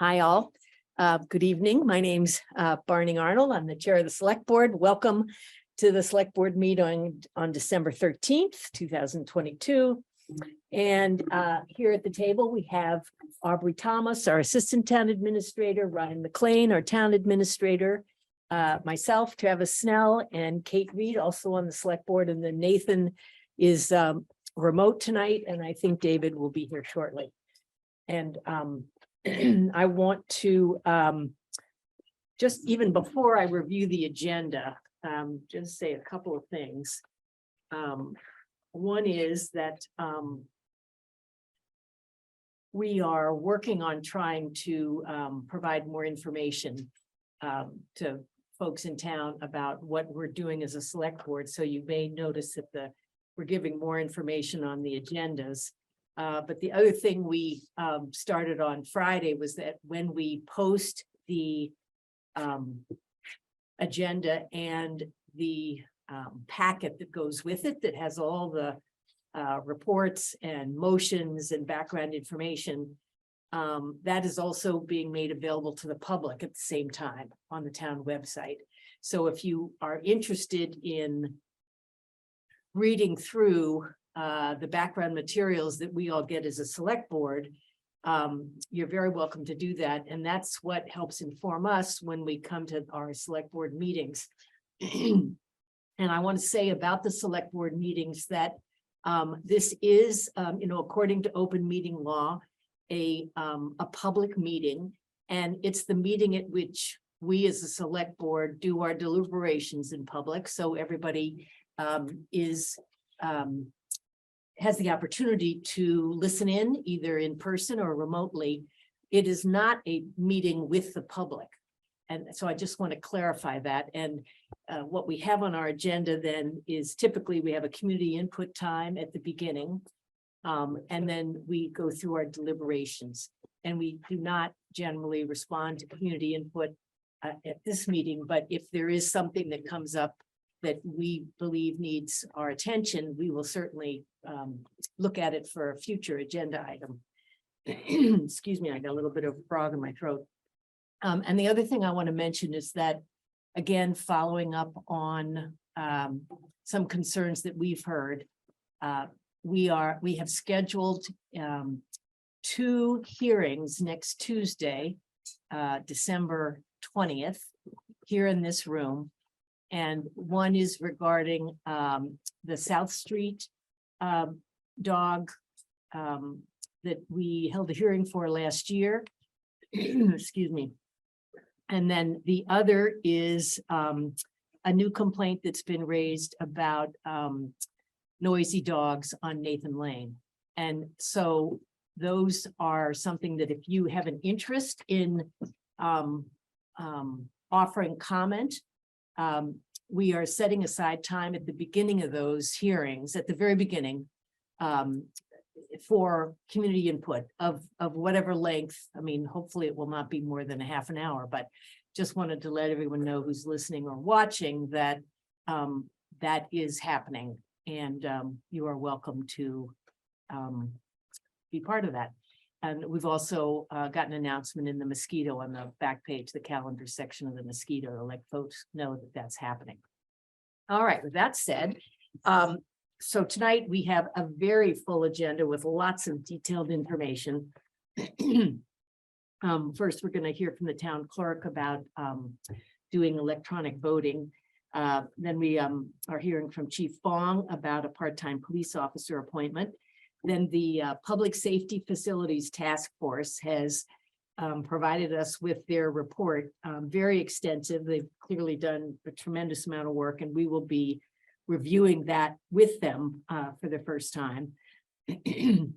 Hi, all. Good evening. My name's Barney Arnold. I'm the chair of the select board. Welcome to the select board meeting on December 13th, 2022. And here at the table, we have Aubrey Thomas, our assistant town administrator, Ryan McLean, our town administrator, myself, Travis Snell, and Kate Reed, also on the select board. And then Nathan is remote tonight, and I think David will be here shortly. And I want to just even before I review the agenda, just say a couple of things. One is that we are working on trying to provide more information to folks in town about what we're doing as a select board. So you may notice that we're giving more information on the agendas. But the other thing we started on Friday was that when we post the agenda and the packet that goes with it, that has all the reports and motions and background information, that is also being made available to the public at the same time on the town website. So if you are interested in reading through the background materials that we all get as a select board, you're very welcome to do that. And that's what helps inform us when we come to our select board meetings. And I want to say about the select board meetings that this is, according to open meeting law, a public meeting, and it's the meeting at which we as a select board do our deliberations in public. So everybody has the opportunity to listen in either in person or remotely. It is not a meeting with the public. And so I just want to clarify that. And what we have on our agenda then is typically we have a community input time at the beginning. And then we go through our deliberations, and we do not generally respond to community input at this meeting. But if there is something that comes up that we believe needs our attention, we will certainly look at it for a future agenda item. Excuse me, I got a little bit of frog in my throat. And the other thing I want to mention is that, again, following up on some concerns that we've heard, we have scheduled 2 hearings next Tuesday, December 20th, here in this room. And one is regarding the South Street dog that we held a hearing for last year. Excuse me. And then the other is a new complaint that's been raised about noisy dogs on Nathan Lane. And so those are something that if you have an interest in offering comment, we are setting aside time at the beginning of those hearings, at the very beginning, for community input of whatever length. I mean, hopefully it will not be more than a half an hour, but just wanted to let everyone know who's listening or watching that that is happening, and you are welcome to be part of that. And we've also got an announcement in the mosquito on the back page, the calendar section of the mosquito, to let folks know that that's happening. All right, with that said, so tonight we have a very full agenda with lots of detailed information. First, we're going to hear from the town clerk about doing electronic voting. Then we are hearing from Chief Fong about a part-time police officer appointment. Then the Public Safety Facilities Task Force has provided us with their report, very extensive. They've clearly done a tremendous amount of work, and we will be reviewing that with them for the first time. And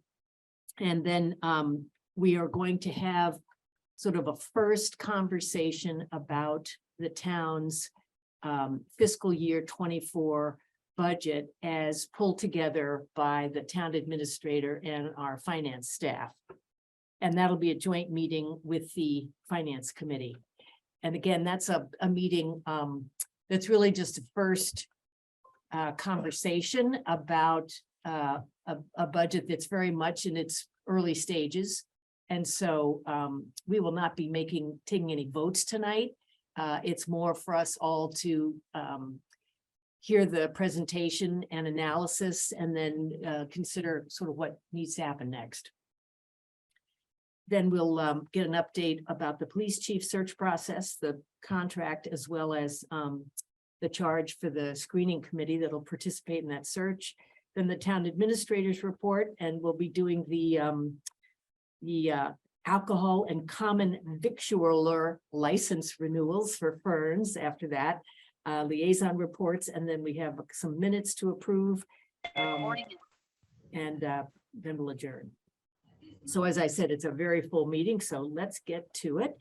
then we are going to have sort of a first conversation about the town's fiscal year 24 budget as pulled together by the town administrator and our finance staff. And that'll be a joint meeting with the finance committee. And again, that's a meeting that's really just a first conversation about a budget that's very much in its early stages. And so we will not be taking any votes tonight. It's more for us all to hear the presentation and analysis and then consider sort of what needs to happen next. Then we'll get an update about the police chief search process, the contract, as well as the charge for the screening committee that'll participate in that search. Then the town administrator's report, and we'll be doing the alcohol and common victualler license renewals for Ferns after that, liaison reports, and then we have some minutes to approve. And then we'll adjourn. So as I said, it's a very full meeting, so let's get to it.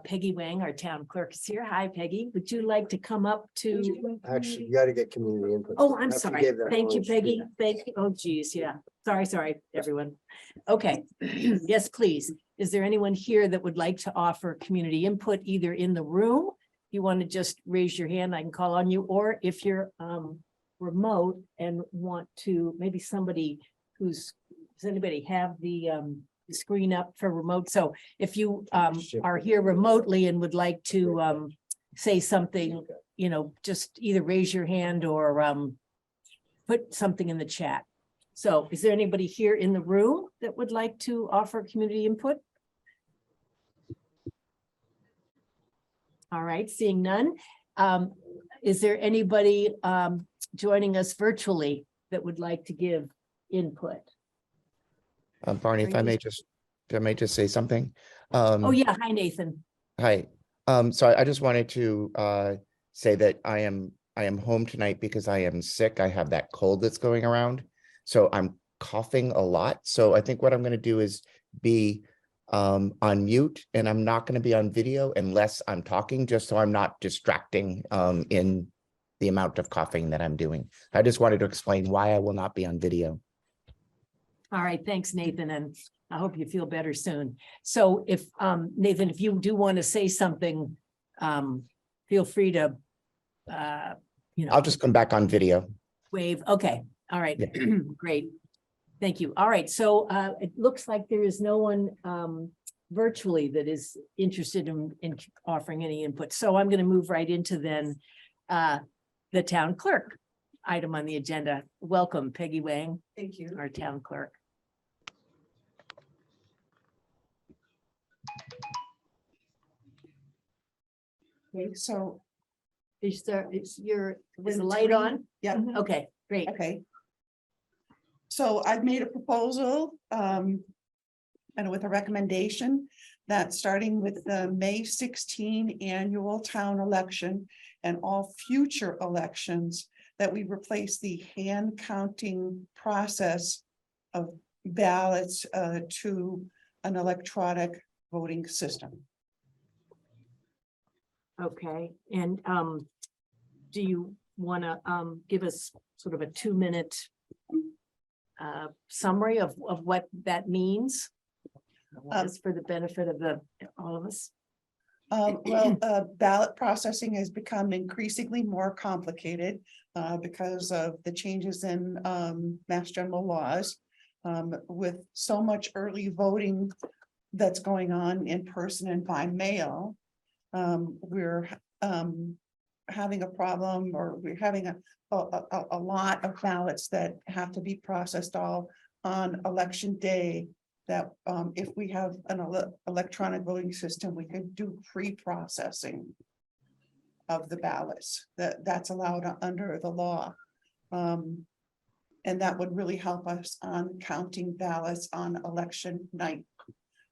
Peggy Wang, our town clerk, is here. Hi, Peggy. Would you like to come up to? Actually, you got to get community input. Oh, I'm I sorry. forgave that Thank you, on Peggy. screen. Thank you. Oh, geez, yeah. Sorry, everyone. Okay. Yes, please. Is there anyone here that would like to offer community input either in the room? You want to just raise your hand, I can call on you, or if you're remote and want to, maybe somebody does anybody have the screen up for remote? So if you are here remotely and would like to say something, you know, just either raise your hand or put something in the chat. So is there anybody here in the room that would like to offer community input? All right, seeing none. Is there anybody joining us virtually that would like to give input? Barney, if I may just say something. Oh yeah, hi Nathan. Hi. So I just wanted to say that I am home tonight because I am sick. I have that cold that's going around, so I'm coughing a lot. So I think what I'm going to do is be on mute, and I'm not going to be on video unless I'm talking, just so I'm not distracting in the amount of coughing that I'm doing. I just wanted to explain why I will not be on video. All right, thanks, Nathan, and I hope you feel better soon. So if, Nathan, if you do want to say something, feel free to, you know. I'll just come back on video. Wave, okay, all right, Yeah. Great. Thank you. All right, so it looks like there is no one virtually that is interested in offering any input. So I'm going to move right into then the town clerk item on the agenda. Welcome, Peggy Wang. Thank you. Our town clerk. Okay, so Is the when light three- on? Yeah, Okay, great. okay. So I've made a proposal, and with a recommendation that starting with the May 16 annual town election and all future elections, that we replace the hand counting process of ballots to an electronic voting system. Okay, and do you want to give us sort of a 2-minute summary of what that means? Just for the benefit of all of us. Ballot processing has become increasingly more complicated because of the changes in Mass General laws. With so much early voting that's going on in person and by mail, we're having a problem, or we're having a lot of ballots that have to be processed all on election day. That if we have an electronic voting system, we could do pre-processing of the ballots. That's allowed under the law. And that would really help us on counting ballots on election night.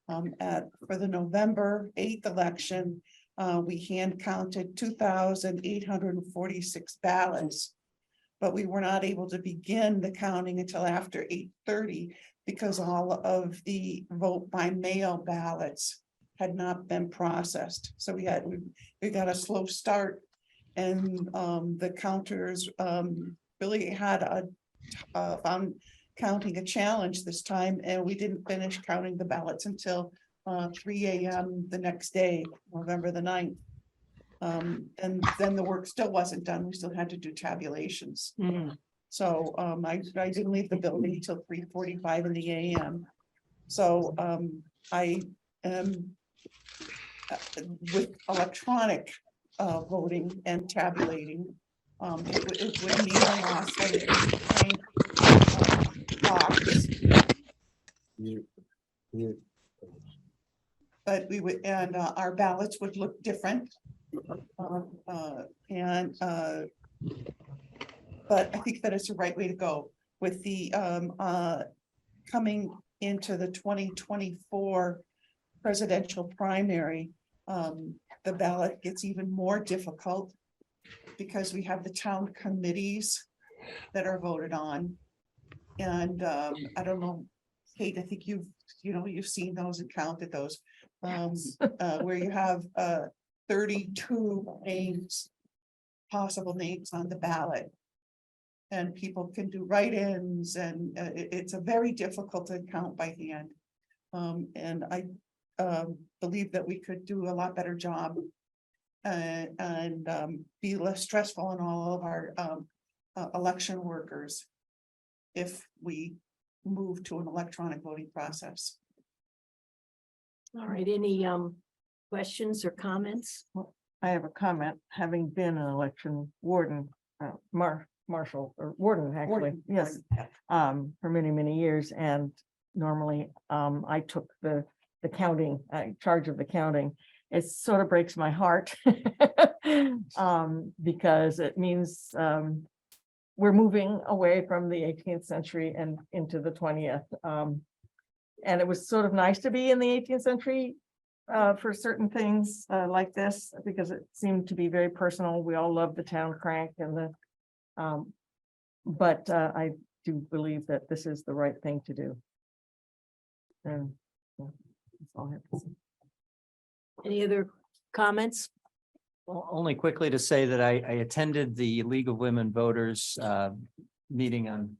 For the November 8th election, we hand counted 2,846 ballots, but we were not able to begin the counting until after 8:30 because all of the vote by mail ballots had not been processed. So we got a slow start, and the counters really had found counting a challenge this time, and we didn't finish counting the ballots until 3 a.m. the next day, November the 9th. And then the work still wasn't done. We still had to do tabulations. So I didn't leave the building until 3:45 in the a.m. So I am with electronic voting and tabulating. It would mean the loss of the blank box, You- but we would, and our ballots would look different. And but I think that it's the right way to go with the coming into the 2024 presidential primary. The ballot gets even more difficult because we have the town committees that are voted on. And I don't know, Kate, I think you've seen those and counted those. Where you have 32 names, possible names on the ballot. And people can do write-ins, and it's a very difficult to count by hand. And I believe that we could do a lot better job and be less stressful on all of our election workers if we move to an electronic voting process. All right, any questions or comments? I have a comment, having been an election warden, marshal or warden, actually, yes, for many, many years. And normally, I took the counting, charge of the counting. It sort of breaks my heart because it means we're moving away from the 18th century and into the 20th. And it was sort of nice to be in the 18th century for certain things like this, because it seemed to be very personal. We all love the town crank and the, but I do believe that this is the right thing to do. And that's all I have to say. Any other comments? Well, only quickly to say that I attended the League of Women Voters meeting on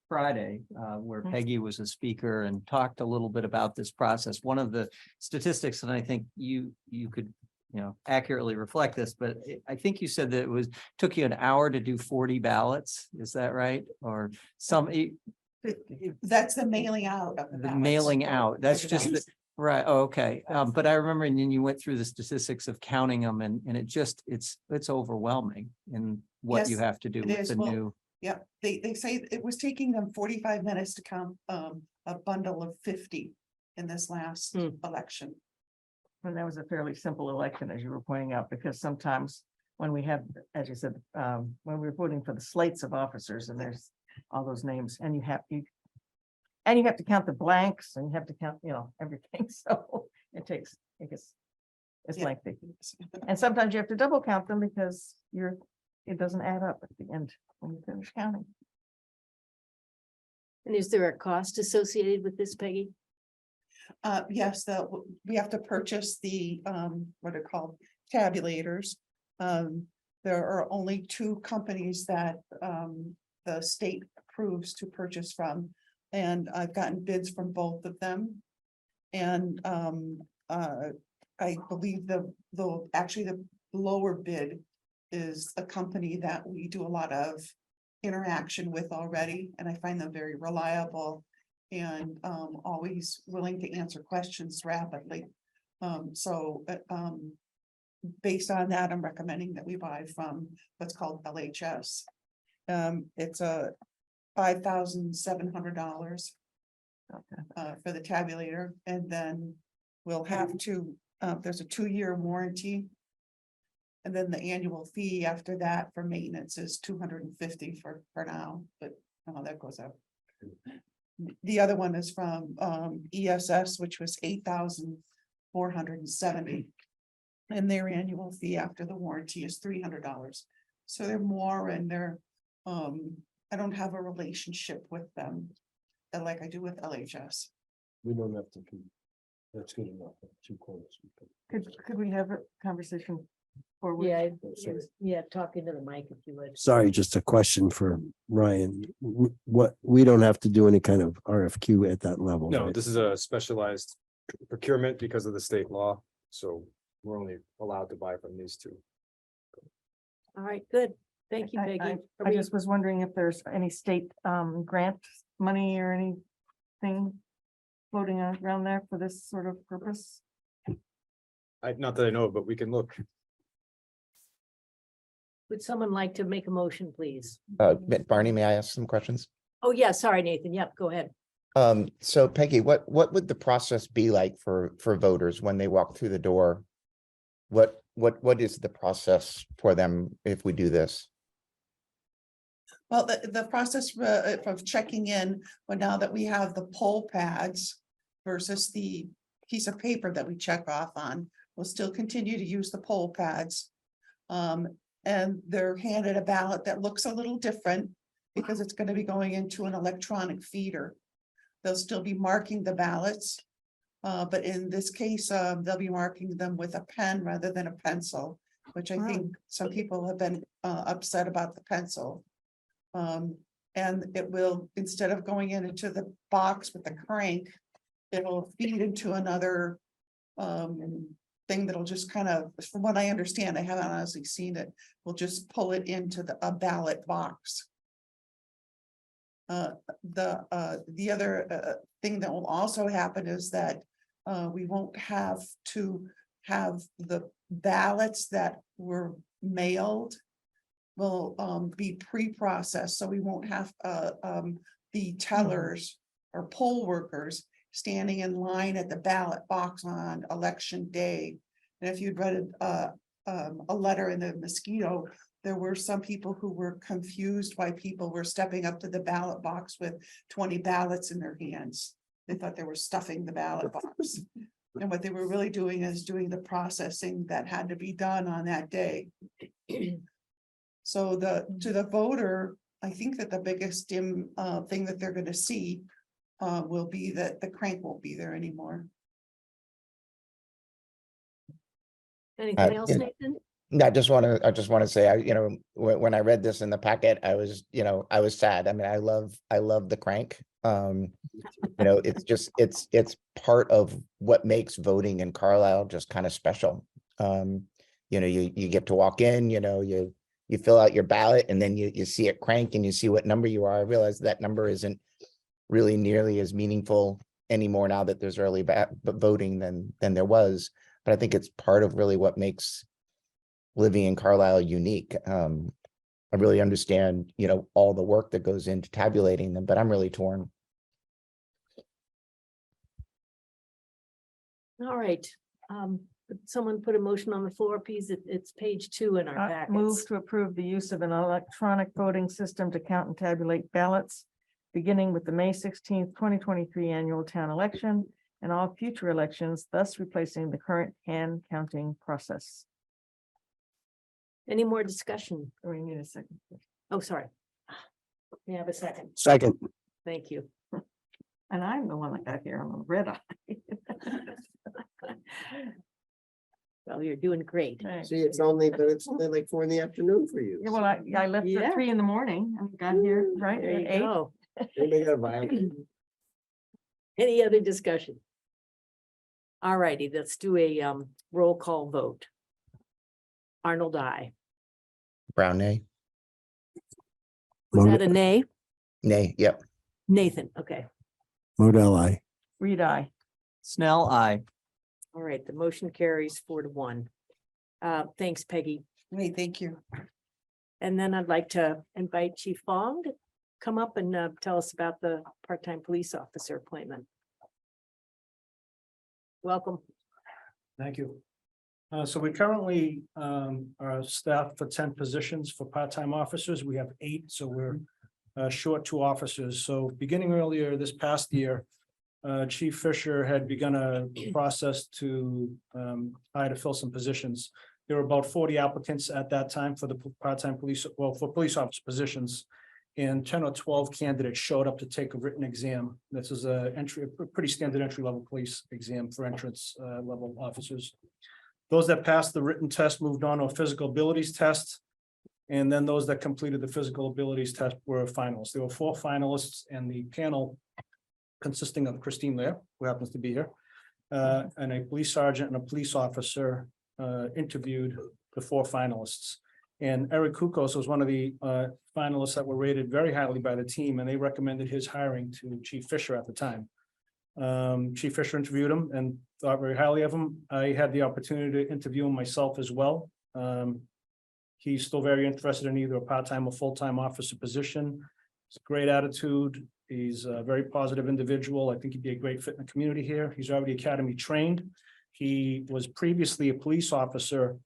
Friday, where Peggy was a speaker and talked a little bit about this process. One of the statistics, and I think you could, accurately reflect this, but I think you said that took you an hour to do 40 ballots. Is that right? Or some, That's the mailing out of the the ballots. mailing out, that's just, right, oh, okay. But I remember, and then you went through the statistics of counting them, and it's overwhelming in what you Yes, have to do it with is. the Well, new. Yeah, they say it was taking them 45 minutes to count a bundle of 50 in this last election. And that was a fairly simple election, as you were pointing out, because sometimes when we have, as you said, when we're voting for the slates of officers and there's all those names, and you have to count the blanks, and you have to count, everything. So it's Yeah. lengthy. And sometimes you have to double count them because it doesn't add up at the end when you finish counting. And is there a cost associated with this, Peggy? Yes, we have to purchase the what are called tabulators. There are only 2 companies that the state approves to purchase from, and I've gotten bids from both of them. And I believe the lower bid is a company that we do a lot of interaction with already, and I find them very reliable and always willing to answer questions rapidly. So based on that, I'm recommending that we buy from what's called LHS. It's a $5,700 for the tabulator, and then we'll have to, there's a 2-year warranty. And then the annual fee after that for maintenance is $250 for now, but that goes up. The other one is from ESS, which was $8,470. And their annual fee after the warranty is $300. So they're more, and they're I don't have a relationship with them like I do with LHS. We don't have to. That's good enough. 2 quarters. Could we have a conversation? Yeah, talking to the mic if you would. Sorry, just a question for Ryan. What, we don't have to do any kind of RFQ at that level. No, right? this is a specialized procurement because of the state law, so we're only allowed to buy from these 2. All right, good. Thank you, Peggy. I just was wondering if there's any state grant money or anything floating around there for this sort of purpose? Not that I know, but we can look. Would someone like to make a motion, please? Barney, may I ask some questions? Oh, yeah, sorry, Nathan. Yep, go ahead. So Peggy, what would the process be like for voters when they walk through the door? What is the process for them if we do this? Well, the process of checking in, but now that we have the poll pads versus the piece of paper that we check off on, we'll still continue to use the poll pads. And they're handed a ballot that looks a little different because it's going to be going into an electronic feeder. They'll still be marking the ballots. But in this case, they'll be marking them with a pen rather than a pencil, which I think some people have been upset about the pencil. And it will, instead of going into the box with the crank, it'll feed into another thing that'll just kind of, from what I understand, I haven't honestly seen it, we'll just pull it into a ballot box. The other thing that will also happen is that we won't have to have the ballots that were mailed will be pre-processed, so we won't have the tellers or poll workers standing in line at the ballot box on election day. And if you'd read a letter in the Mosquito, there were some people who were confused why people were stepping up to the ballot box with 20 ballots in their hands. They thought they were stuffing the ballot box. And what they were really doing is doing the processing that had to be done on that day. So to the voter, I think that the biggest thing that they're gonna see will be that the crank won't be there anymore. Anything else, yeah. Nathan? I just want to say, when I read this in the packet, I was sad. I mean, I love the crank. It's part of what makes voting in Carlisle just kind of special. You get to walk in, you fill out your ballot and then you see it crank and you see what number you are. I realize that number isn't really nearly as meaningful anymore now that there's early voting than there was. But I think it's part of really what makes living in Carlisle unique. I really understand, all the work that goes into tabulating them, but I'm really torn. All right. Someone put a motion on the floor, please. It's page 2 in our Move packets. to approve the use of an electronic voting system to count and tabulate ballots, beginning with the May 16th, 2023 annual town election and all future elections, thus replacing the current hand counting process. Any more discussion? We need a second. Oh, sorry. May I have a second? Second, Thank you. And I'm the one that got here on the red eye. Well, you're doing great. Thanks. see, it's only like 4 PM for you. Yeah, well, I left Yeah. at 3 in the morning and got here right There at you 8. go. Anybody got a violin? Any other discussion? All righty, let's do a roll call vote. Arnold, I. Brown, nay? Was that a nay? Nay, yep. Nathan, okay. Model I. Reed, I. Snell, I. All right, the motion carries 4-1. Thanks, Peggy. Great, thank you. And then I'd like to invite Chief Fong to come up and tell us about the part-time police officer appointment. Welcome. Thank you. So we currently are staffed for 10 positions for part-time officers. We have 8, so we're short 2 officers. So beginning earlier this past year, Chief Fisher had begun a process to hire to fill some positions. There were about 40 applicants at that time for the part-time police, for police officer positions. And 10 or 12 candidates showed up to take a written exam. This is a pretty standard entry level police exam for entrance level officers. Those that passed the written test moved on to a physical abilities test. And then those that completed the physical abilities test were finalists. There were 4 finalists, and the panel consisting of Christine Lair, who happens to be here, and a police sergeant and a police officer interviewed the 4 finalists. And Eric Kukos was one of the finalists that were rated very highly by the team, and they recommended his hiring to Chief Fisher at the time. Chief Fisher interviewed him and thought very highly of him. I had the opportunity to interview him myself as well. He's still very interested in either a part-time or full-time officer position. He's a great attitude. He's a very positive individual. I think he'd be a great fit in the community here. He's already academy trained. He was previously a police officer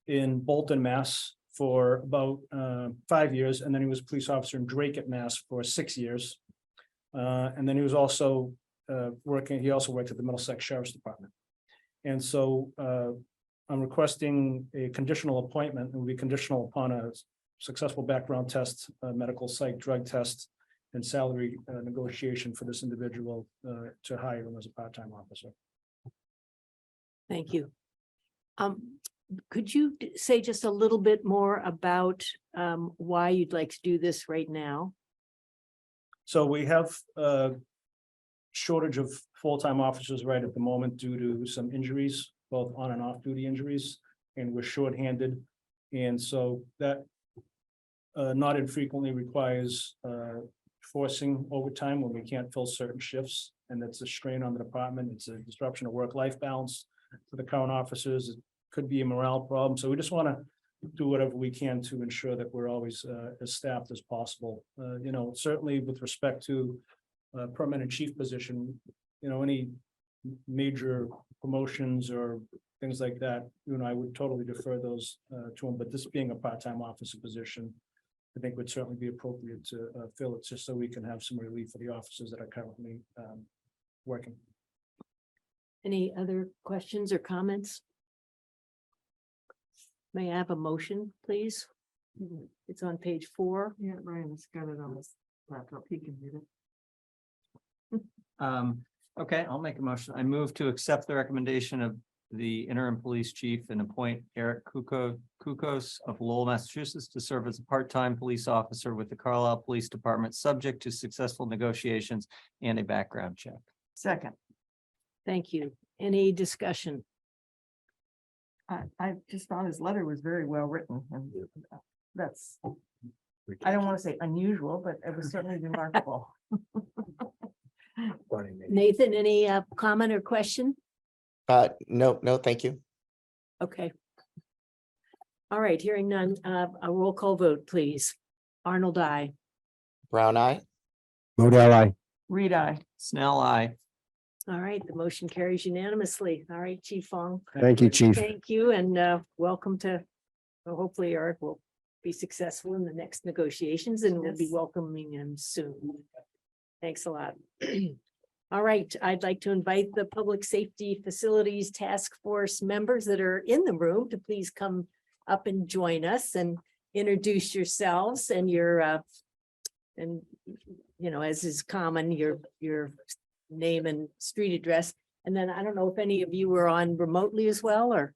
in Bolton, Mass for about 5 years, and then he was a police officer in Drake, Mass for 6 years. And then he was also he also worked at the Middlesex Sheriff's Department. And so I'm requesting a conditional appointment. It will be conditional upon a successful background test, medical psych drug test, and salary negotiation for this individual to hire him as a part-time officer. Thank you. Could you say just a little bit more about why you'd like to do this right now? So we have a shortage of full-time officers right at the moment due to some injuries, both on and off-duty injuries, and we're shorthanded. And so that not infrequently requires forcing overtime when we can't fill certain shifts, and that's a strain on the department. It's a disruption of work-life balance for the current officers. It could be a morale problem. So we just want to do whatever we can to ensure that we're always as staffed as possible. Certainly with respect to permanent chief position, any major promotions or things like that, I would totally defer those to him. But this being a part-time officer position, I think would certainly be appropriate to fill it, just so we can have some relief for the officers that are currently working. Any other questions or comments? May I have a motion, please? It's on page 4. Yeah, Ryan's got it on his laptop. He can read it. Okay, I'll make a motion. I move to accept the recommendation of the interim police chief and appoint Eric Kukos of Lowell, Massachusetts to serve as a part-time police officer with the Carlisle Police Department, subject to successful negotiations and a background check. Second, Thank you. Any discussion? I just thought his letter was very well written, and that's, I don't want to say unusual, but it was certainly remarkable. Nathan, any comment or question? No, thank you. Okay. All right, hearing none, a roll call vote, please. Arnold, I. Brown eye. Modell, I. Reed, I. Snell, I. All right, the motion carries unanimously. All right, Chief Fong. Thank you, Chief. Thank you, and welcome to, hopefully Eric will be successful in the next negotiations, and we'll be Yes. welcoming him soon. Thanks a lot. All right, I'd like to invite the Public Safety Facilities Task Force members that are in the room to please come up and join us and introduce yourselves and your and as is common, your name and street address. And then I don't know if any of you were on remotely as well, or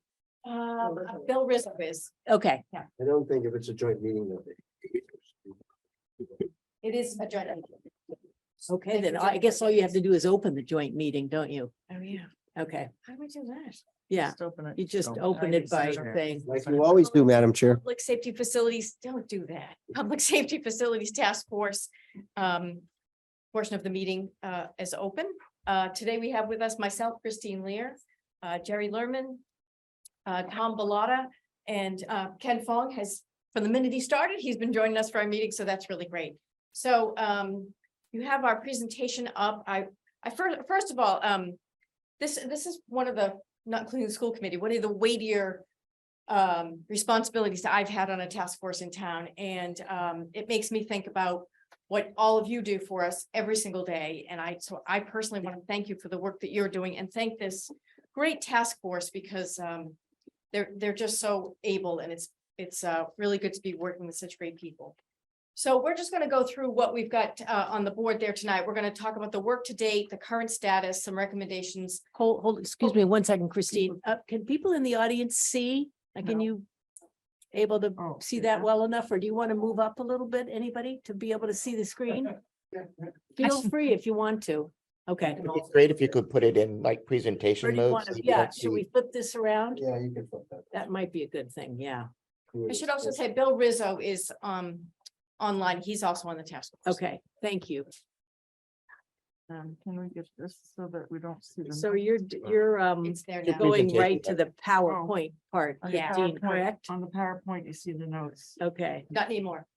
Bill Rizzo is. okay. I don't think if it's a joint meeting of It is a joint. Okay, then I guess all you have to do is open the joint meeting, don't you? Oh, yeah. Okay, How do we do that? yeah, Just open it. you just Don't- open it by Sorry. saying, like you always do, Madam Chair. Public Safety Facilities, don't do that. Public Safety Facilities Task Force portion of the meeting is open. Today we have with us myself, Christine Lear, Jerry Lerman, Tom Bellotta, and Ken Fong has, from the minute he started, he's been joining us for our meeting, so that's really great. So you have our presentation up. I first of all, this is one of the, not including the school committee, one of the weightier responsibilities that I've had on a task force in town. And it makes me think about what all of you do for us every single day. And so I personally want to thank you for the work that you're doing, and thank this great task force, because they're just so able, and it's really good to be working with such great people. So we're just going to go through what we've got on the board there tonight. We're going to talk about the work to date, the current status, some recommendations. hold, excuse me 1 second, Christine. Can people in the audience see? Can No. you able to Oh, see yeah. that well enough, or do you want to move up a little bit? Anybody to be able to see the screen? Feel free if you want to. Okay. It'd be great if you could put it in like Or presentation do you mode. want so to, we yeah, don't should see- we flip this around? Yeah, you can flip that. That might be a good thing, yeah. I should also say Bill Rizzo is online. He's also on the task force. Okay, thank you. Can we get this so that we don't see the? So notes? you're It's there The now. going presentation. right to the PowerPoint part, On the Christine, PowerPoint- correct? On the PowerPoint, you see the notes. Okay. Got any more?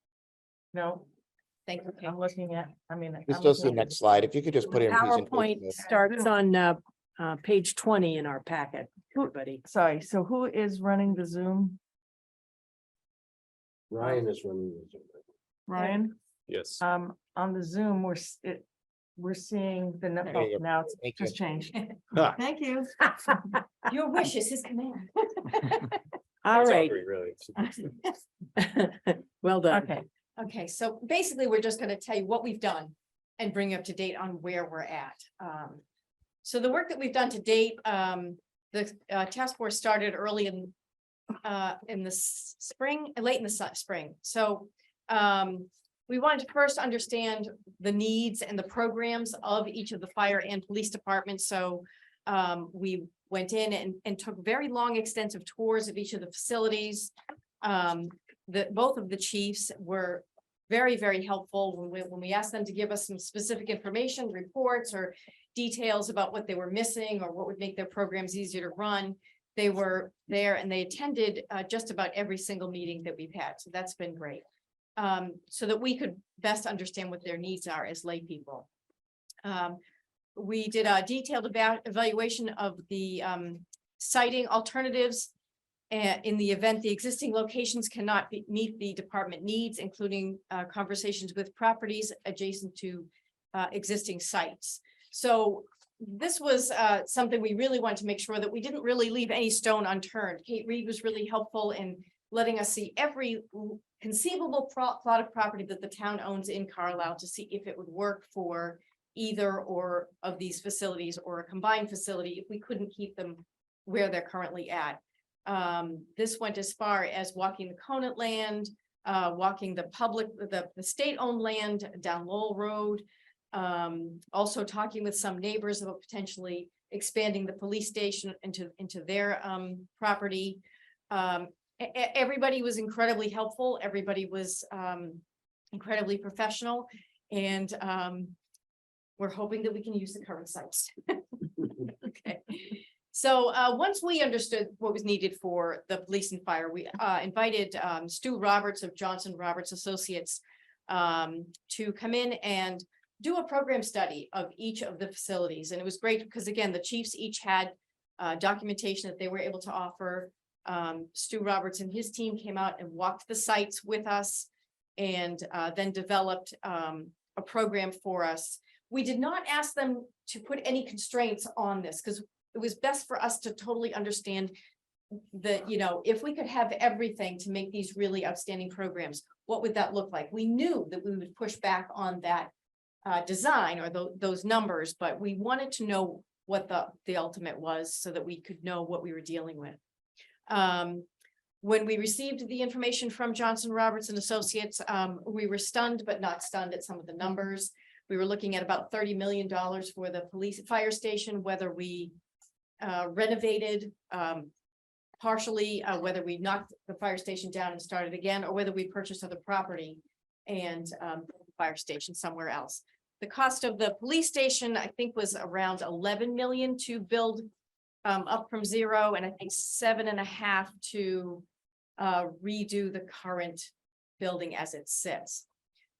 No, Thank you. I'm looking at, I mean. This I'm goes to the looking at- next slide. If you could just put in. presentation PowerPoint mode. starts on page 20 in our packet, everybody. Sorry, so who is running the Zoom? Ryan is running this. Ryan? Yes. On the Zoom, we're seeing the, There you go. now it's Thank you. just changed. Ah, Thank you. Your wish is his command. All it's right, hungry, Really. well done. Okay, Okay, so basically, we're just gonna tell you what we've done and bring you up to date on where we're at. So the work that we've done to date, the task force started early in the spring, late in the spring. So we wanted to first understand the needs and the programs of each of the fire and police departments. So we went in and took very long, extensive tours of each of the facilities. Both of the chiefs were very, very helpful when we asked them to give us some specific information, reports, or details about what they were missing or what would make their programs easier to run. They were there and they attended just about every single meeting that we've had. So that's been great. So that we could best understand what their needs are as lay people. We did a detailed evaluation of the siting alternatives in the event the existing locations cannot meet the department needs, including conversations with properties adjacent to existing sites. So this was something we really wanted to make sure that we didn't really leave any stone unturned. Kate Reed was really helpful in letting us see every conceivable plot of property that the town owns in Carlisle to see if it would work for either or of these facilities or a combined facility if we couldn't keep them where they're currently at. This went as far as walking the Conant land, walking the state-owned land down Lowell Road. Also talking with some neighbors about potentially expanding the police station into their property. Everybody was incredibly helpful. Everybody was incredibly professional, and we're hoping that we can use the current sites. Okay. So once we understood what was needed for the police and fire, we invited Stu Roberts of Johnson Roberts Associates to come in and do a program study of each of the facilities. And it was great because, again, the chiefs each had documentation that they were able to offer. Stu Roberts and his team came out and walked the sites with us and then developed a program for us. We did not ask them to put any constraints on this because it was best for us to totally understand that, if we could have everything to make these really outstanding programs, what would that look like? We knew that we would push back on that design or those numbers, but we wanted to know what the ultimate was so that we could know what we were dealing with. When we received the information from Johnson Roberts and Associates, we were stunned, but not stunned at some of the numbers. We were looking at about $30 million for the police fire station, whether we renovated partially, whether we knocked the fire station down and started again, or whether we purchased other property and fire station somewhere else. The cost of the police station, I think, was around 11 million to build up from zero, and I think 7.5 to redo the current building as it sits.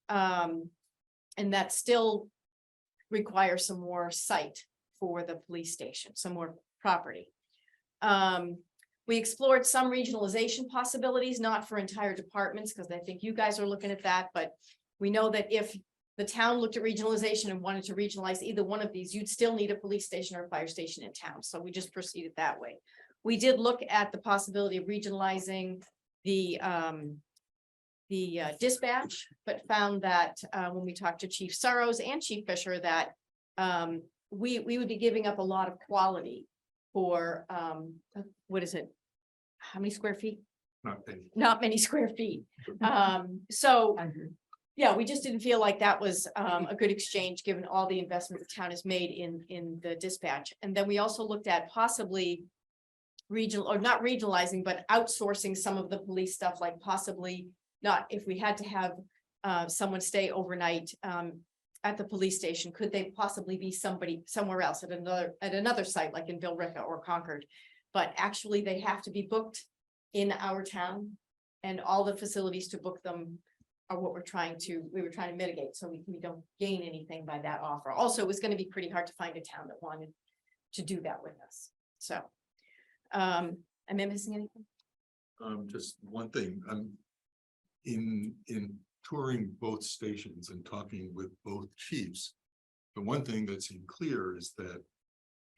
And that still requires some more site for the police station, some more property. We explored some regionalization possibilities, not for entire departments, because I think you guys are looking at that, but we know that if the town looked at regionalization and wanted to regionalize either one of these, you'd still need a police station or a fire station in town. So we just proceeded that way. We did look at the possibility of regionalizing the dispatch, but found that when we talked to Chief Sorrows and Chief Fisher, that we would be giving up a lot of quality for what is it? How many square feet? Not many square feet. So yeah, we just didn't feel like that was a good exchange, given all the investment the town has made in the dispatch. And then we also looked at possibly regional, or not regionalizing, but outsourcing some of the police stuff, like possibly not, if we had to have someone stay overnight at the police station, could they possibly be somebody somewhere else at another site like in Billerica or Concord? But actually, they have to be booked in our town, and all the facilities to book them are what we were trying to mitigate, so we don't gain anything by that offer. Also, it was going to be pretty hard to find a town that wanted to do that with us. So, am I missing anything? Just one thing, in touring both stations and talking with both chiefs, the one thing that seemed clear is that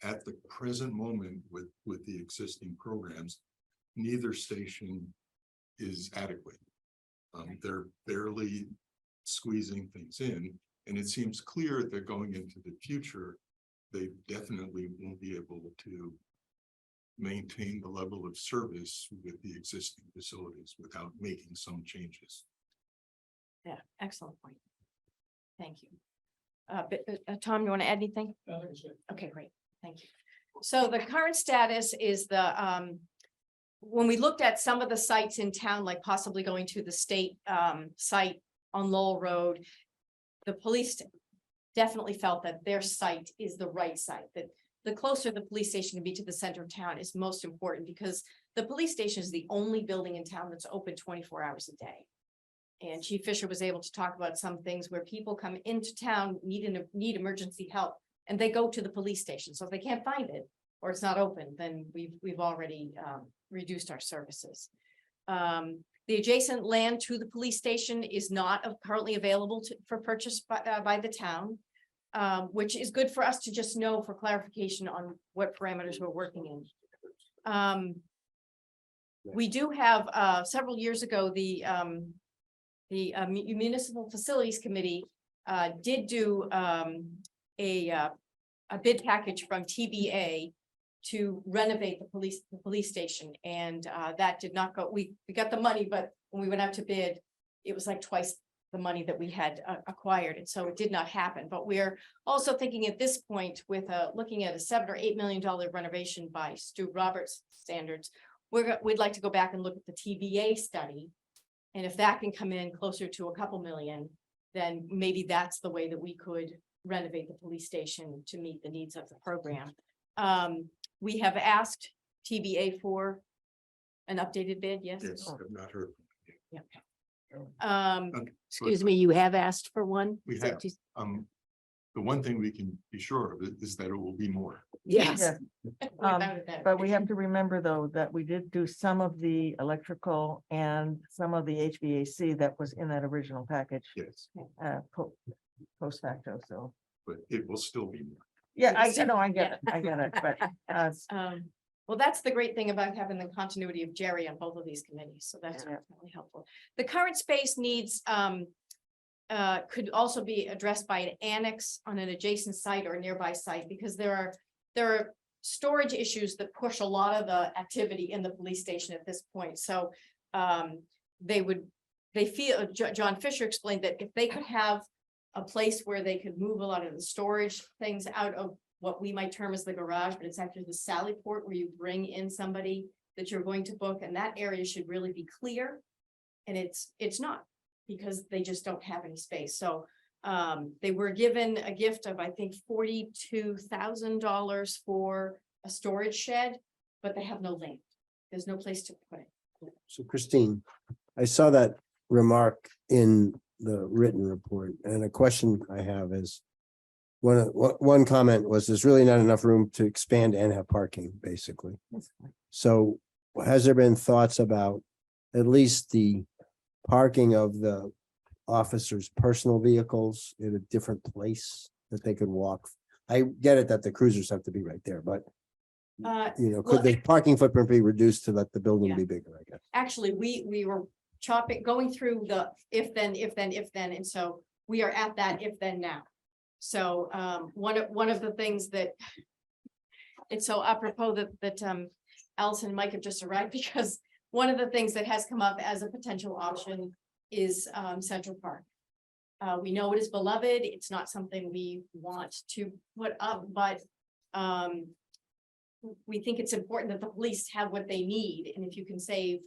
at the present moment with the existing programs, neither station is adequate. They're barely squeezing things in, and it seems clear that going into the future, they definitely won't be able to maintain the level of service with the existing facilities without making some changes. Yeah, excellent point. Thank you. Tom, you want to add anything? Okay, great. Thank you. So the current status is when we looked at some of the sites in town, like possibly going to the state site on Lowell Road, the police definitely felt that their site is the right site, that the closer the police station can be to the center of town is most important, because the police station is the only building in town that's open 24 hours a day. And Chief Fisher was able to talk about some things where people come into town, need emergency help, and they go to the police station. So if they can't find it, or it's not open, then we've already reduced our services. The adjacent land to the police station is not currently available for purchase by the town, which is good for us to just know for clarification on what parameters we're working in. We do have several years ago, the Municipal Facilities Committee did do a bid package from TBA to renovate the police station, and that did not go. We got the money, but when we went out to bid, it was like twice the money that we had acquired, and so it did not happen. But we're also thinking at this point, with looking at a $7 or $8 million renovation by Stu Roberts standards, we'd like to go back and look at the TBA study, and if that can come in closer to a couple million, then maybe that's the way that we could renovate the police station to meet the needs of the program. We have asked TBA for an updated bid, yes? Yes, I've not heard. Yeah. Excuse me, you have asked for one? We Is that have. just- The one thing we can be sure of is that it will be more. Yes. Yeah. Without a doubt. But we have to remember, though, that we did do some of the electrical and some of the HVAC that was in that original package, Yes, post facto, so. but it will still be more. Yeah, I Yes. know, I get it, but, Well, that's the great thing about having the continuity of Jerry on both of these committees, so that's Yeah. really helpful. The current space needs could also be addressed by an annex on an adjacent site or a nearby site, because there are storage issues that push a lot of the activity in the police station at this point. So John Fisher explained that if they could have a place where they could move a lot of the storage things out of what we might term as the garage, but it's actually the sally port where you bring in somebody that you're going to book, and that area should really be clear. And it's not, because they just don't have any space. So they were given a gift of, I think, $42,000 for a storage shed, but they have no land. There's no place to put it. So Christine, I saw that remark in the written report, and a question I have is, one comment was there's really not enough room to expand and have parking, basically. So has there been thoughts about at least the parking of the officers' personal vehicles in a different place that they could walk? I get it that the cruisers have to be right there, but could the parking footprint be reduced to let the building Yeah. be bigger, I guess? Actually, we were going through the if then, and so we are at that if then now. So one of the things that it's so apropos that Allison and Mike have just arrived, because one of the things that has come up as a potential option is Central Park. We know it is beloved. It's not something we want to put up, but we think it's important that the police have what they need. And if you can save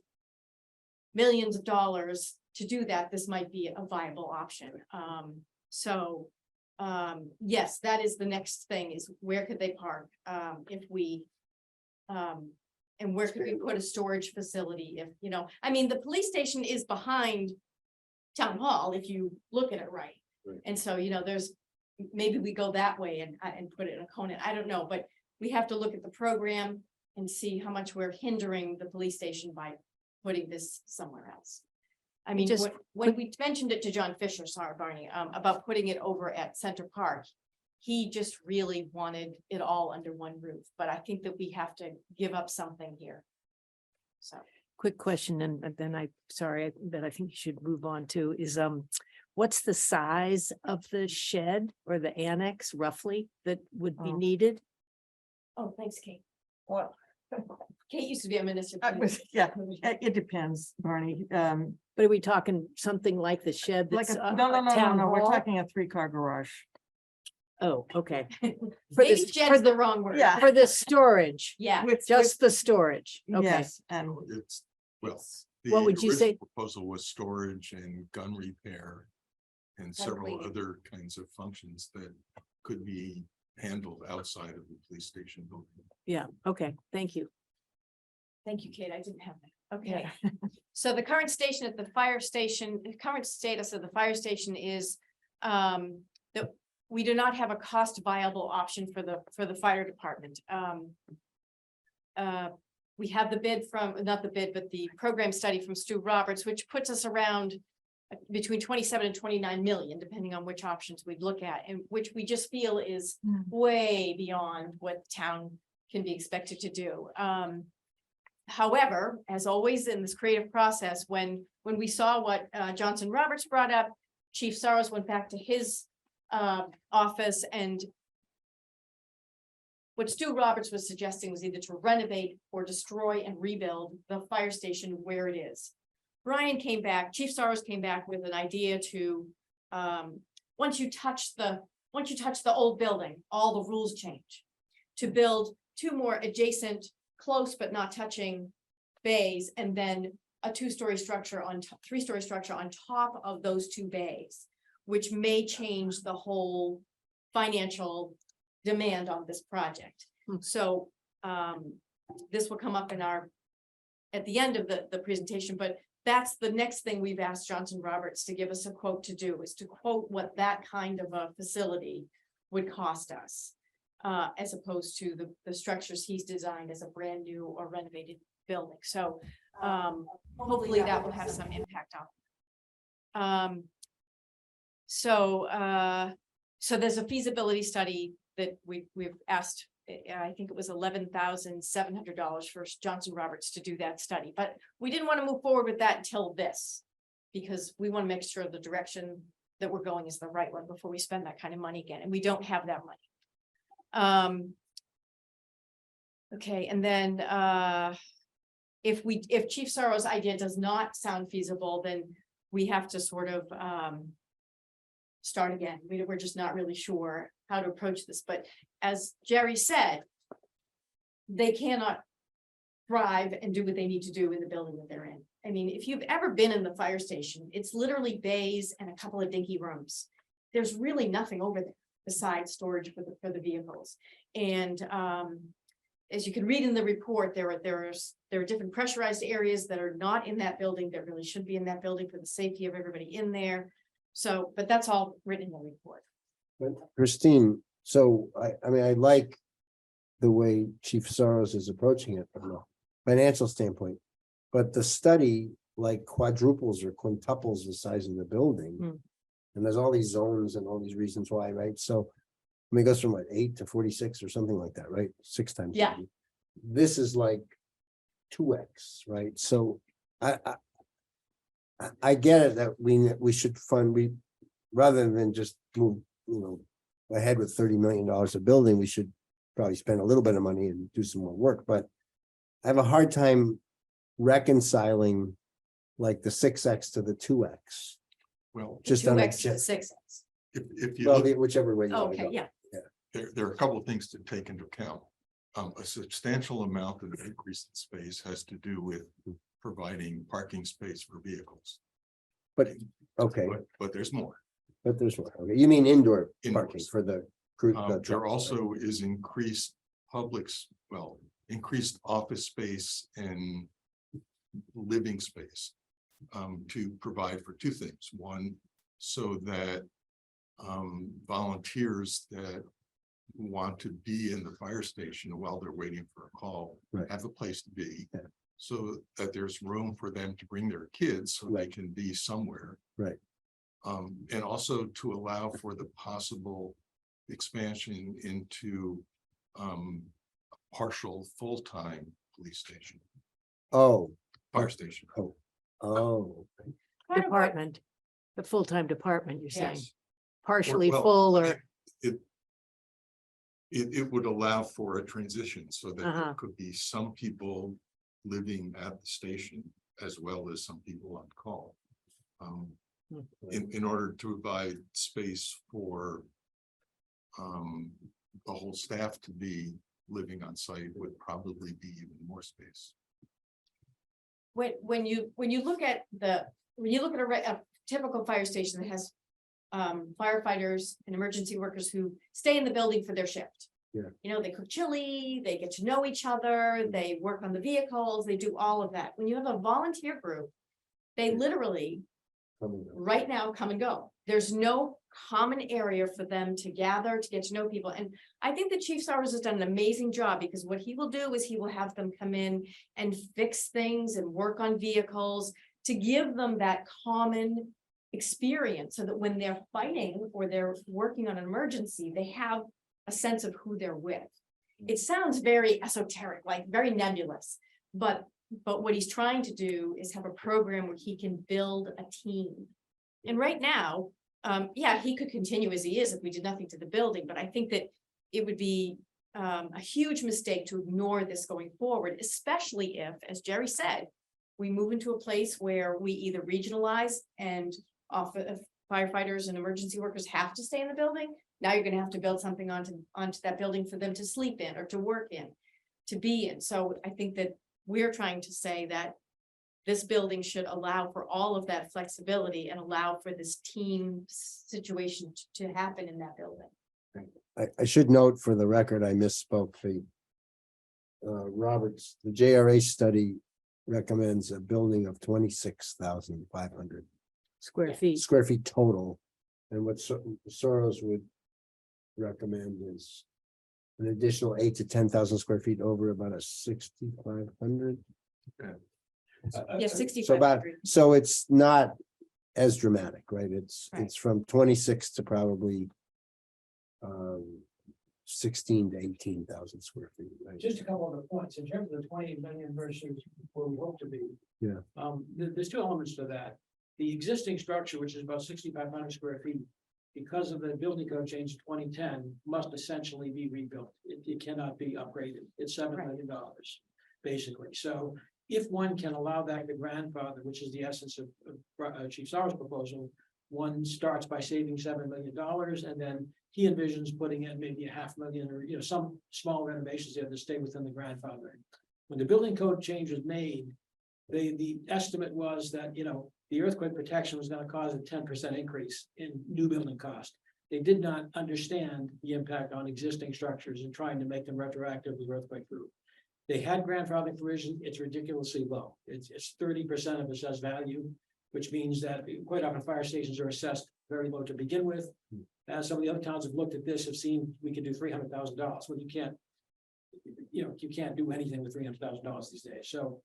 millions of dollars to do that, this might be a viable option. So yes, that is the next thing is where could they park? If we, and where could we put a storage facility if, you know, I mean, the police station is behind town hall, if you look at it right. Right. And so, you know, maybe we go that way and put it in a Conant, I don't know, but we have to look at the program and see how much we're hindering the police station by putting this somewhere else. I mean, Just when we mentioned it to John Fisher, sorry, Barney, about putting it over at Center Park, he just really wanted it all under one roof, but I think that we have to give up something here. So. Quick question, and then but I think you should move on to is, what's the size of the shed or the annex roughly that would be Oh. needed? Oh, thanks, Kate. Well, Kate used to be a minister. yeah, it depends, Barney. But are we talking something like the shed Like, that's? no, we're talking a 3-car garage. Oh, okay. Maybe this- shed's the wrong word. Yeah. For the storage, Yeah, just the storage, okay. Yes, and It's, well. What the would you say? original Proposal was storage and gun repair. And several cleaning. other kinds of functions that could be handled outside of the police station building. Yeah, okay, thank you. thank you, Kate. I didn't have that. Okay. So the current station at the fire station, the current status of the fire station is that we do not have a cost viable option for the fire department. We have the bid from, not the bid, but the program study from Stu Roberts, which puts us around between 27 and 29 million, depending on which options we look at, and which we just feel is way beyond what the town can be expected to do. However, as always in this creative process, when we saw what Johnson Roberts brought up, Chief Soros went back to his office, and what Stu Roberts was suggesting was either to renovate or destroy and rebuild the fire station where it is. Brian came back, Chief Soros came back with an idea to, once you touch the old building, all the rules change. To build 2 more adjacent, close but not touching bays, and then a 2-story structure on 3-story structure on top of those 2 bays, which may change the whole financial demand on this project. So this will come up at the end of the presentation, but that's the next thing we've asked Johnson Roberts to give us a quote to do, is to quote what that kind of a facility would cost us. As opposed to the structures he's designed as a brand new or renovated building. So hopefully that will have some impact on. So there's a feasibility study that we've asked, I think it was $11,700 for Johnson Roberts to do that study, but we didn't want to move forward with that until this, because we want to make sure the direction that we're going is the right one before we spend that kind of money again, and we don't have that money. Okay, and then if Chief Soros' idea does not sound feasible, then we have to sort of start again. We're just not really sure how to approach this, but as Jerry said, they cannot thrive and do what they need to do in the building that they're in. I mean, if you've ever been in the fire station, it's literally bays and a couple of dinky rooms. There's really nothing over there besides storage for the vehicles. And as you can read in the report, there are different pressurized areas that are not in that building that really should be in that building for the safety of everybody in there. So, but that's all written in the report. But Christine, so I mean, I like the way Chief Soros is approaching it from a financial standpoint. But the study like quadruples or quintuples the size of the building. And there's all these zones and all these reasons why, right? So I mean, it goes from what, 8 to 46 or something like that, right? 6 times. Yeah. 80. This is like 2x, right? So I get it that we should fund, rather than just move, ahead with $30 million of building, we should probably spend a little bit of money and do some more work, but I have a hard time reconciling like the 6x to the 2x. Well, Just on 2x to 6x. if you well, look, whichever way. you wanna Okay, go. yeah. there are a couple of things to take into account. A substantial amount of the increase in space has to do with providing parking space for vehicles. But, okay, But there's more. But there's one. Okay, you mean indoor parking Indoors. for the crew? the There trucks, also is increased increased office space and living space to provide for two things. One, so that volunteers that want to be in the fire station while they're waiting for a call Right. have a place to be. Yeah. So that there's room for them to bring their kids so they Right. can be somewhere. Right. And also to allow for the possible expansion into partial full-time police station, Oh, fire station. oh. Okay. Part of what- Department, the full-time department, you're saying, Yes. partially Well, full or, It would allow for a transition so that Uh-huh. there could be some people living at the station as well as some people on call. In order to provide space for the whole staff to be living on site would probably be even more space. When you look at a typical fire station that has firefighters and emergency workers who stay in the building for their shift. Yeah. You know, they cook chili, they get to know each other, they work on the vehicles, they do all of that. When you have a volunteer group, they literally Coming up. right now come and go. There's no common area for them to gather, to get to know people. And I think the Chief Sowers has done an amazing job, because what he will do is he will have them come in and fix things and work on vehicles to give them that common experience, so that when they're fighting or they're working on an emergency, they have a sense of who they're with. It sounds very esoteric, like very nebulous, but what he's trying to do is have a program where he can build a team. And right now, yeah, he could continue as he is if we did nothing to the building, but I think that it would be a huge mistake to ignore this going forward, especially if, as Jerry said, we move into a place where we either regionalize and firefighters and emergency workers have to stay in the building. Now you're gonna have to build something onto that building for them to sleep in or to work in, to be in. So I think that we're trying to say that this building should allow for all of that flexibility and allow for this team situation to happen in that building. I should note for the record, I misspoke. The the JRH study recommends a building of 26,500 square feet. square feet total. And what Soros would recommend is an additional 8 to 10,000 square feet over about a 6,500. Yeah, So 6,500. so it's not as dramatic, right? It's Right. from 26 to probably 16 to 18,000 square feet, right? Just a couple of the points, in terms of the 28 million versus where we hope to be. Yeah. There's two elements to that. The existing structure, which is about 6,500 square feet, because of the building code change in 2010, must essentially be rebuilt. It cannot be upgraded. It's $7 million, basically. So if one can allow that to grandfather, which is the essence of Chief Sauer's proposal, one starts by saving $7 million, and then he envisions putting in maybe $500,000 or, you know, some small renovations there to stay within the grandfathering. When the building code change was made, the estimate was that, you know, the earthquake protection was going to cause a 10% increase in new building cost. They did not understand the impact on existing structures and trying to make them retroactive with earthquake proof. They had grandfathering provision. It's ridiculously low. It's 30% of assessed value, which means that quite often fire stations are assessed very low to begin with. As some of the other towns have looked at this, have seen we can do $300,000. Well, you can't, you know, you can't do anything with $300,000 these days. So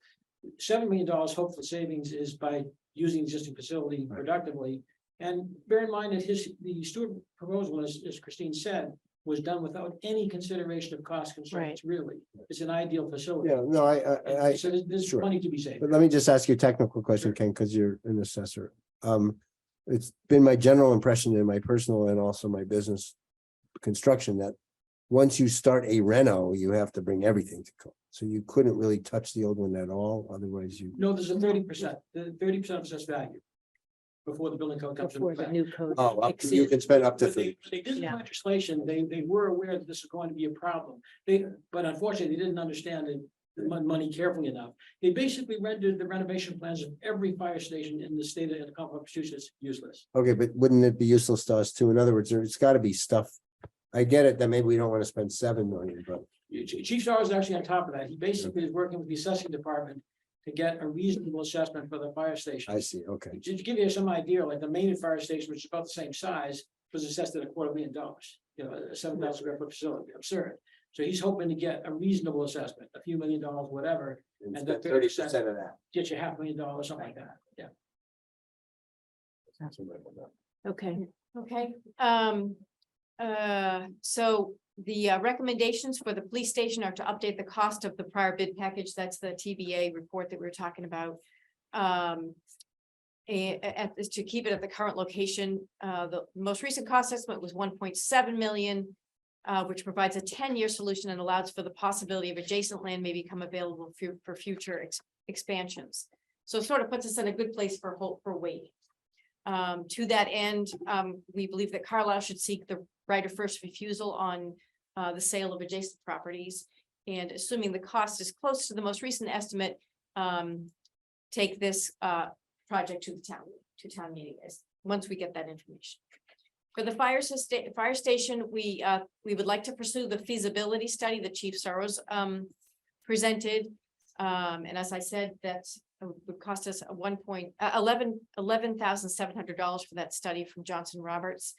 $7 million hopeful savings is by using existing facility productively. And bear in mind that the Stewart proposal, as Christine said, was done without any consideration of cost constraints, really. It's an ideal facility. Yeah, no, I So there's sure. plenty to be saved. but let me just ask you a technical question, Ken, because you're an assessor. It's been my general impression in my personal and also my business construction that once you start a reno, you have to bring everything to code. So you couldn't really touch the old one at all, otherwise you. No, there's a 30%, the 30% of assessed value before the building code comes into Before the effect. new code. Oh, kicks you in. can spend up to But 3. they did the Yeah. legislation, they were aware that this is going to be a problem. But unfortunately, they didn't understand money carefully enough. They basically rendered the renovation plans of every fire station in the state of Massachusetts useless. Okay, but wouldn't it be useless to us too? In other words, there's gotta be stuff. I get it that maybe we don't want to spend 7 million, but Chief Starr is actually on top of that. He basically is working with the assessing department to get a reasonable assessment for the fire station. I see, okay. To give you some idea, like the main fire station, which is about the same size, was assessed at $250,000. You know, a 7,000 square foot facility, absurd. So he's hoping to get a reasonable assessment, a few $1 million, whatever, and that 30% of that. get you $500,000, something like that. Yeah. Okay, Okay, so the recommendations for the police station are to update the cost of the prior bid package. That's the TBA report that we were talking about. Is to keep it at the current location. The most recent cost estimate was 1.7 million, which provides a 10-year solution and allows for the possibility of adjacent land may become available for future expansions. So it sort of puts us in a good place for waiting. To that end, we believe that Carlisle should seek the right of first refusal on the sale of adjacent properties. And assuming the cost is close to the most recent estimate, take this project to the town meeting once we get that information. For the fire station, we would like to pursue the feasibility study that Chief Sorrows presented. And as I said, that would cost us $11,700 for that study from Johnson Roberts.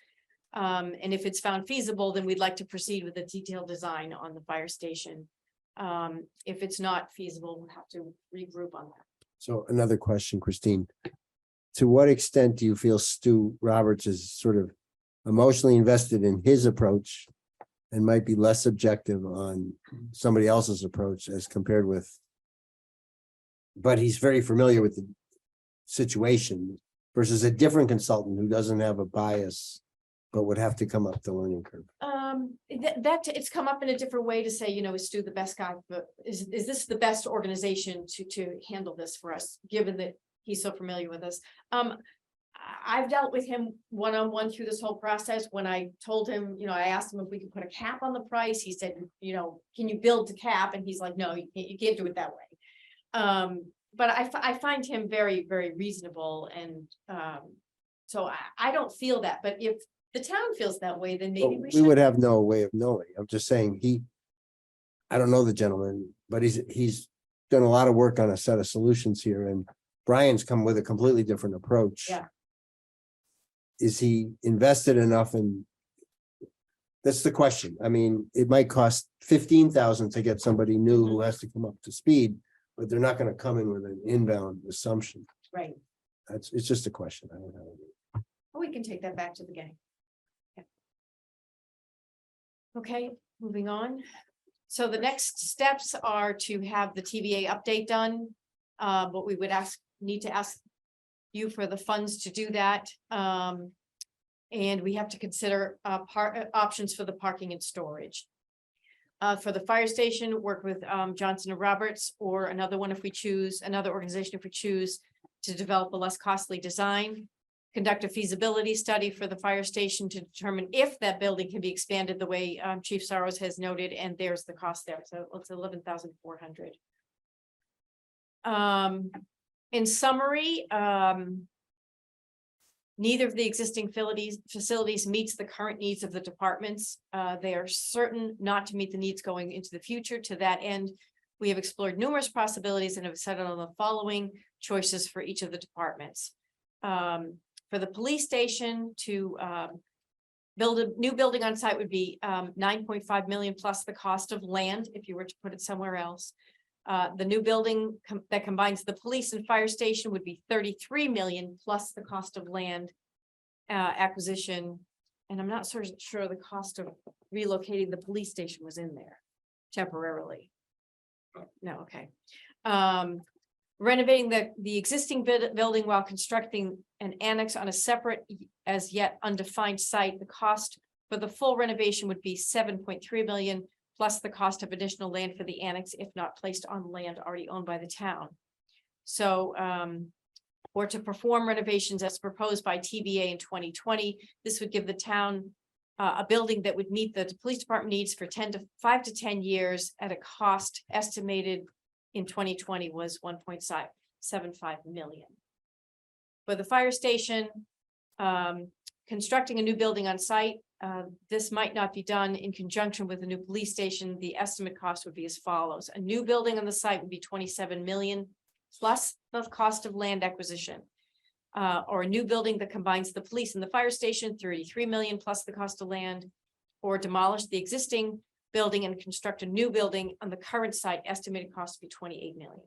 And if it's found feasible, then we'd like to proceed with the detailed design on the fire station. If it's not feasible, we'll have to regroup on that. So another question, Christine. To what extent do you feel Stu Roberts is sort of emotionally invested in his approach and might be less objective on somebody else's approach as compared with, but he's very familiar with the situation versus a different consultant who doesn't have a bias, but would have to come up the learning curve? That it's come up in a different way to say, is Stu the best guy, but is this the best organization to handle this for us, given that he's so familiar with us? I've dealt with him one-on-one through this whole process. When I told him, I asked him if we could put a cap on the price. He said, can you build to cap? And he's like, no, you can't do it that way. But I find him very, very reasonable. And so I don't feel that, but if the town feels that way, then maybe We would have no way of knowing. I'm just saying I don't know the gentleman, but he's done a lot of work on a set of solutions here, and Brian's come with a completely different approach. Yeah. Is he invested enough in? That's the question. I mean, it might cost 15,000 to get somebody new who has to come up to speed, but they're not going to come in with an inbound assumption. Right. It's just a question. I don't know. We can take that back to the gang. Yeah. Okay, moving on. So the next steps are to have the TBA update done. But we would need to ask you for the funds to do that. And we have to consider options for the parking and storage. For the fire station, work with Johnson and Roberts, or another organization if we choose to develop a less costly design. Conduct a feasibility study for the fire station to determine if that building can be expanded the way Chief Sorrows has noted, and there's the cost there. So it's $11,400. In summary, neither of the existing facilities meets the current needs of the departments. They are certain not to meet the needs going into the future. To that end, we have explored numerous possibilities and have settled on the following choices for each of the departments. For the police station, to build a new building on site would be 9.5 million plus the cost of land if you were to put it somewhere else. The new building that combines the police and fire station would be 33 million plus the cost of land acquisition. And I'm not sure the cost of relocating the police station was in there temporarily. No, okay. Renovating the existing building while constructing an annex on a separate as yet undefined site. The cost for the full renovation would be 7.3 million plus the cost of additional land for the annex if not placed on land already owned by the town. So, or to perform renovations as proposed by TBA in 2020, this would give the town a building that would meet the police department needs for 5 to 10 years at a cost estimated in 2020 was 1.75 million. For the fire station, constructing a new building on site, this might not be done in conjunction with a new police station. The estimate cost would be as follows. A new building on the site would be 27 million plus the cost of land acquisition. Or a new building that combines the police and the fire station, 33 million plus the cost of land. Or demolish the existing building and construct a new building on the current site, estimated cost to be 28 million.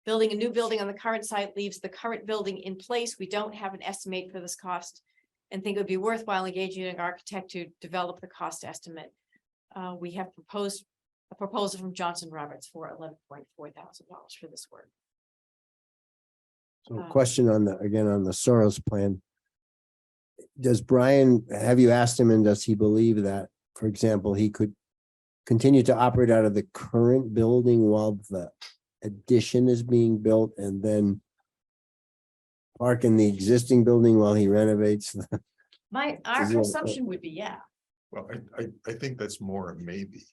Building a new building on the current site leaves the current building in place. We don't have an estimate for this cost and think it would be worthwhile engaging an architect to develop the cost estimate. We have proposed a proposal from Johnson Roberts for $11.4 thousand for this work. So question on the, again, on the Soros plan. Does Brian, have you asked him, and does he believe that, for example, he could continue to operate out of the current building while the addition is being built and then park in the existing building while he renovates? Our Is it- assumption would be, yeah. Well, I think that's more a maybe.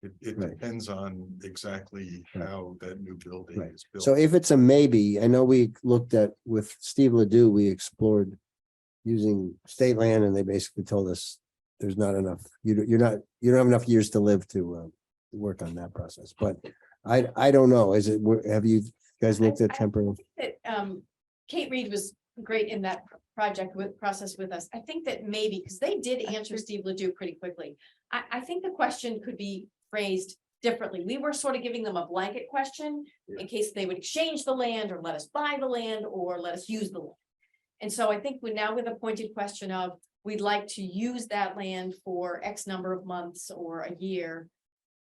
It Right. depends on exactly Right. how that new building Right. is built. So if it's a maybe, I know we looked at with Steve Ledoux, we explored using state land, and they basically told us there's not enough, you don't have enough years to live to work on that process, but I don't know, is it, have you guys looked at temporary? That Kate Reed was great in that process with us. I think that maybe, because they did answer Steve Ledoux pretty quickly. I think the question could be phrased differently. We were sort of giving them a blanket question in case they would exchange the land or let us buy the land or let us use the land. And so I think we're now with a pointed question of, we'd like to use that land for X number of months or a year,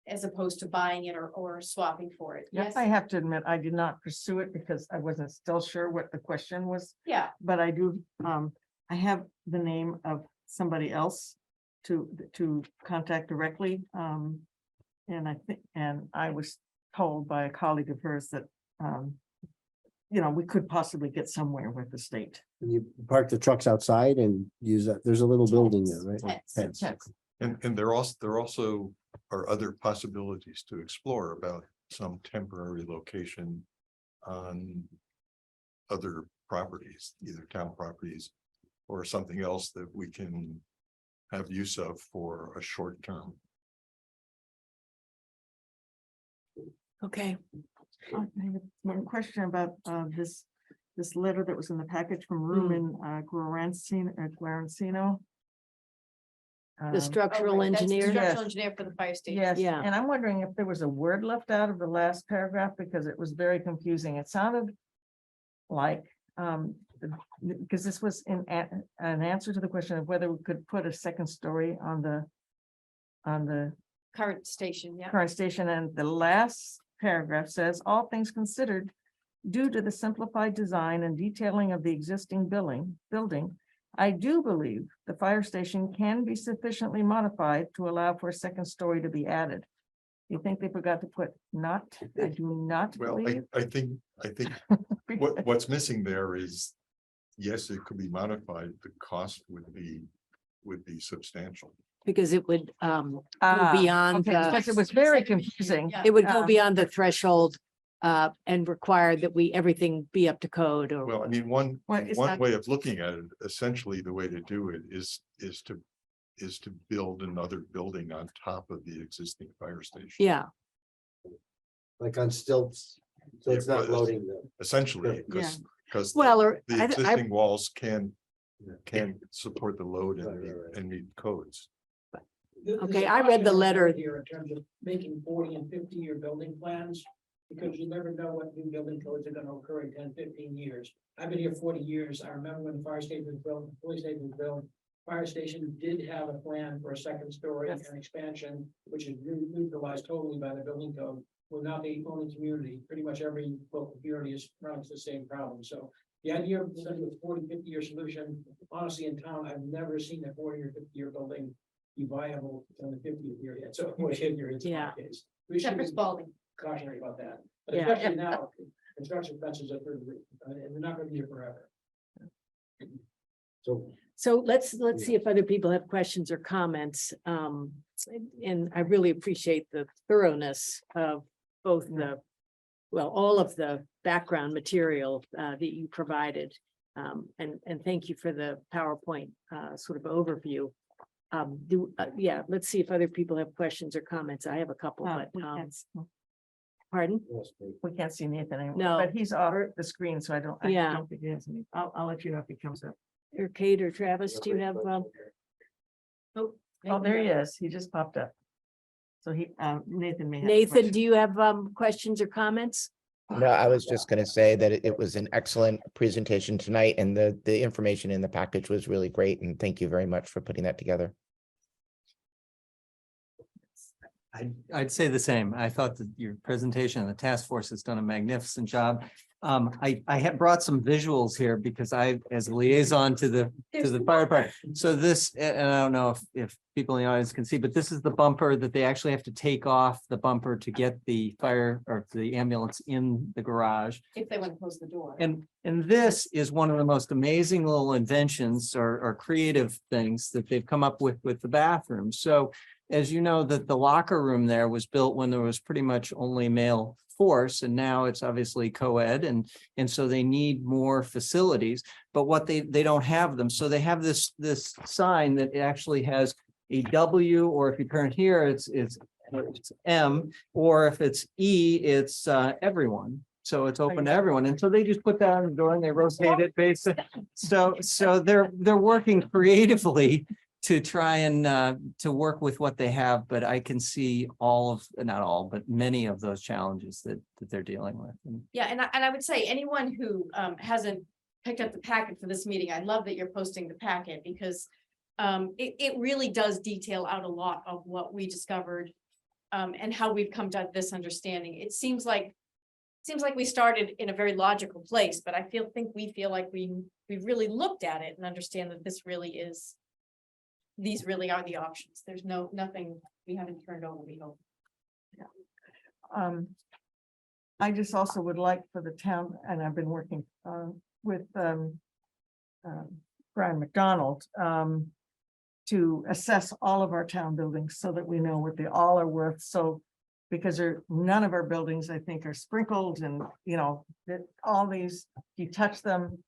as opposed to buying it or swapping for it. Yes, I have to admit, I did not pursue it because I wasn't still sure what the question was, Yeah, but I do, I have the name of somebody else to contact directly. And I think, and I was told by a colleague of hers that, we could possibly get somewhere with the state. You park the trucks outside and use that, there's a little building there, right? Tents. Tents. And there also are other possibilities to explore about some temporary location on other properties, either town properties or something else that we can have use of for a short term. Okay, I have one question about this letter that was in the package from Ruben Guarancino. the structural engineer. Structural engineer for the fire station. Yes, Yeah. and I'm wondering if there was a word left out of the last paragraph because it was very confusing. It sounded like, because this was an answer to the question of whether we could put a second story on the Current station, yeah. current station, and the last paragraph says, all things considered, due to the simplified design and detailing of the existing building, I do believe the fire station can be sufficiently modified to allow for a second story to be added. You think they forgot to put not? I do not Well, believe. I think what's missing there is, yes, it could be modified. The cost would be substantial. Because it would go Ah, beyond okay, because it was very confusing. Yeah. it would go um, beyond the threshold and require that everything be up to code or. Well, I mean, one Well, it's one not- way of looking at it, essentially the way to do it is to build another building on top of the existing fire station. Yeah, Like on stilts, so it's not loading them. Essentially, because well, or the I existing walls can Yeah. support the load Right, right, right. and meet codes. Okay, I read the letter. Here in terms of making 40 and 50-year building plans, because you never know what new building codes are gonna occur in 10, 15 years. I've been here 40 years. I remember when the fire station was built, the police station was built. Fire station did have a plan for a second story Yes. and expansion, which is neutralized totally by the building code. We're not the only community. Pretty much every local community is running into the same problem. So the idea of a 40, 50-year solution, honestly, in town, I've never seen a 40 or 50-year building be viable on the 50th year yet. So 40th year is Yeah. the case. We should Shepherd's be Balding. cautionary about that, but Yeah. especially now, construction fences are through the roof, and they're not gonna be here forever. So let's see if other people have questions or comments. And I really appreciate the thoroughness of both all of the background material that you provided. And thank you for the PowerPoint sort of overview. Yeah, let's see if other people have questions or comments. I have a couple, but pardon? We can't see Nathan anymore. No. But he's off the screen, so I Yeah. don't think he has any. I'll let you know if he comes up. Or Kate or Travis, do you have? Oh, there he is. He just popped up. So Nathan may have. a Nathan, question. do you have questions or comments? No, I was just gonna say that it was an excellent presentation tonight and the information in the package was really great. And thank you very much for putting that together. I'd say the same. I thought that your presentation and the task force has done a magnificent job. I had brought some visuals here because as a liaison to the fire department. So this, and I don't know if people in the audience can see, but this is the bumper that they actually have to take off the bumper to get the fire or the ambulance in the garage. If they want to close the door. And this is one of the most amazing little inventions or creative things that they've come up with the bathroom. So as you know, that the locker room there was built when there was pretty much only male force, and now it's obviously co-ed, and so they need more facilities, but what they don't have them. So they have this sign that actually has a W, or if you turn here, it's M, or if it's E, it's everyone. So it's open to everyone. And so they just put that on the door and they rotate it basically. So they're working creatively to try and to work with what they have, but I can see not all, but many of those challenges that they're dealing with. Yeah, and I would say anyone who hasn't picked up the packet for this meeting, I love that you're posting the packet because it really does detail out a lot of what we discovered and how we've come to this understanding. It seems like we started in a very logical place, but I think we feel like we really looked at it and understand that these really are the options. There's nothing we haven't turned over, we hope. I just also would like for the town, and I've been working with Brian McDonald to assess all of our town buildings so that we know what they all are worth. So because none of our buildings, I think, are sprinkled, and that all these, you touch them,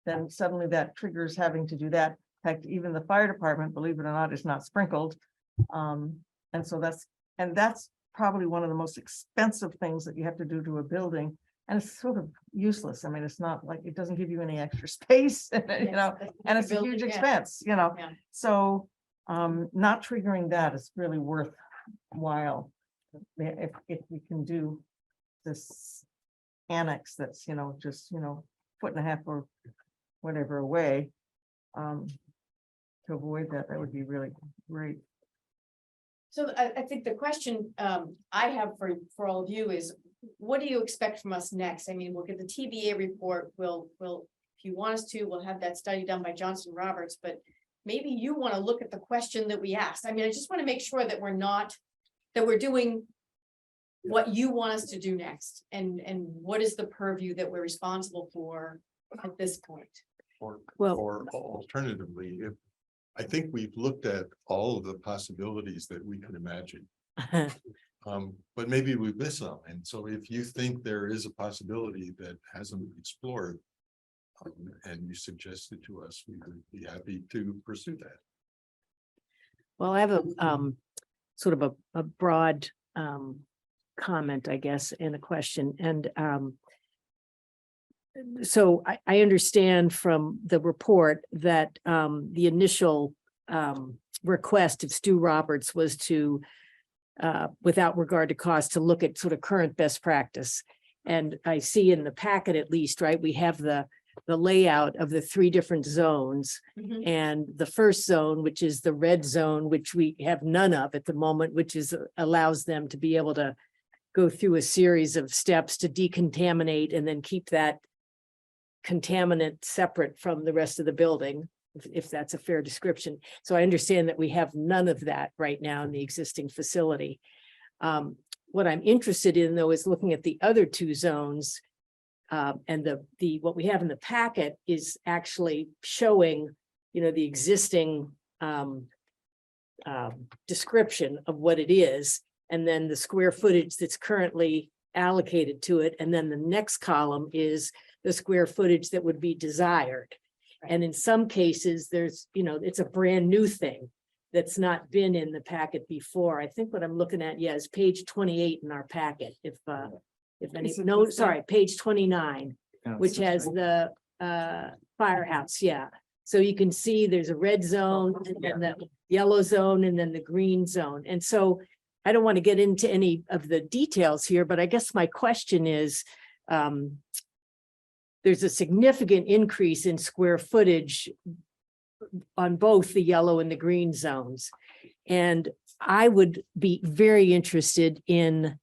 then suddenly that triggers having to do that. In fact, even the fire department, believe it or not, is not sprinkled. And so that's probably one of the most expensive things that you have to do to a building. And it's sort of useless. I mean, it's not like, it doesn't give you any extra space, and it's a huge expense, Yeah. So not triggering that is really worthwhile. If we can do this annex that's, just, foot and a half or whatever away. To avoid that would be really great. So I think the question I have for all of you is, what do you expect from us next? I mean, we'll get the TBA report. We'll, if you want us to, we'll have that study done by Johnson Roberts, but maybe you want to look at the question that we asked. I mean, I just want to make sure that we're doing what you want us to do next, and what is the purview that we're responsible for at this point. Or Well, alternatively, I think we've looked at all of the possibilities that we could imagine. But maybe we've missed some. And so if you think there is a possibility that hasn't been explored, and you suggest it to us, we would be happy to pursue that. Well, I have a sort of a broad comment, I guess, and a question. And so I understand from the report that the initial request of Stu Roberts was to, without regard to cost, to look at sort of current best practice. And I see in the packet, at least, right, we have the layout of the 3 different zones. Mhm. And the first zone, which is the red zone, which we have none of at the moment, which allows them to be able to go through a series of steps to decontaminate and then keep that contaminant separate from the rest of the building, if that's a fair description. So I understand that we have none of that right now in the existing facility. What I'm interested in, though, is looking at the other 2 zones. And what we have in the packet is actually showing, the existing description of what it is. and then the square footage that's currently allocated to it. And then the next column is the square footage that would be desired. And in some cases, there's, it's a brand new thing that's not been in the packet before. I think what I'm looking at, is page 28 in our packet. If any, no, sorry, page 29, which has the firehouse, So you can see there's a red zone and then the yellow zone and then the green zone. And so I don't want to get into any of the details here, but I guess my question is, there's a significant increase in square footage on both the yellow and the green zones. And I would be very interested in,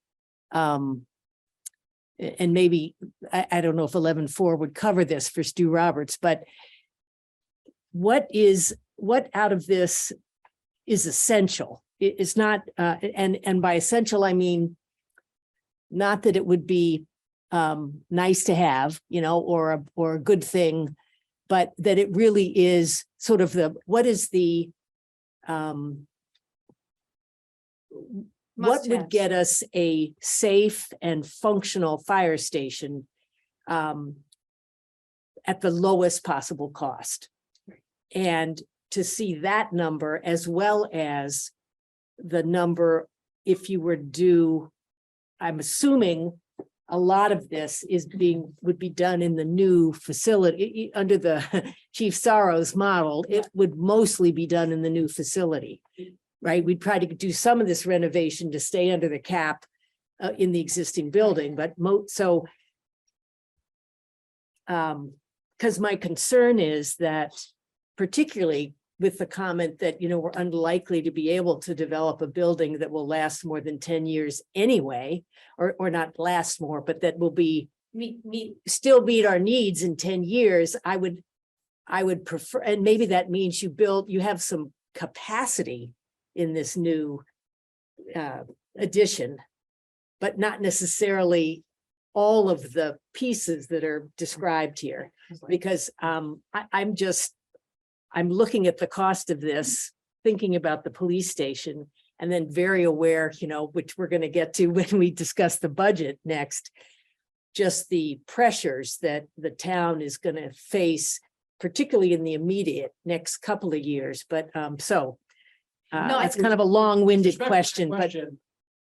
and maybe, I don't know if 11.4 would cover this for Stu Roberts, but what out of this is essential? It's not, and by essential, I mean, not that it would be nice to have, or a good thing, but that it really is sort of what would get us a safe and functional fire station at the lowest possible cost. And to see that number as well as the number, if you were to do, I'm assuming a lot of this would be done in the new facility under the Chief Sorrow's model. It would mostly be done in the new facility, right? We'd try to do some of this renovation to stay under the cap in the existing building, but because my concern is that, particularly with the comment that, we're unlikely to be able to develop a building that will last more than 10 years anyway, or not last more, but that will be still meet our needs in 10 years. I would prefer, and maybe that means you have some capacity in this new addition, but not necessarily all of the pieces that are described here, because I'm looking at the cost of this, thinking about the police station, and then very aware, which we're going to get to when we discuss the budget next, just the pressures that the town is going to face, particularly in the immediate next couple of years. But it's kind of a long-winded question, but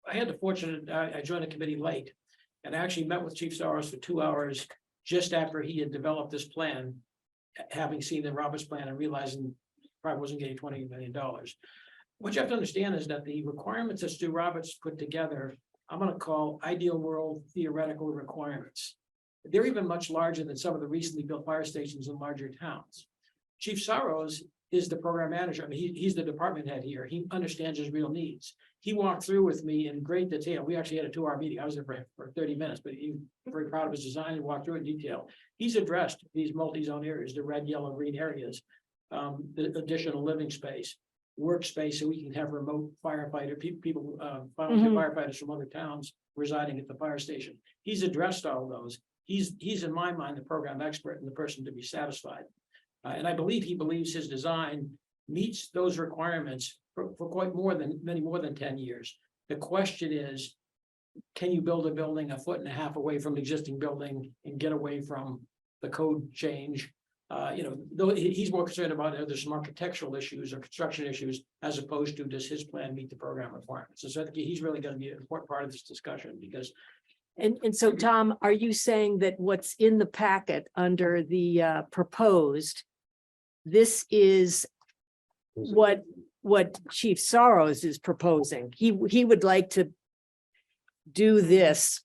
I had the fortune, I joined the committee late, and I actually met with Chief Soros for 2 hours just after he had developed this plan, having seen the Roberts plan and realizing probably wasn't getting $20 million. What you have to understand is that the requirements that Stu Roberts put together, I'm going to call ideal world theoretical requirements. They're even much larger than some of the recently built fire stations in larger towns. Chief Soros is the program manager. I mean, he's the department head here. He understands his real needs. He walked through with me in great detail. We actually had a 2-hour meeting. I was there for 30 minutes, but he was very proud of his design and walked through in detail. He's addressed these multi-zone areas, the red, yellow, green areas, the additional living space, workspace, so we can have remote firefighter, people, volunteer firefighters from other towns residing at the fire station. He's addressed all of those. He's in my mind, the program expert and the person to be satisfied. And I believe he believes his design meets those requirements for quite many more than 10 years. The question is, can you build a building 1.5 feet away from the existing building and get away from the code change? He's more concerned about there's some architectural issues or construction issues as opposed to does his plan meet the program requirements. And so I think he's really going to be an important part of this discussion because. And so, Tom, are you saying that what's in the packet under the proposed, this is what Chief Soros is proposing? He would like to do this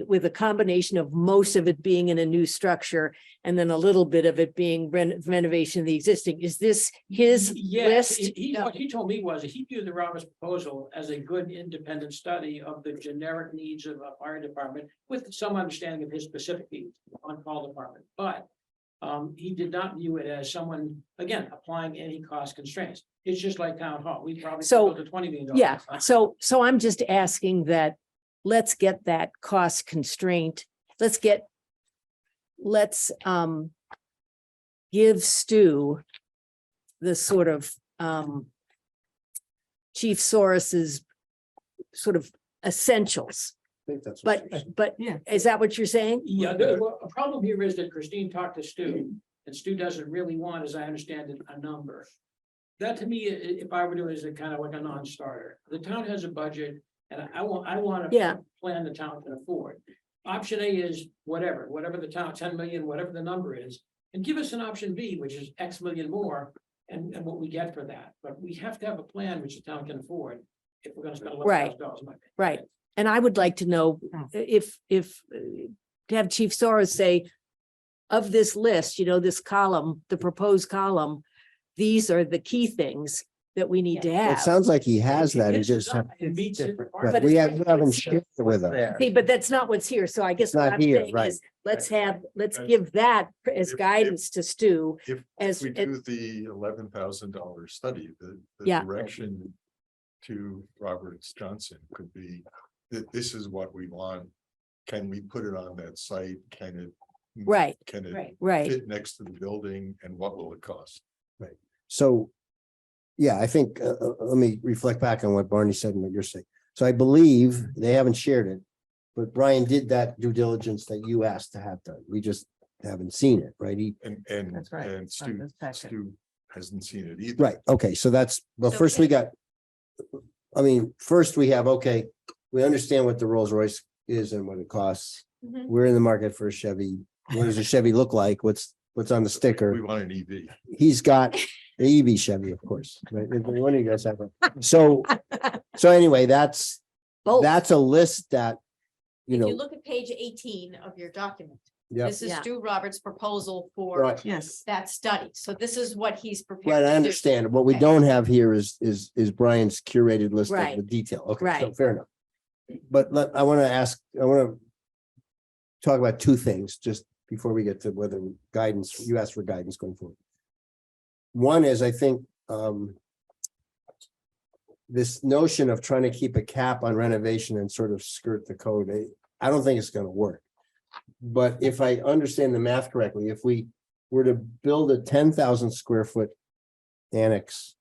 with a combination of most of it being in a new structure and then a little bit of it being renovation of the existing. Is this his list? What he told me was he viewed the Roberts proposal as a good independent study of the generic needs of a fire department with some understanding of his specific needs on call department. But he did not view it as someone, again, applying any cost constraints. It's just like town hall. We probably built a $20 million. Yeah. So I'm just asking that let's get that cost constraint. Let's give Stu the sort of Chief Soros's sort of essentials. I think that's what But Yeah. is that what you're saying? Yeah, well, a problem here is that Christine talked to Stu, and Stu doesn't really want, as I understand it, a number. That to me, if I were to, is a kind of like a non-starter. The town has a budget, and I want Yeah. a plan the town can afford. Option A is whatever the town, 10 million, whatever the number is, and give us an option B, which is X million more, and what we get for that. But we have to have a plan which the town can afford if we're gonna spend $11,000. Right. And I would like to know if to have Chief Soros say, of this list, this column, the proposed column, these are the key things that we need to It have. sounds like he has that. He It just, meets his right, requirements. we haven't shared it with us. There. See, but that's not what's here. So I guess It's what not I'm here, saying right. is, let's give that as If- guidance to Stu. If As we do the $11,000 study, the Yeah. direction to Roberts Johnson could be that this is what we want. Can we put it on that site? Can it? Right, Can it right. fit next to the building and what will it cost? So, yeah, I think, let me reflect back on what Barney said and what you're saying. So I believe they haven't shared it, but Brian did that due diligence that you asked to have done. We just haven't seen it, right? And That's right. and It's on this packet. Stu hasn't seen it either. Right, okay, so that's, well, So- first we got. First we have, okay, we understand what the Rolls Royce is and what it costs. Mhm. We're in the market for a Chevy. What does a Chevy look like? What's on the We sticker? want an EV. He's got the EV Chevy, of course, right? One of you guys have one. So anyway, that's Both. a list that, you If you know, look at page 18 of your document, yeah, this is Yeah. Stu Roberts' proposal for right, Yes. that study. So this is what he's prepared. right, to I do. understand. What we Okay. don't have here is Brian's curated list of the Right. detail. Okay, so Right. fair enough. But I want to talk about two things just before we get to whether guidance, you asked for guidance going forward. One is, I think, this notion of trying to keep a cap on renovation and sort of skirt the code, I don't think it's going to work. But if I understand the math correctly, if we were to build a 10,000 square foot annex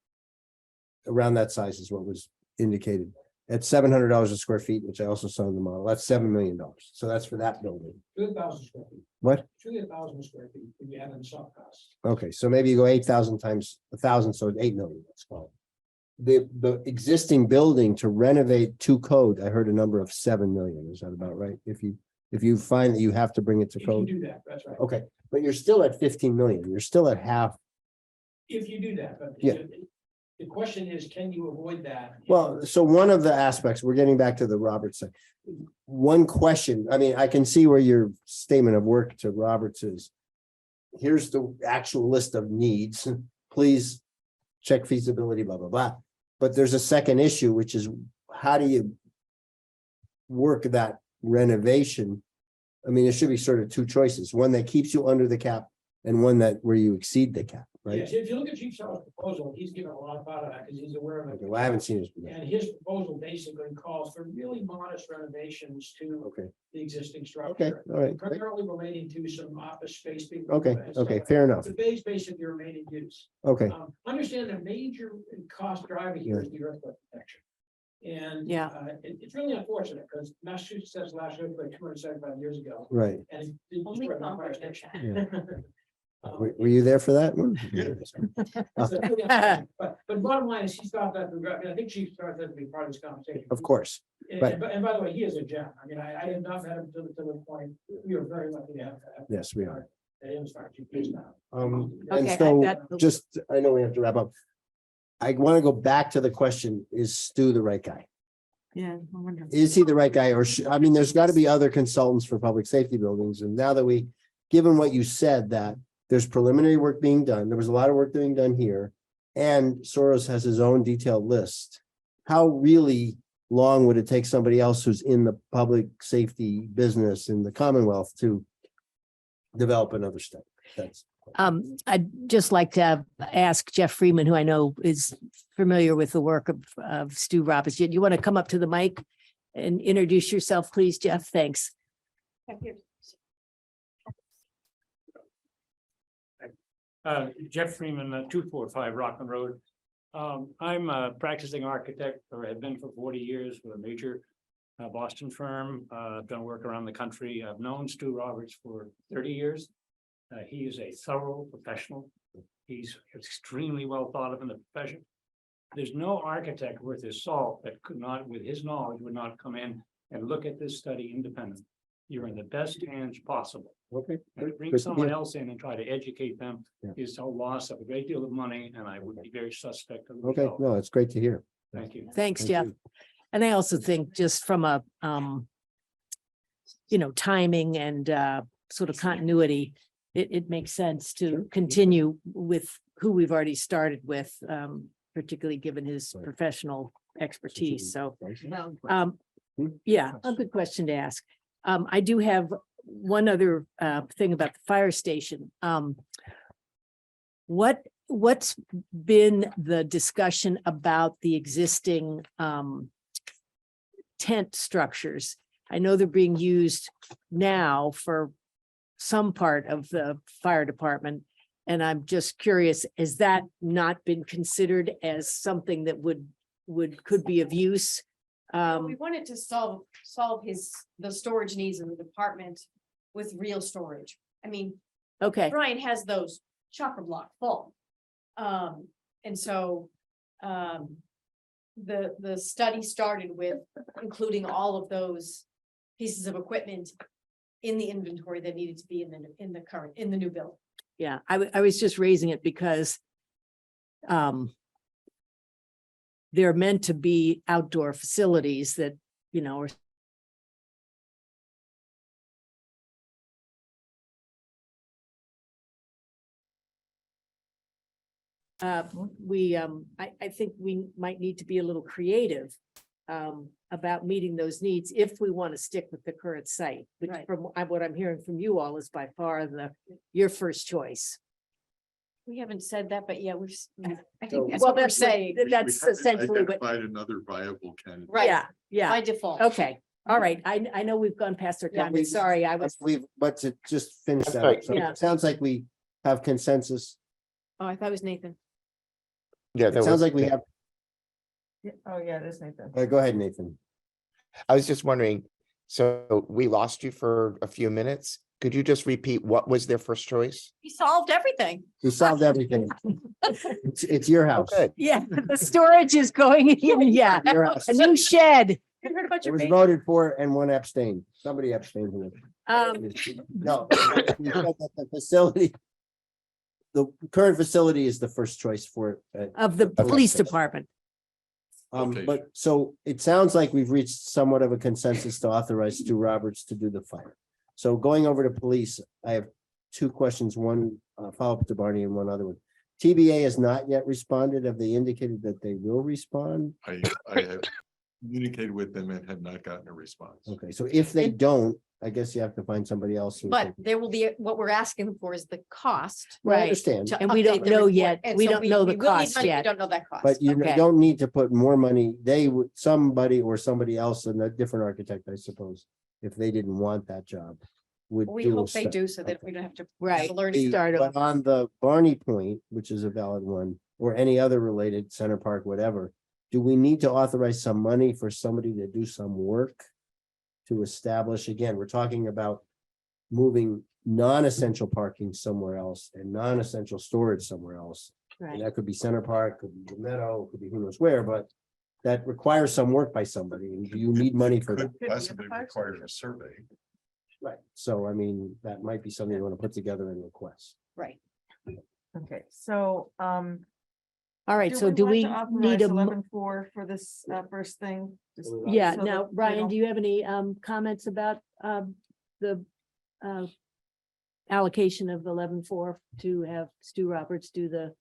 around that size is what was indicated, at $700 a square feet, which I also saw in the model, that's $7 million. So that's for that building. 2,000 square feet. What? 2,000 square feet, if you add in soft costs. Okay, so maybe you go 8,000 times 1,000, so it's 8 million, let's call it. The existing building to renovate to code, I heard a number of 7 million. Is that about right? If you find that you have to bring it to You can code, do that, that's right. okay, but you're still at 15 million. You're still at half. If you do that, but. Yeah. The question is, can you avoid that? Well, so one of the aspects, we're getting back to the Roberts side. One question, I can see where your statement of work to Roberts is. Here's the actual list of needs. Please check feasibility, blah, blah, blah. But there's a second issue, which is how do you work that renovation? There should be sort of two choices, one that keeps you under the cap and one that where you exceed the cap, Yeah, right? if you look at Chief Sar's proposal, he's given a lot of thought of that because he's aware of Okay, it. well, I haven't seen it. And his proposal basically calls for really modest renovations to Okay, the existing okay, structure. all right. Primarily relating to some office space. being Okay, moved and stuff okay, like fair that. enough. The base basically remaining use. Okay, Understand the major cost driver here is the earthquake protection. And Yeah. It's really unfortunate because Massachusetts has last earthquake 275 years ago. right. And it didn't Only destroy my fire Congress station. Were you there for that one? So, yeah, But bottom line is, he thought that, and I think Chief started that to be part of this conversation. Of course, right. And by the way, he is a gem. I have not met him to the point, we are very lucky to have. Yes, we are. Him as fire chief is now. And Okay, so that- just, I know we have to wrap up. I want to go back to the question, is Stu the right guy? Yeah. I wonder. Is he the right guy? Or there's got to be other consultants for public safety buildings. And now that given what you said, that there's preliminary work being done, there was a lot of work being done here. And Soros has his own detailed list. How really long would it take somebody else who's in the public safety business in the Commonwealth to develop another study? That's I'd just like to ask Jeff Freeman, who I know is familiar with the work of Stu Roberts. Do you want to come up to the mic and introduce yourself, please, Jeff? Thanks. Jeff Freeman, 245 Rockland Road. I'm a practicing architect, or have been for 40 years with a major Boston firm. I've done work around the country. I've known Stu Roberts for 30 years. He is a thorough professional. He's extremely well thought of in the profession. There's no architect worth his salt that could not, with his knowledge, would not come in and look at this study independently. You're in the best hands possible. Okay. And to bring Good to someone hear. else in and try to educate them Yeah. is a loss of a great deal of money, and I would be very suspect of the Okay, result. no, it's great to hear. Thank you. Thanks, Thank Jeff. you. And I also think just from a, timing and, sort of continuity, it makes sense Sure. to continue with who we've already started with, particularly given his Right. professional expertise. So, Hmm? yeah, a good question to ask. I do have one other, thing about the fire station. What's been the discussion about the existing, tent structures? I know they're being used now for some part of the fire department. And I'm just curious, has that not been considered as something that could be of use? We wanted to solve the storage needs of the department with real storage. I mean, Okay, Brian has those chopper block full. And so, the study started with including all of those pieces of equipment in the inventory that needed to be in the new build. yeah, I was just raising it because they're meant to be outdoor facilities that, are I think we might need to be a little creative about meeting those needs if we want to stick with the current site, which Right. from what I'm hearing from you all is by far your first choice. We haven't said that, but yeah, I So- think that's what we're saying That's essentially what, Identified another viable candidate. Right. yeah, yeah, by default. okay, all right, I know we've gone past our Yeah, time, we- sorry, I was, But to just finish That's that, right. up, so Yeah. it sounds like we have consensus. Oh, I thought it was Nathan. Yeah, It sounds like we have, Oh, yeah, it is Nathan. go ahead, Nathan. I was just wondering, so we lost you for a few minutes. Could you just repeat what was their first choice? He solved everything. We solved everything. It's your Oh, house. good. yeah, the storage is going in, yeah, Your house. a new shed. You heard about It your was baby? voted for and one abstained. Somebody abstained. from it. No. we said that The facility. The current facility is the first choice for. Of the police department. Okay. But so it sounds like we've reached somewhat of a consensus to authorize Stu Roberts to do the fire. So going over to police, I have two questions, one follow-up to Barney and one other one. TBA has not yet responded. Have they indicated that they will respond? I have communicated with them and have not gotten a response. Okay, so if they don't, I guess you have to find somebody else. who But can- there will be, what we're asking for is the cost. Well, I Right. understand, to And we update don't the know report. yet. And We so don't know the we will need cost money, we yet. Don't know that cost. but you Okay. don't need to put more money. They would, somebody or somebody else, and a different architect, I suppose, if they didn't want that job. Would We do a hope they study. do so that Okay. we don't have to. Right. Learn The- Start But on the Barney point, which is a valid one, or any other related Center Park, whatever, do we need to authorize some money for somebody to do some work? To establish, again, we're talking about moving non-essential parking somewhere else and non-essential storage somewhere else. And Right, that could be Center Park, could be the Meadow, could be who knows where, but that requires some work by somebody. And do you need money for that? Could possibly require a survey. Right. So I mean, that might be something you want to put together and request. Right. Okay, so, all right, so do we need a, 11-4 for this first thing? Just yeah, so that now, we Brian, don't- do you have any comments about the allocation of 11-4 to have Stu Roberts do the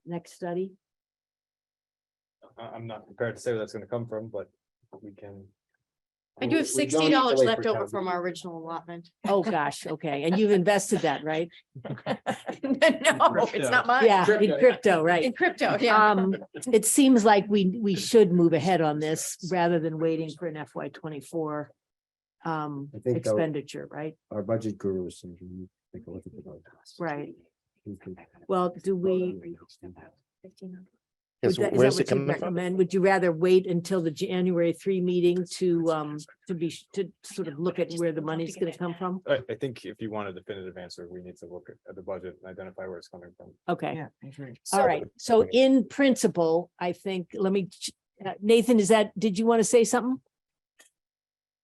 next study? I'm not prepared to say where that's gonna come from, but we can. I do have We don't need to $60 wait left for over town from meeting. our original allotment. Oh, gosh, okay, and you've invested that, right? No, it's not mine. Yeah, in crypto, right? In crypto, yeah. It seems like we should move ahead on this rather than waiting for an FY24 I think expenditure, right? our budget guru is. Take a look at the budget. Right. We can- Well, do we, 1,500. Yes, Is that where's it what you'd coming from? recommend? Would you rather wait until the January 3 meeting to sort of look at where the money's gonna come from? I think if you want a definitive answer, we need to look at the budget and identify where it's coming from. Okay, Yeah, I agree. all right. So in principle, I think, Nathan, did you want to say something?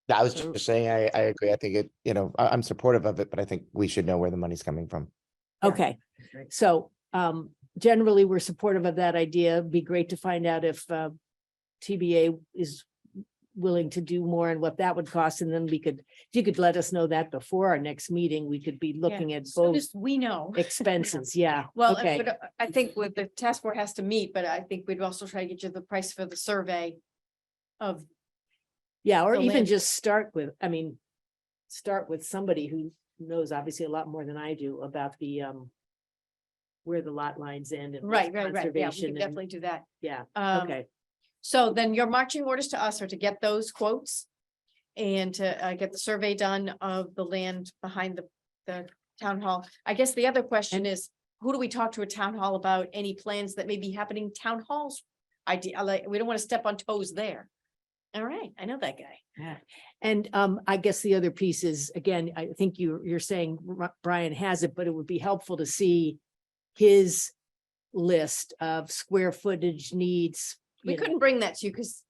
I was just saying, I agree. I think I'm supportive of it, but I think we should know where the money's coming from. Okay, so generally, we're supportive of that idea. Be great to find out if TBA is willing to do more and what that would cost, and then if you could let us know that before our next meeting, we could be looking at Soon both as we know. expenses, yeah. Well, Okay, but I think with the task force has to meet, but I think we'd also try to get you the price for the survey of, yeah, or the even land- just start with somebody who knows obviously a lot more than I do about the where the lot lines end and. right. Yeah, we conservation can and- definitely do that. Yeah, Okay. So then your marching orders to us are to get those quotes and to get the survey done of the land behind the town hall. I guess the other question is, who do we talk to at town hall about any plans that may be happening town halls? We don't want to step on toes there. All right, I know that guy. yeah. And I guess the other piece is, again, I think you're saying Brian has it, but it would be helpful to see his list of square footage needs. We you know. couldn't bring that to you because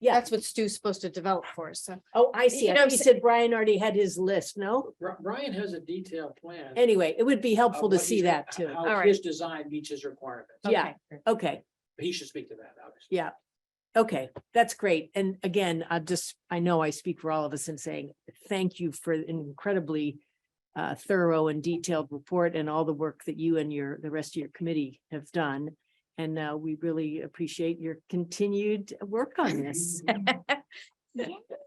Yeah. that's what Stu's supposed to develop for us. So Oh, I see. You I know, thought you said Brian already had his list, no? Brian has a detailed plan. Anyway, it would be helpful of to what see he's- that too. How All his design meets his requirements. Yeah. okay. Okay, He should speak to that, obviously. yeah. Okay, that's great. And again, I know I speak for all of us in saying thank you for an incredibly thorough and detailed report and all the work that you and the rest of your committee have done. And we really appreciate your continued work on this.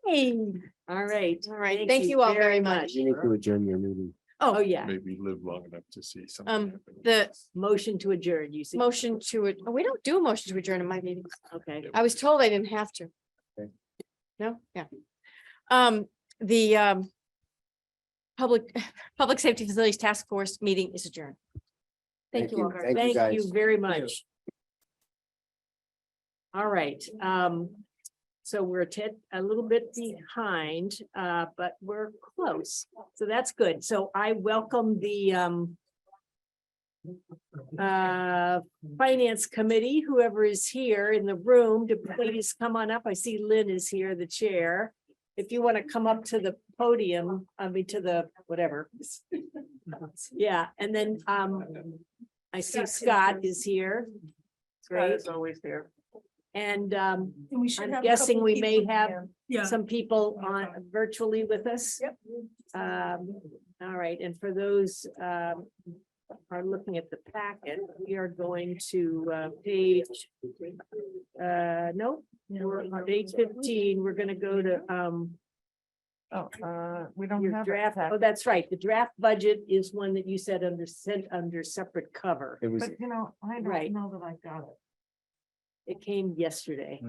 Yay. All right. All right. Thank you all very much. You need to adjourn your meeting. Oh, yeah. Maybe live long enough to see something. happen. The Motion to adjourn, you see. motion to it, we don't do a motion to adjourn in my meetings. Okay. I was told I didn't have to. Okay. No, yeah. The Public Safety Facilities Task Force meeting is adjourned. Thank you all very much. Thank you guys. very much. All right, so we're a little bit behind, but we're close, so that's good. So I welcome the Finance Committee, whoever is here in the room, to please come on up. I see Lynn is here, the chair. If you want to come up to the podium, to the whatever. Yeah, and then I see Scott is here. Scott Great. is always there. And I'm guessing we may have some people on virtually with us. Yep. All right, and for those are looking at the packet, we are going to page no, we're on page 15. We're gonna go to We don't your have. draft. that. Oh, that's right. The draft budget is one that you said sent under separate cover. It was, But I Right. don't know that I got it. It came yesterday.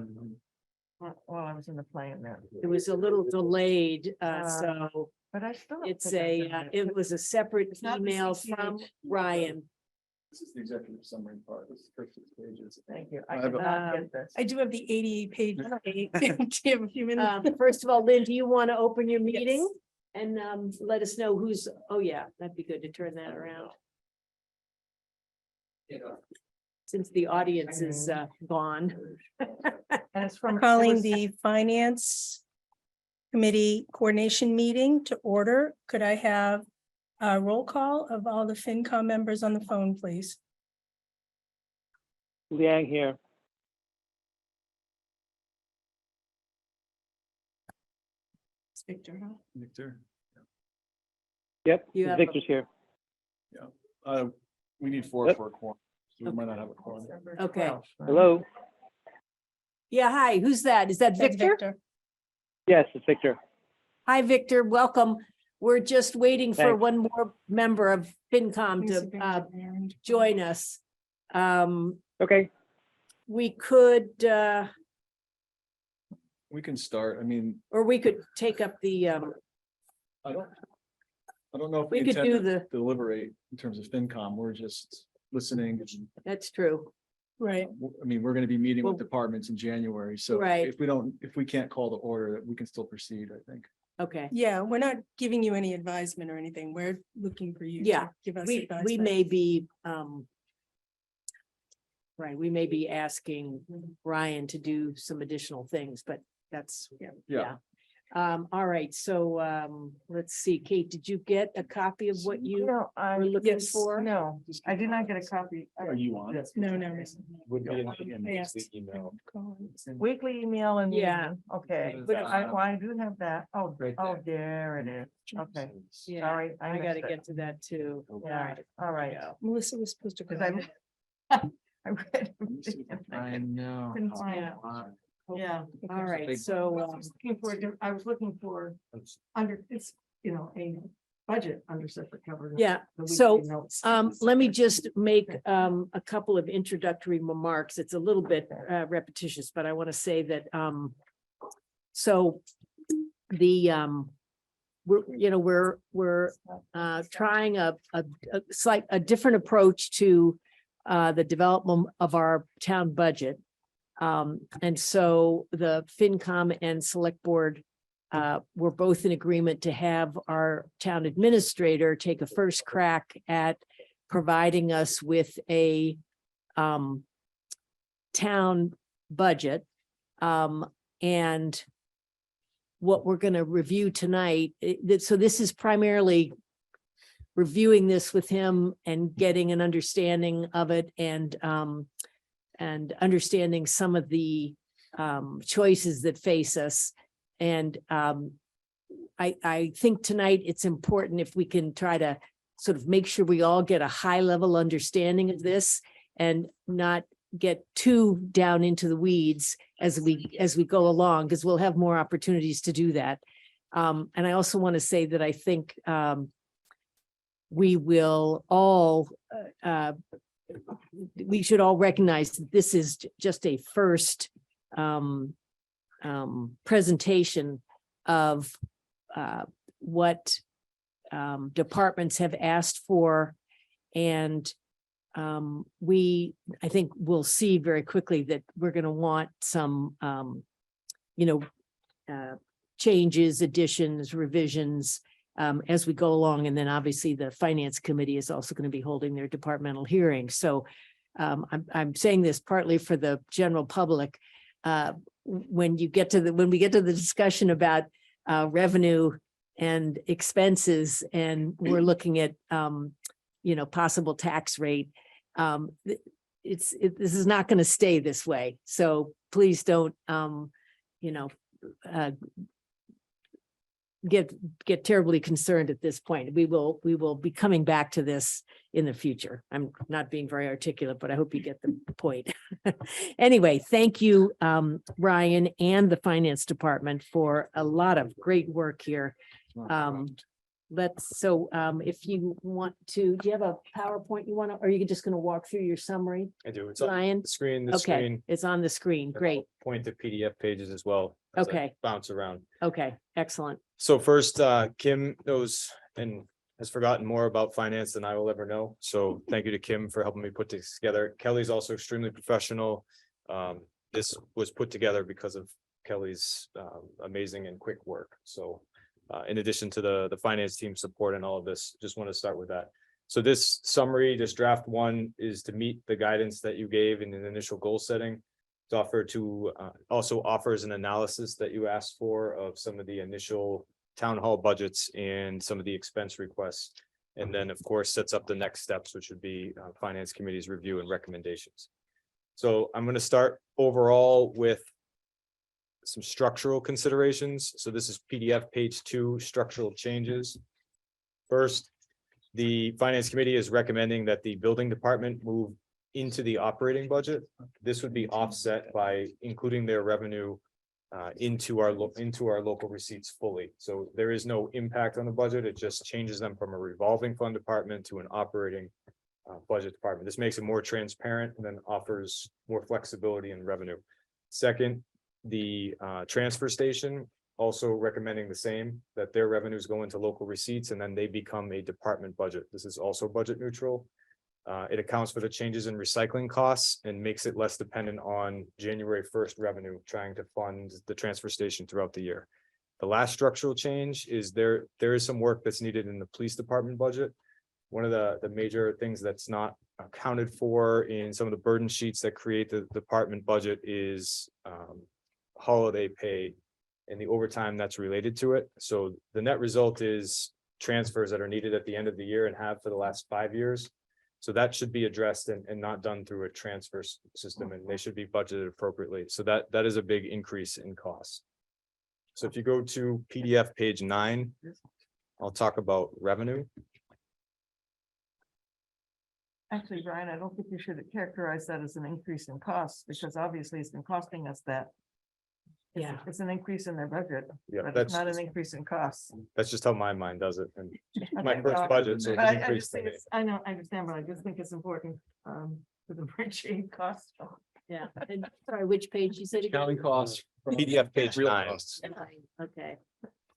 While I was in the plane there. It was a little delayed, Uh, so But I still. don't it's think I a, got it was a separate It's not the email 68. from Ryan. This is the executive summary part, this is the first 6 pages. Thank you. I I have did a- not get this. I do have the 80-page. Do you have a few minutes? First of all, Lynn, do you want to open your meeting? And let us know who's, oh yeah, that'd be good to turn that around, since the audience is gone. And it's from. Calling the Finance Committee Coordination Meeting to order. Could I have a roll call of all the FinCom members on the phone, please? Liang here. It's Victor, huh? Victor, Yep, You have a- Victor's here. we need 4 Yep. for a quorum, so we might not have a quorum. Okay. Hello? Yeah, hi, who's that? Is that That's Victor? Yes, it's Victor. Hi, Victor, welcome. We're just waiting for Thanks. one more member of FinCom to join us. Okay, We could, We can start, I mean, or we could take up the, I don't know if we we could intend do to the, deliberate in terms of FinCom, we're just listening. that's true. Right. I mean, we're gonna be meeting with Well- departments in January, so Right. if we can't call the order, we can still proceed, I think. Okay. Yeah, we're not giving you any advisement or anything. We're looking for you. to Yeah, Give us We advisement. may be, right, we may be asking Ryan to do some additional things, but that's, yeah. All right, so, let's see, Kate, did you get a copy of what you No, I, were looking yes, for? no, I did not get a copy. Are you on? No, no. Would be in I the asked. email. Weekly email and. Yeah. meeting, Okay, Is but that- well, I do have that. Oh, Right oh, there. there it is. Okay, Yeah, sorry. I gotta missed it. get to that too. Yeah, all right. Yeah. Melissa was supposed to. Cause call I. you. I read. everything and I I know. couldn't find it. Yeah. All right, I so, was looking for, I was looking for under, it's, a budget under separate cover. not yeah, the so, weekly notes. let me just make a couple of introductory remarks. It's a little bit repetitious, but I want to say that so the we're trying a slight different approach to the development of our town budget. And so the FinCom and Select Board were both in agreement to have our town administrator take a first crack at providing us with a town budget. And what we're going to review tonight, so this is primarily reviewing this with him and getting an understanding of it and understanding some of the choices that face us. And I think tonight it's important if we can try to sort of make sure we all get a high level understanding of this and not get too down into the weeds as we go along, because we'll have more opportunities to do that. And I also want to say that I think we will all we should all recognize that this is just a first presentation of what departments have asked for. And I think we'll see very quickly that we're going to want some, changes, additions, revisions as we go along. And then obviously the Finance Committee is also going to be holding their departmental hearings. So I'm saying this partly for the general public. When we get to the discussion about revenue and expenses, and we're looking at possible tax rate, this is not going to stay this way. So please don't get terribly concerned at this point. We will be coming back to this in the future. I'm not being very articulate, but I hope you get the point. Anyway, thank you, Ryan and the Finance Department for a lot of great work here. If you want to, do you have a PowerPoint you want to, or are you just going to walk through your summary, I do. It's on Ryan? the screen, Okay, it's on the screen. and I'll Great. Point to PDF pages as well. as I Okay. Bounce around. Okay, excellent. So first, Kim knows and has forgotten more about finance than I will ever know. So thank you to Kim for helping me put this together. Kelly's also extremely professional. This was put together because of Kelly's amazing and quick work. So in addition to the finance team support and all of this, just want to start with that. So this summary, this draft one, is to meet the guidance that you gave in the initial goal setting. It's offered to also offers an analysis that you asked for of some of the initial town hall budgets and some of the expense requests. And then, of course, sets up the next steps, which would be Finance Committee's review and recommendations. So I'm going to start overall with some structural considerations. So this is PDF page 2, structural changes. First, the Finance Committee is recommending that the building department move into the operating budget. This would be offset by including their revenue into our local receipts fully. So there is no impact on the budget. It just changes them from a revolving fund department to an operating budget department. This makes it more transparent and then offers more flexibility in revenue. Second, the transfer station also recommending the same, that their revenues go into local receipts and then they become a department budget. This is also budget neutral. It accounts for the changes in recycling costs and makes it less dependent on January 1st revenue, trying to fund the transfer station throughout the year. The last structural change is there is some work that's needed in the police department budget. One of the major things that's not accounted for in some of the burden sheets that create the department budget is holiday pay and the overtime that's related to it. So the net result is transfers that are needed at the end of the year and have for the last 5 years. So that should be addressed and not done through a transfer system, and they should be budgeted appropriately. So that is a big increase in costs. So if you go to PDF page 9, I'll talk about revenue. Actually, Brian, I don't think you should characterize that as an increase in costs, because obviously it's been costing us that. Yeah. It's an increase in their budget, Yeah, but it's that's not an increase in costs. that's just how my mind does it. And my Okay, first well, budget, so it's But an I increase just for think me. it's, I know, I understand, but I just think it's important to differentiate costs. Yeah, and sorry, which page you said? again? Counting costs. PDF page Real 9. costs. Okay,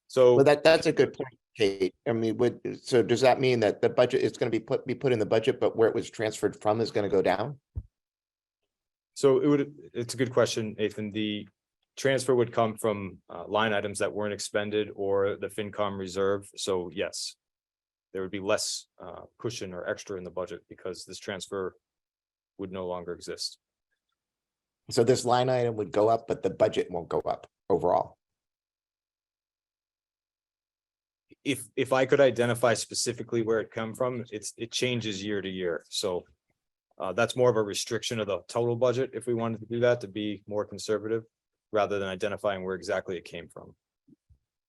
So Well, that's a good point, Kate. I mean, so does that mean that the budget is going to be put in the budget, but where it was transferred from is going to go down? So it's a good question, Nathan. The transfer would come from line items that weren't expended or the FinCom reserve. So yes, there would be less cushion or extra in the budget because this transfer would no longer exist. So this line item would go up, but the budget won't go up overall. If I could identify specifically where it come from, it changes year to year. So that's more of a restriction of the total budget if we wanted to do that, to be more conservative, rather than identifying where exactly it came from.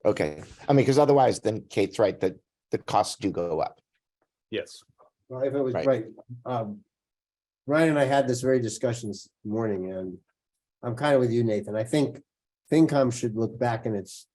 Okay, I mean, because otherwise then Kate's right that the costs do go up. Yes. Well, if it was Right. right, Ryan and I had this very discussion this morning, and I'm kind of with you, Nathan. I think FinCom should look back in its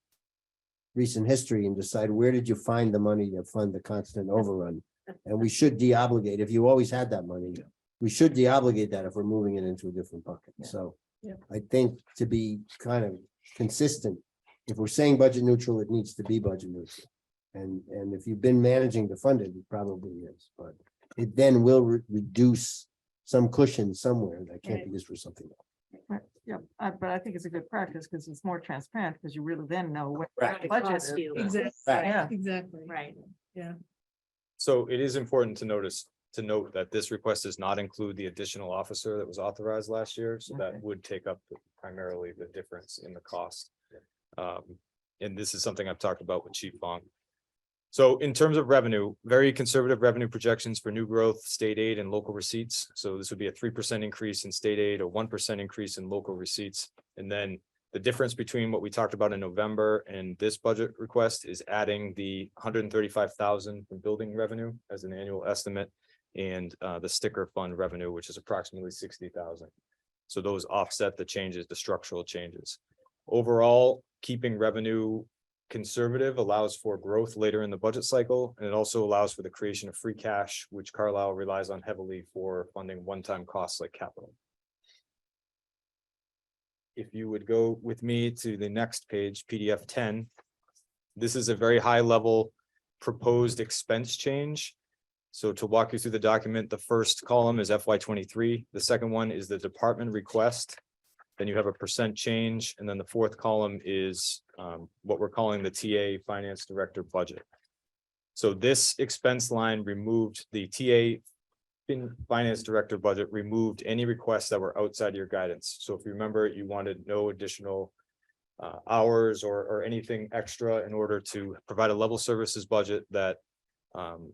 recent history and decide where did you find the money to fund the constant overrun? And we should deobligate, if you always had that money, we should deobligate that if we're moving it into a different bucket. So Yeah. I think to be kind of consistent, if we're saying budget neutral, it needs to be budget neutral. And if you've been managing to fund it, it probably is, but it then will reduce some cushion somewhere that can't be used for something else. Right, yeah, but I think it's a good practice because it's more transparent because you really then know what Right. the budget cost is. you. Exactly, Yeah. exactly. right. So it is important to note that this request does not include the additional officer that was authorized last year. So that Okay. would take up primarily the difference in the cost. And this is something I've talked about with Chief Fong. So in terms of revenue, very conservative revenue projections for new growth, state aid and local receipts. So this would be a 3% increase in state aid, a 1% increase in local receipts. And then the difference between what we talked about in November and this budget request is adding the 135,000 from building revenue as an annual estimate, and the sticker fund revenue, which is approximately 60,000. So those offset the changes, the structural changes. Overall, keeping revenue conservative allows for growth later in the budget cycle, and it also allows for the creation of free cash, which Carlisle relies on heavily for funding one-time costs like capital. If you would go with me to the next page, PDF 10, this is a very high level proposed expense change. So to walk you through the document, the first column is FY23. The second one is the department request. Then you have a percent change, and then the fourth column is what we're calling the TA Finance Director budget. So this expense line removed the TA Finance Director budget, removed any requests that were outside your guidance. So if you remember, you wanted no additional hours or anything extra in order to provide a level services budget that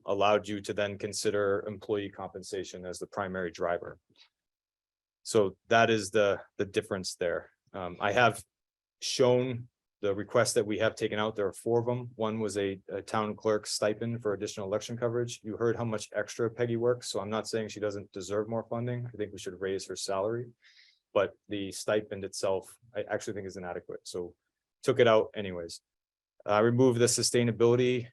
allowed you to then consider employee compensation as the primary driver. So that is the difference there. I have shown the requests that we have taken out. There are 4 of them. One was a town clerk stipend for additional election coverage. You heard how much extra Peggy works, so I'm not saying she doesn't deserve more funding. I think we should raise her salary. But the stipend itself, I actually think is inadequate, so took it out anyways. I removed the sustainability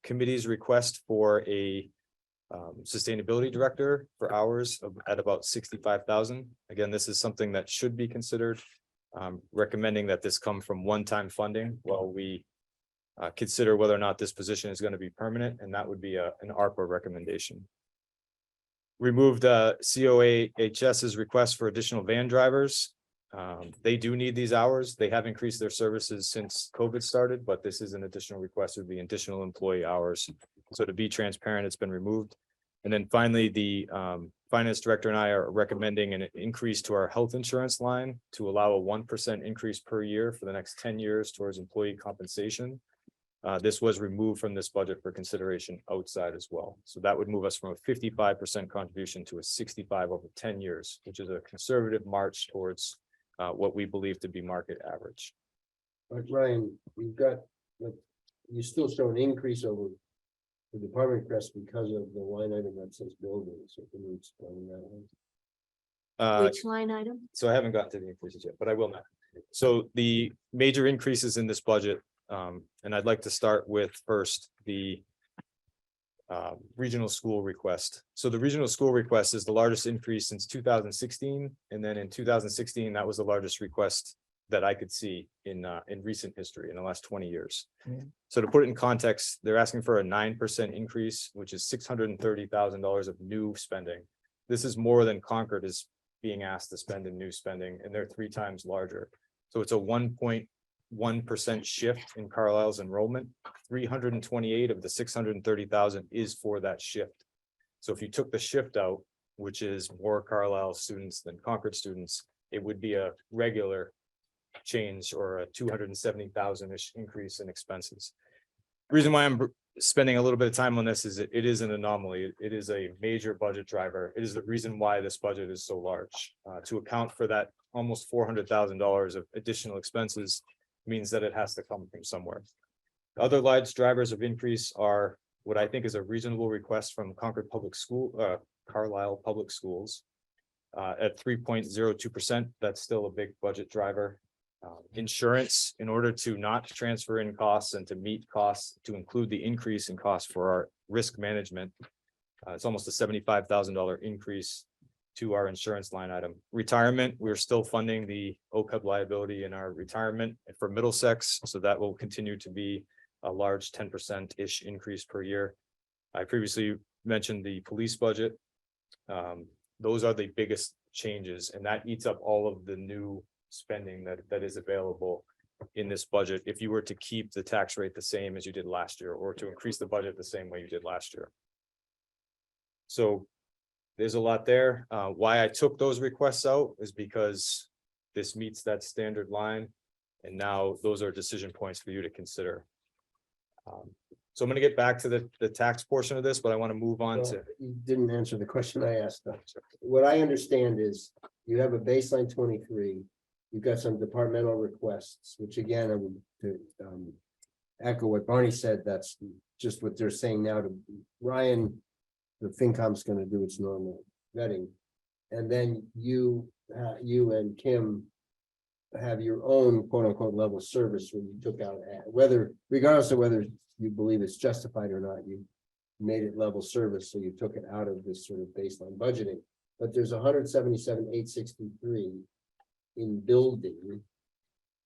committee's request for a sustainability director for hours at about 65,000. Again, this is something that should be considered. Recommending that this come from one-time funding while we consider whether or not this position is going to be permanent, and that would be an ARPA recommendation. removed COAHS's request for additional van drivers. They do need these hours. They have increased their services since COVID started, but this is an additional request, would be additional employee hours. So to be transparent, it's been removed. And then finally, the finance director and I are recommending an increase to our health insurance line to allow a 1% increase per year for the next 10 years towards employee compensation. This was removed from this budget for consideration outside as well. So that would move us from a 55% contribution to a 65 over 10 years, which is a conservative march towards what we believe to be market average. But Ryan, you've got, like, you still show an increase over the department crest because of the line item that says buildings. So can you explain that one? Which line item? So I haven't gotten to the increases yet, but I will now. So the major increases in this budget, and I'd like to start with first the regional school request. So the regional school request is the largest increase since 2016. And then in 2016, that was the largest request that I could see in recent history in the last 20 years. So to put it in context, they're asking for a 9% increase, which is $630,000 of new spending. This is more than Concord is being asked to spend in new spending, and they're 3 times larger. So it's a 1.1% shift in Carlisle's enrollment. 328 of the 630,000 is for that shift. So if you took the shift out, which is more Carlisle students than Concord students, it would be a regular change or a 270,000-ish increase in expenses. The reason why I'm spending a little bit of time on this is it is an anomaly. It is a major budget driver. It is the reason why this budget is so large. To account for that almost $400,000 of additional expenses means that it has to come from somewhere. Other large drivers of increase are what I think is a reasonable request from Concord Public School, Carlisle Public Schools. At 3.02%, that's still a big budget driver. Insurance, in order to not transfer in costs and to meet costs, to include the increase in costs for our risk management. It's almost a $75,000 increase to our insurance line item. Retirement, we're still funding the OPEB liability in our retirement for Middlesex, so that will continue to be a large 10%-ish increase per year. I previously mentioned the police budget. Those are the biggest changes, and that eats up all of the new spending that is available in this budget if you were to keep the tax rate the same as you did last year, or to increase the budget the same way you did last year. So there's a lot there. Why I took those requests out is because this meets that standard line, and now those are decision points for you to consider. So I'm going to get back to the tax portion of this, but I want to move on to. You didn't answer the question I asked, though. What I understand is you have a baseline 23. You've got some departmental requests, which again, I would to echo what Barney said, that's just what they're saying now to Ryan. The FinCom's going to do its normal vetting. And then you and Kim have your own quote unquote level service where you took out whether, regardless of whether you believe it's justified or not, you made it level service. So you took it out of this sort of baseline budgeting, but there's 177,863 in building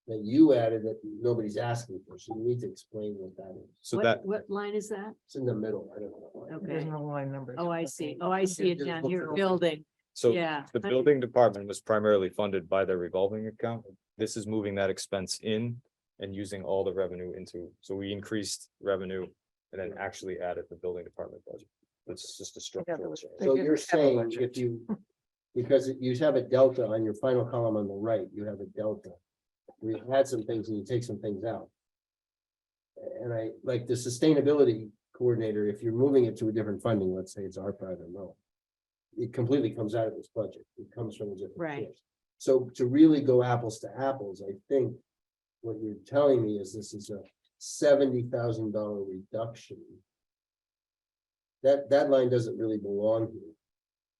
that you added that nobody's asking for. So you need to explain what that is. So that What line is that? It's in the middle. I don't know. There's Okay. no line numbers. Oh, I see. Oh, I see it down here, building. so Yeah. the building department was primarily funded by their revolving account. This is moving that expense in and using all the revenue into. So we increased revenue and then actually added the building department budget. It's just a structural change. So you're saying if you, because you have a delta on your final column on the right, you have a delta. We had some things and you take some things out. And I like the sustainability coordinator, if you're moving it to a different funding, let's say it's ARPA, I don't know. It completely comes out of this budget. It comes from a different Right. source. So to really go apples to apples, I think what you're telling me is this is a $70,000 reduction. That line doesn't really belong here.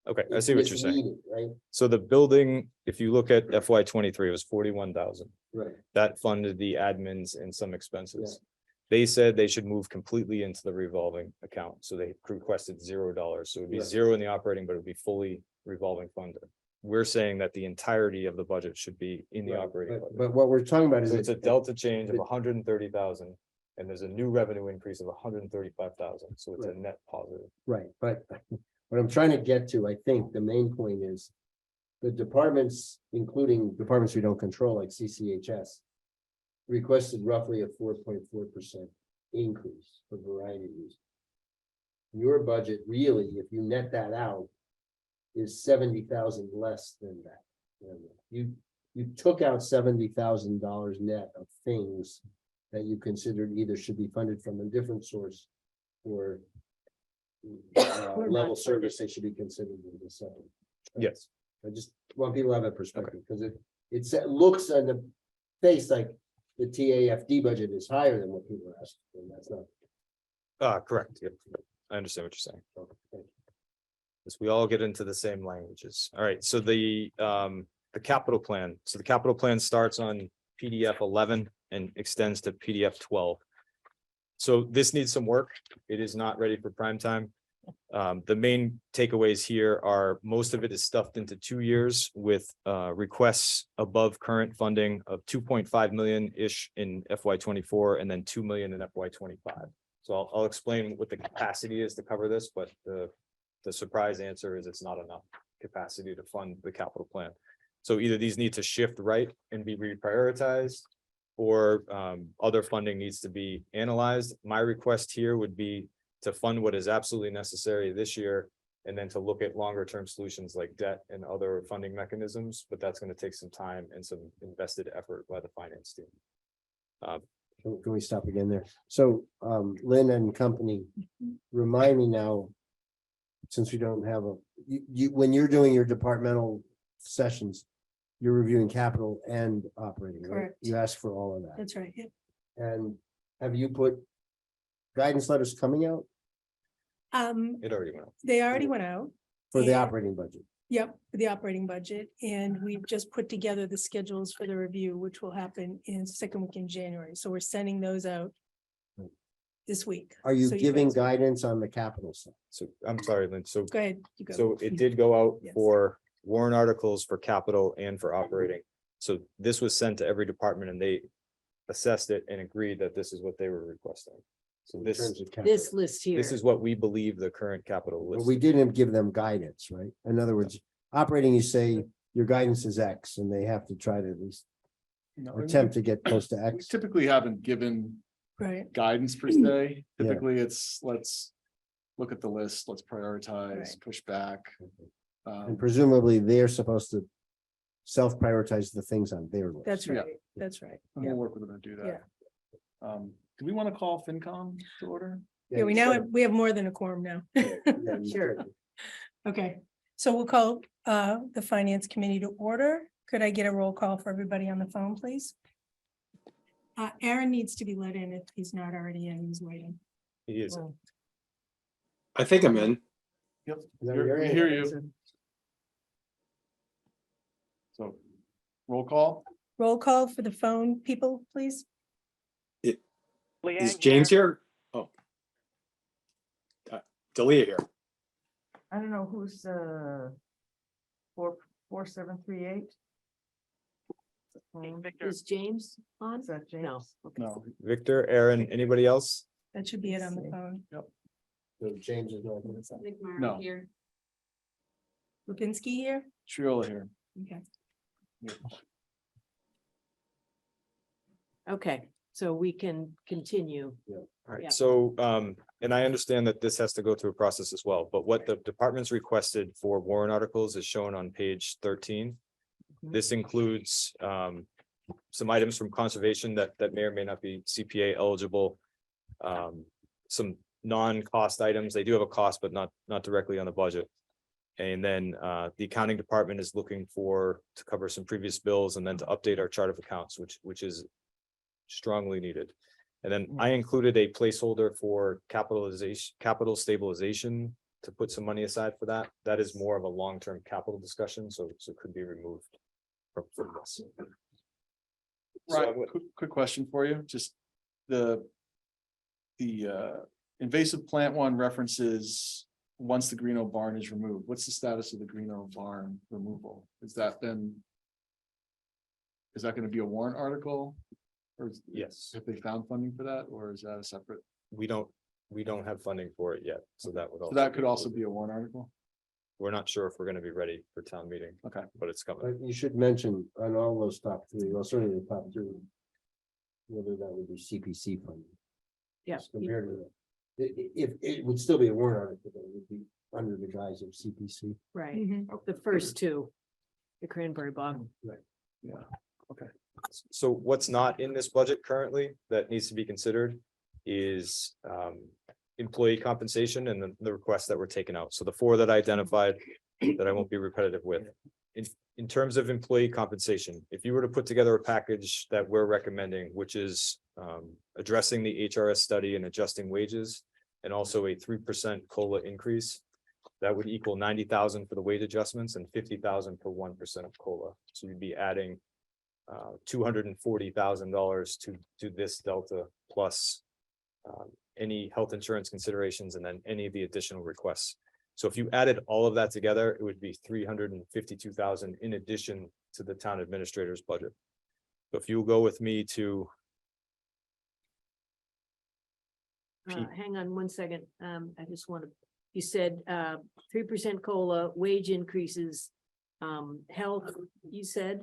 Okay, I It's see what you're saying. misleading, right? So the building, if you look at FY23, it was 41,000. Right. That funded the admins and some expenses. They said they should move completely into the revolving account, so they requested $0. So it'd be Right. zero in the operating, but it'd be fully revolving funded. We're saying that the entirety of the budget should be in the Right, operating. But budget. but what we're talking about is So it's a it- delta change of it- 130,000, and there's a new revenue increase of 135,000, so it's a Right. net positive. right, but What I'm trying to get to, I think the main point is the departments, including departments we don't control, like CCHS, requested roughly a 4.4% increase for a variety of reasons. Your budget really, if you net that out, is 70,000 less than that. You took out $70,000 net of things that you considered either should be funded from a different source or level service, they should be considered in the second. Yes. I just want people to have a perspective, because it looks on the face like the TAFD budget is higher than what people are asking, and that's not. Correct. Yep. I understand what you're saying. Okay, thank you. As we all get into the same languages. All right, so the capital plan. So the capital plan starts on PDF 11 and extends to PDF 12. So this needs some work. It is not ready for prime time. The main takeaways here are most of it is stuffed into 2 years with requests above current funding of 2.5 million-ish in FY24 and then 2 million in FY25. So I'll explain what the capacity is to cover this, but the surprise answer is it's not enough capacity to fund the capital plan. So either these need to shift right and be reprioritized, or other funding needs to be analyzed. My request here would be to fund what is absolutely necessary this year, and then to look at longer term solutions like debt and other funding mechanisms, but that's going to take some time and some invested effort by the finance team. Can we stop again there? So Lynn and company, remind me now, since we don't have when you're doing your departmental sessions, you're reviewing capital and operating, right? Correct. You ask for all of that. That's right. Yeah. And have you put guidance letters coming out It already went up. They already went out. for the And- operating budget? Yep, for the operating budget, and we've just put together the schedules for the review, which will happen in second week in January. So we're sending those out this week. Are you So giving guys- guidance on the capital side? So I'm sorry, Lynn. So Go ahead. You go. So it did go out Yes. for warrant articles for capital and for operating. So this was sent to every department and they assessed it and agreed that this is what they were requesting. So In this, terms of capital? This list here. this is what we believe the current capital But list. we didn't give them guidance, right? In other words, operating, you say your guidance is X and they have to try to at least No, we attempt to get close to X. typically haven't given Right, guidance per se. Yeah. Typically, it's let's look at the list, let's prioritize, Right. push back. And presumably they're supposed to self-prioritize the things on their list. that's Yeah. right. That's right. And Yeah. we'll work with them to do that. Do we want to call FinCom to order? Yeah, we now, we have more than a quorum now. Yeah, you Sure. could. Okay, so we'll call the finance committee to order. Could I get a roll call for everybody on the phone, please? Aaron needs to be let in if he's not already in, he's waiting. He is. I think I'm in. Yep. No, You're- you're We in. hear you. So roll call. Roll call for the phone people, please. Is James here? Oh. Delia here. I don't know who's 4738. Is James on? Is that James? No. Okay. No, Victor, Aaron, anybody else? That should be it on the phone. So James is not. no. Lipinski here? Triola here. Okay. Okay, so we can continue. All right, Yeah. so, and I understand that this has to go through a process as well, but what the departments requested for warrant articles is shown on page 13. Mhm. This includes, some items from conservation that may or may not be CPA eligible. Some non-cost items, they do have a cost, but not directly on the budget. And then, the accounting department is looking to cover some previous bills and then to update our chart of accounts, which is strongly needed. And then I included a placeholder for capital stabilization to put some money aside for that. That is more of a long-term capital discussion, so it could be removed from this. So I Right, would- quick question for you, just the invasive plant one references once the Greeno barn is removed. What's the status of the Greeno barn removal? Is that gonna be a warrant article? Or Yes, have they found funding for that, or is that a separate? we don't have funding for it yet, so that would So also. that could also be a warrant article? we're not sure if we're gonna be ready for town meeting. Okay. But it's coming. But you should mention on all those top three, well, certainly the top two. Whether that would be CPC funding. Yeah. as Compared to that. If it would still be a warrant article, but it would be under the guise of CPC. Right, Mhm. the first two, the cranberry bog. Yeah. So what's not in this budget currently that needs to be considered is employee compensation and the requests that were taken out. So the four that I identified that I won't be repetitive with. In terms of employee compensation, if you were to put together a package that we're recommending, which is addressing the HRS study and adjusting wages and also a 3% COLA increase, that would equal 90,000 for the wage adjustments and 50,000 for 1% of COLA. So you'd be adding $240,000 to this delta plus any health insurance considerations and then any of the additional requests. So if you added all of that together, it would be 352,000 in addition to the town administrator's budget. So if you'll go with me to Hang on one second. I just want to, you said 3% COLA, wage increases, health, you said?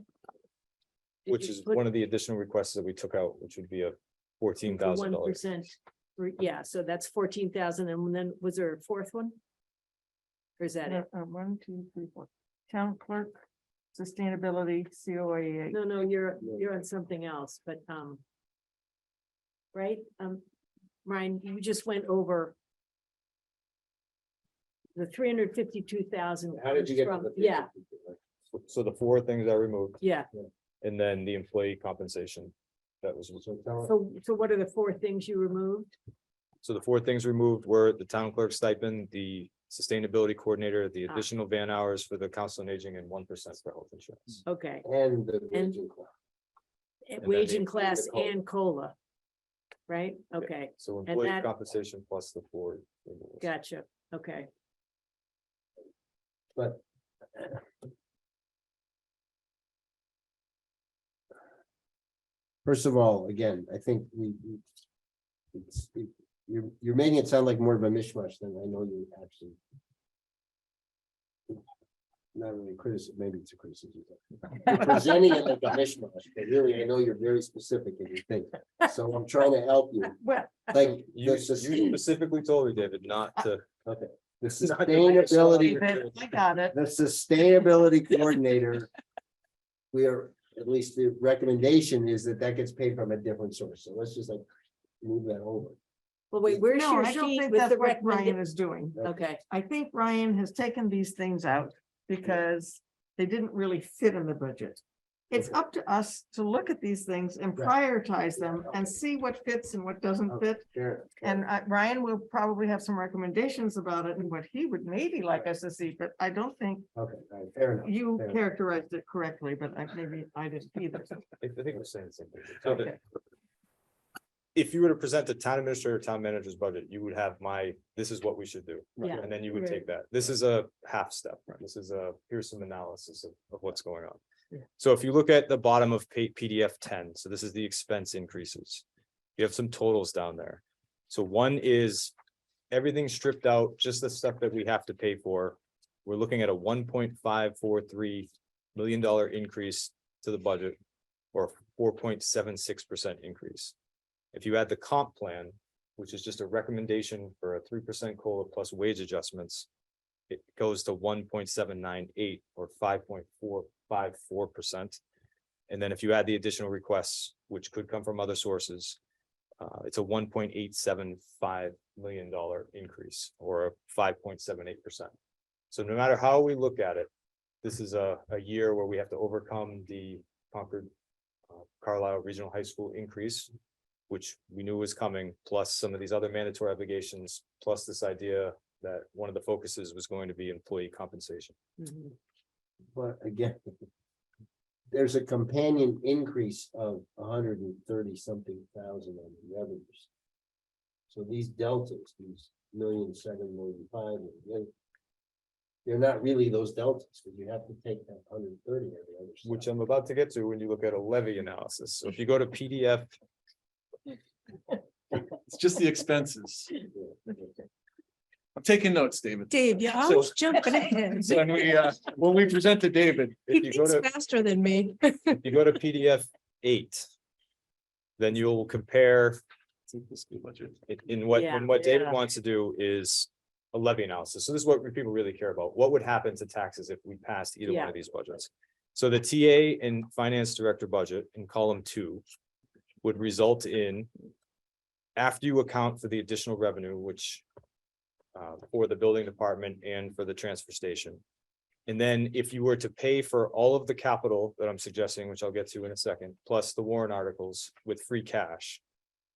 Did which you is put one of the additional requests that we took out, which would be a $14,000. 1%? Yeah, so that's 14,000. And then was there a fourth one? Or is that it? 1, 2, 3, 4. Town clerk, sustainability, COA. No, you're on something else, but, right? Ryan, you just went over the 352,000. How did you get to from- the? Yeah, So the four things I removed, yeah. and then the employee compensation. That was, So what are the four things you removed? so the four things removed were the town clerk stipend, the sustainability coordinator, the additional van hours for the council on aging and 1% for health insurance. Okay, And the. And- wage class. wage the- and class the COLA. and COLA. Right, okay, So And employee that- compensation plus the four. removals. gotcha, okay. But. First of all, again, I think you're making it sound like more of a mishmash than I know you actually. Not really criticism, maybe it's a criticism. You're presenting it like a mishmash, but really, I know you're very specific in your thing. So I'm trying to help you, Well, like, You the specifically told me, David, not to. okay, the Not to make it sound like sustainability. you're David, I got it. The sustainability coordinator. We are, at least the recommendation is that gets paid from a different source, so let's just like move that over. Well, wait, where's No, your I don't sheet think with that's the what Ryan recommended? is doing. Okay, I think Ryan has taken these things out because they didn't really fit in the budget. It's up to us to look at these things and prioritize them and see what fits and what doesn't fit. Fair. And Ryan will probably have some recommendations about it and what he would maybe like us to see, but I don't think Okay, all right, fair enough. you fair enough. characterized it correctly, but maybe I didn't either. I think we're saying the same thing. So that- Okay. If you were to present the town administrator, town manager's budget, you would have this is what we should do. yeah, And then you would right. take that. This is a half step. This is here's some analysis of what's going on. Yeah. So if you look at the bottom of PDF 10, so this is the expense increases. You have some totals down there. So one is everything stripped out, just the stuff that we have to pay for. We're looking at a $1.543 million increase to the budget or 4.76% increase. If you add the comp plan, which is just a recommendation for a 3% COLA plus wage adjustments, it goes to 1.798 or 5.454%. And then if you add the additional requests, which could come from other sources, it's a $1.875 million increase or a 5.78%. So no matter how we look at it, this is a year where we have to overcome the Concord Carlisle Regional High School increase, which we knew was coming, plus some of these other mandatory obligations, plus this idea that one of the focuses was going to be employee compensation. Mhm. But again. There's a companion increase of 130-something thousand on the revenues. So these deltas, these 1,000,007, 1,005, they're not really those deltas, because you have to take that 130 every other. Which I'm about to get to when you look at a levy analysis. So if you go to PDF, It's just the expenses. taking notes, David. Dave, you're always jumping ahead. So when we present to David, He If you go thinks to, faster than me. if you go to PDF 8, then you'll compare in what, Yeah, and what David yeah. wants to do is a levy analysis. So this is what people really care about. What would happen to taxes if we passed either one Yeah. of these budgets? So the TA and finance director budget in column 2 would result in, after you account for the additional revenue, which for the building department and for the transfer station. And then if you were to pay for all of the capital that I'm suggesting, which I'll get to in a second, plus the warrant articles with free cash,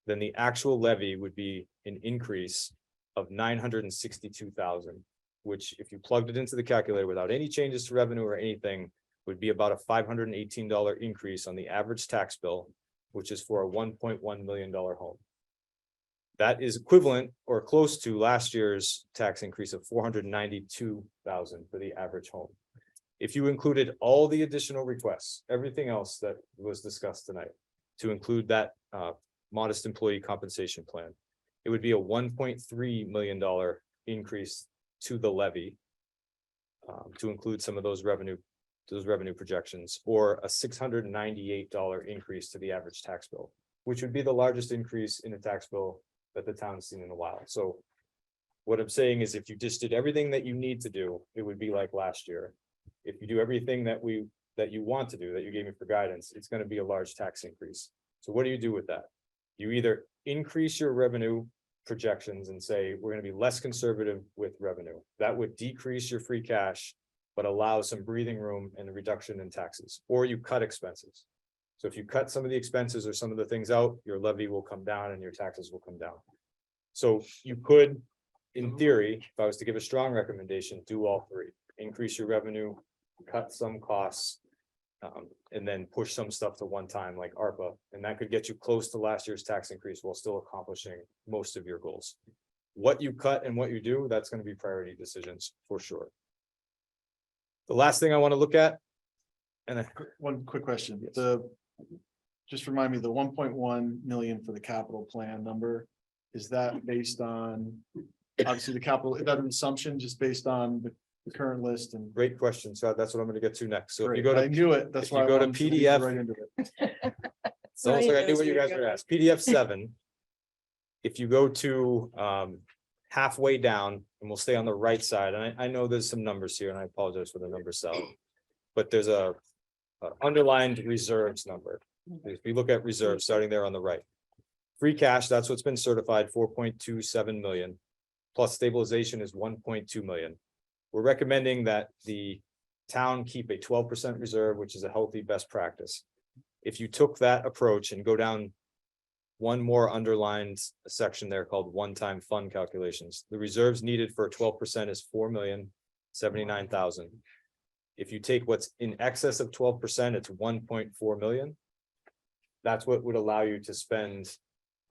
then the actual levy would be an increase of 962,000, which if you plugged it into the calculator without any changes to revenue or anything, would be about a $518 increase on the average tax bill, which is for a $1.1 million home. That is equivalent or close to last year's tax increase of 492,000 for the average home. If you included all the additional requests, everything else that was discussed tonight, to include that modest employee compensation plan, it would be a $1.3 million increase to the levy to include some of those revenue projections, or a $698 increase to the average tax bill, which would be the largest increase in a tax bill that the town's seen in a while. So what I'm saying is, if you just did everything that you need to do, it would be like last year. If you do everything that you want to do, that you gave me for guidance, it's going to be a large tax increase. So what do you do with that? You either increase your revenue projections and say, we're going to be less conservative with revenue. That would decrease your free cash, but allow some breathing room and a reduction in taxes, or you cut expenses. So if you cut some of the expenses or some of the things out, your levy will come down and your taxes will come down. So you could, in theory, if I was to give a strong recommendation, do all three: increase your revenue, cut some costs, and then push some stuff to one time like ARPA, and that could get you close to last year's tax increase while still accomplishing most of your goals. What you cut and what you do, that's going to be priority decisions for sure. The last thing I want to look at, and One quick question, Yes. just remind me, the 1.1 million for the capital plan number, is that based on, obviously the capital, is that an assumption just based on the current list and? great question. So that's what I'm going to get to next. So if you Great, go I to, knew it, that's if why. you go to I wanted to lead PDF right into it. it's almost like I knew what you guys were asking. PDF 7. If you go to halfway down, and we'll stay on the right side, and I know there's some numbers here, and I apologize for the number salad, but there's a underlined reserves number. If you look at reserves, starting there on the right, free cash, that's what's been certified, 4.27 million, plus stabilization is 1.2 million. We're recommending that the town keep a 12% reserve, which is a healthy best practice. If you took that approach and go down one more underlined section there called one-time fund calculations, the reserves needed for 12% is 4,079,000. If you take what's in excess of 12%, it's 1.4 million. That's what would allow you to spend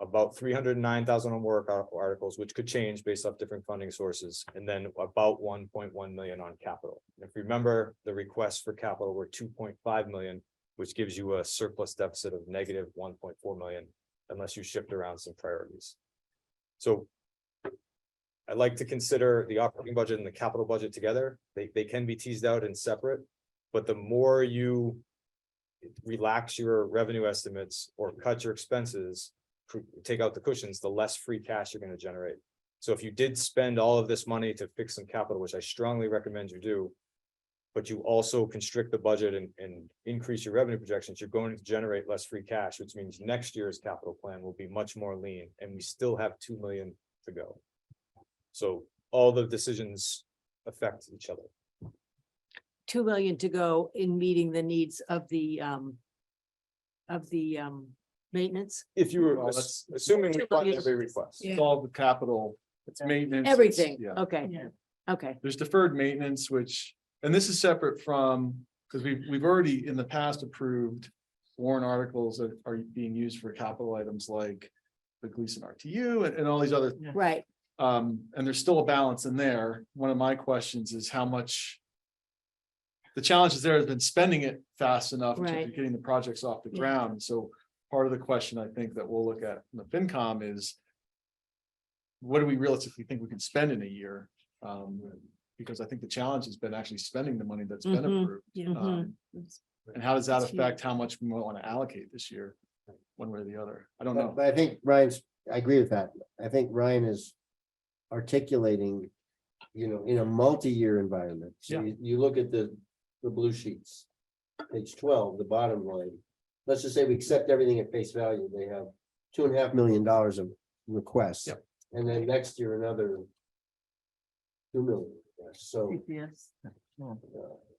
about 309,000 on work articles, which could change based off different funding sources, and then about 1.1 million on capital. If you remember, the requests for capital were 2.5 million, which gives you a surplus deficit of negative 1.4 million, unless you shift around some priorities. So I like to consider the operating budget and the capital budget together. They can be teased out and separate, but the more you relax your revenue estimates or cut your expenses, take out the cushions, the less free cash you're going to generate. So if you did spend all of this money to fix some capital, which I strongly recommend you do, but you also constrict the budget and increase your revenue projections, you're going to generate less free cash, which means next year's capital plan will be much more lean, and we still have 2 million to go. So all the decisions affect each other. 2 million to go in meeting the needs of the maintenance, If you were Well, that's- assuming we 2 fund million. every request. Yeah. It's all the capital, it's maintenance. it's- everything. Yeah. Okay, Yeah. okay. There's deferred maintenance, which, and this is separate from, because we've already in the past approved warrant articles that are being used for capital items like the Gleason RTU and all these other, Right. and there's still a balance in there. One of my questions is how much the challenge is there has been spending it fast enough to Right. getting the projects off the Yeah. ground. So part of the question I think that we'll look at in the FinCom is what do we realistically think we can spend in a year? Because I think the challenge has been actually spending the money that's been Mhm. approved. Yeah. And how does that That's huge. affect how much we want to allocate this year? One way or the other. I don't But know. but I think Ryan's, I agree with that. I think Ryan is articulating, in a multi-year environment. So Yeah. you look at the blue sheets. Page 12, the bottom line. Let's just say we accept everything at face value. They have $2.5 million of requests. Yep. And then next year, another 2 million. requests. So Yes.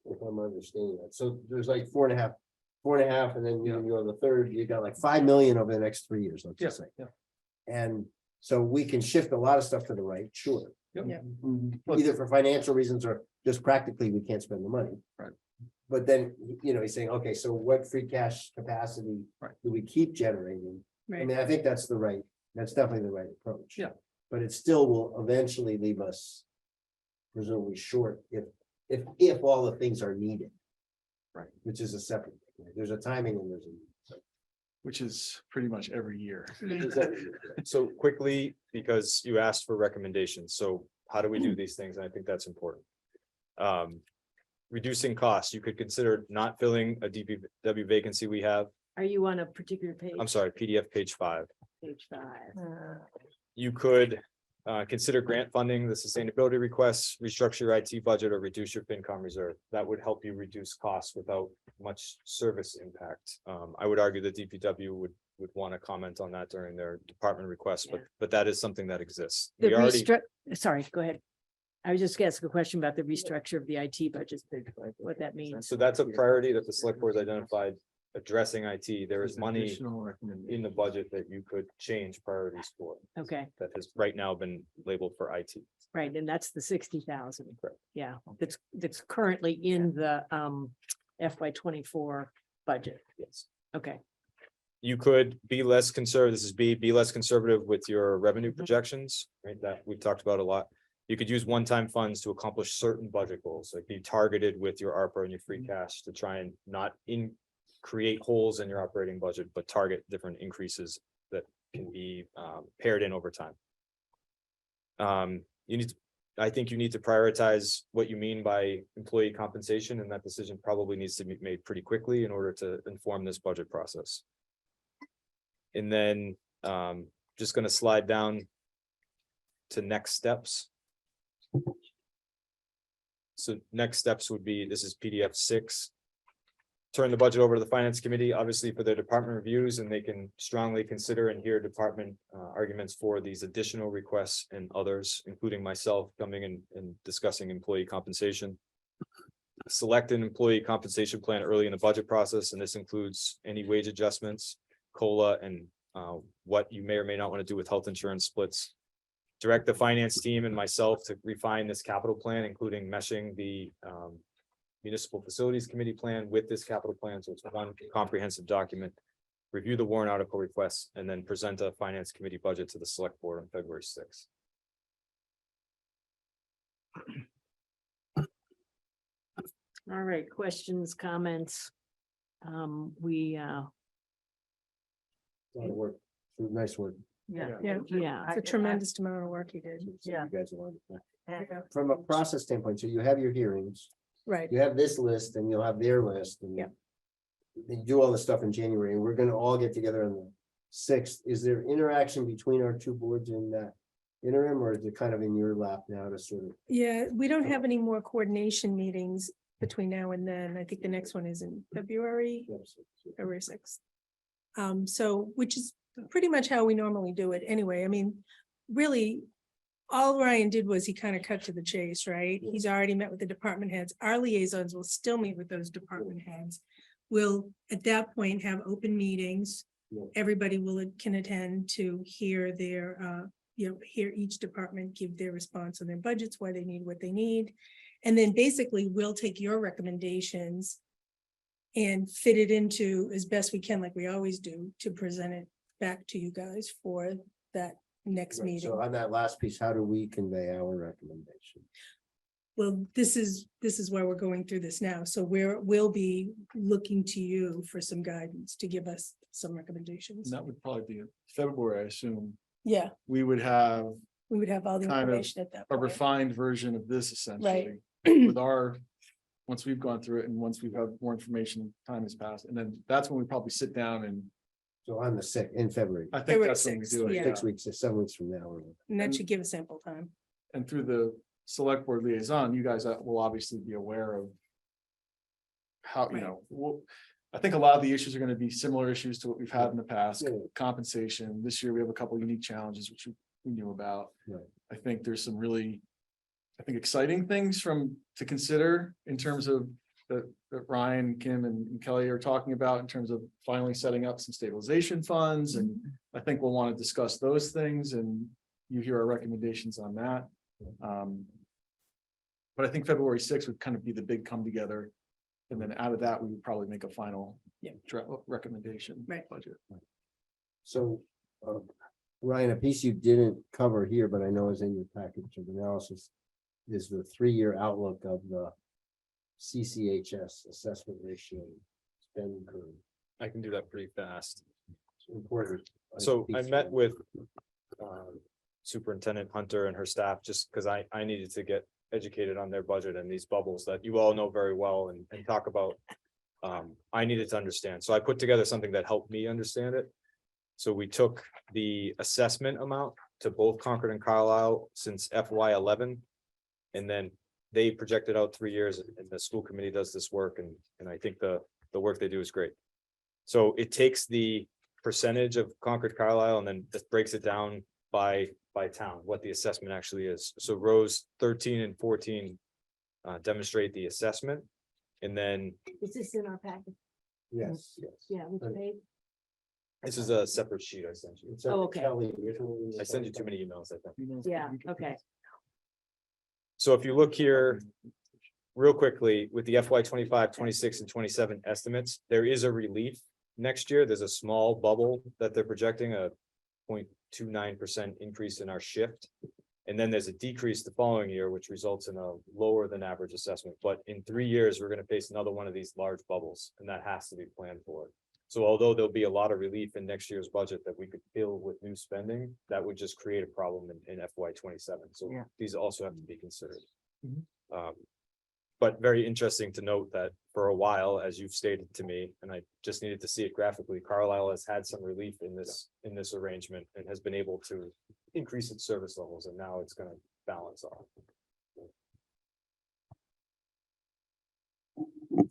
if I'm understanding that. So there's like 4.5, and then you go on the third, you got like 5 million over the next 3 years, let's just say. Yeah. And so we can shift a lot of stuff to the right, sure. Yep. Yeah. Either for financial reasons or just practically, we can't spend the money. Right. But then, he's saying, okay, so what free cash capacity Right. do we keep generating? I Right. mean, I think that's definitely the right approach. Yeah. But it still will eventually leave us presumably short if all the things are needed. Right. Which is a separate, thing. There's a timing and there's a. Which is pretty much every year. So quickly, because you asked for recommendations, so how do we do these things? And I think that's important. Reducing costs, you could consider not filling a DPW vacancy we have. Are you on a particular page? I'm sorry, PDF page 5. Page 5. You could consider grant funding the sustainability requests, restructure your IT budget, or reduce your FinCom reserve. That would help you reduce costs without much service impact. I would argue that DPW would want to comment on that during their department requests, but that is something that exists. The We already, sorry, go ahead. I was just gonna ask a question about the restructure of the IT budget, what that means. so that's a priority that the select board has identified, addressing IT. There is money Additional recommendation. in the budget that you could change priorities for, Okay, that has right now been labeled for IT. right, and that's the 60,000. Correct. Yeah, that's currently in the FY24 budget. Yes. Okay, You could be less conservative, this is be less conservative with your revenue Mhm. projections, right? That we've talked about a lot. You could use one-time funds to accomplish certain budget goals, like be targeted with your ARPA and your free cash to try and not create holes in your operating budget, but target different increases that can be paired in over time. I think you need to prioritize what you mean by employee compensation, and that decision probably needs to be made pretty quickly in order to inform this budget process. And then just gonna slide down to next steps. So next steps would be, this is PDF 6. Turn the budget over to the finance committee, obviously for their department reviews, and they can strongly consider and hear department arguments for these additional requests and others, including myself coming in and discussing employee compensation. Select an employee compensation plan early in the budget process, and this includes any wage adjustments, COLA, and what you may or may not want to do with health insurance splits. Direct the finance team and myself to refine this capital plan, including meshing the municipal facilities committee plan with this capital plan, so it's one comprehensive document. Review the warrant article requests, and then present a finance committee budget to the select board on February 6th. all right, questions, comments? We, A lot of work. Nice work. Yeah. Yeah. yeah, It's a tremendous amount of work you did. Yeah. You guys are wonderful. Yeah. From a process standpoint, so you have your hearings, Right. you have this list and you'll have their list and. Yeah. You do all the stuff in January and we're gonna all get together on the 6th. Is there interaction between our two boards in that interim, or is it kind of in your lap now to sort of? Yeah, we don't have any more coordination meetings between now and then. I think the next one is in February 6th. So, which is pretty much how we normally do it anyway. I mean, really, all Ryan did was he kind of cut to the chase, right? He's already met with the department heads. Our liaisons will still meet with those department heads. We'll, at that point, have open meetings. Yeah. Everybody can attend to hear their, hear each department give their response on their budgets, why they need what they need. And then basically, we'll take your recommendations and fit it into as best we can, like we always do, to present it back to you guys for that next Right, meeting. so on that last piece, how do we convey our recommendation? Well, this is why we're going through this now. So we'll be looking to you for some guidance to give us some recommendations. And that would probably be in February, I assume. Yeah, We would have We would have all the kind of information at that a point. refined version of this essentially. With our, once we've gone through it and once we've had more information, time has passed, and then that's when we probably sit down and So on the sixth, in February, I think February that's when we 6th, do it. yeah. 6 weeks or 7 weeks from now. And that should give us ample time. And through the select board liaison, you guys will obviously be aware of how, you Right. know, I think a lot of the issues are gonna be similar issues to what we've had in the past, Yeah. compensation. This year, we have a couple unique challenges, which we knew about. Right. I think there's some really, I think, exciting things to consider in terms of that Ryan, Kim and Kelly are talking about in terms of finally setting up some stabilization funds. And I think we'll want to discuss those things and you hear our recommendations on that. But I think February 6th would kind of be the big come together. And then out of that, we would probably make a final recommendation. Right. Budget. So, Ryan, a piece you didn't cover here, but I know is in your package of analysis, is the 3-year outlook of the CCHS assessment ratio spending curve. I can do that pretty fast. It's important. So I piece met of- with Superintendent Hunter and her staff, just because I needed to get educated on their budget and these bubbles that you all know very well and talk about. I needed to understand. So I put together something that helped me understand it. So we took the assessment amount to both Concord and Carlisle since FY11. And then they projected out 3 years and the school committee does this work and I think the work they do is great. So it takes the percentage of Concord Carlisle and then just breaks it down by town, what the assessment actually is. So rows 13 and 14 demonstrate the assessment. And then Is this in our package? Yes, yes. Yeah, which Right. page? this is a separate sheet I sent you. It's Oh, up okay. to Kelly originally. I send you too many emails, I think. Yeah, okay. So if you look here real quickly with the FY 25, 26 and 27 estimates, there is a relief next year. There's a small bubble that they're projecting a 0.29% increase in our shift. And then there's a decrease the following year, which results in a lower than average assessment. But in 3 years, we're going to face another one of these large bubbles and that has to be planned for. So although there'll be a lot of relief in next year's budget that we could fill with new spending, that would just create a problem in FY 27. So Yeah. these also have to be considered. Mhm. But very interesting to note that for a while, as you've stated to me, and I just needed to see it graphically, Carlisle has had some relief in this arrangement and has been able to increase its service levels, and now it's gonna balance off.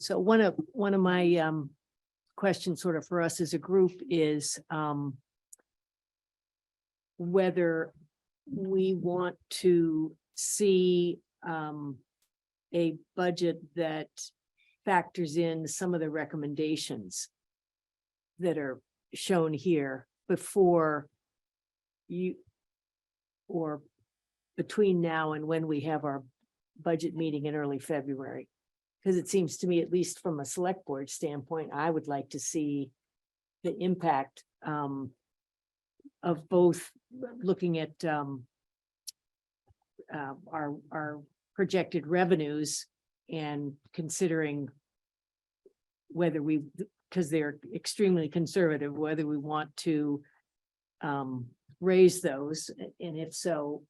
So one of my questions sort of for us as a group is whether we want to see a budget that factors in some of the recommendations that are shown here before you or between now and when we have our budget meeting in early February. Because it seems to me, at least from a select board standpoint, I would like to see the impact of both looking at our projected revenues and considering whether we, because they're extremely conservative, whether we want to raise those, and if so,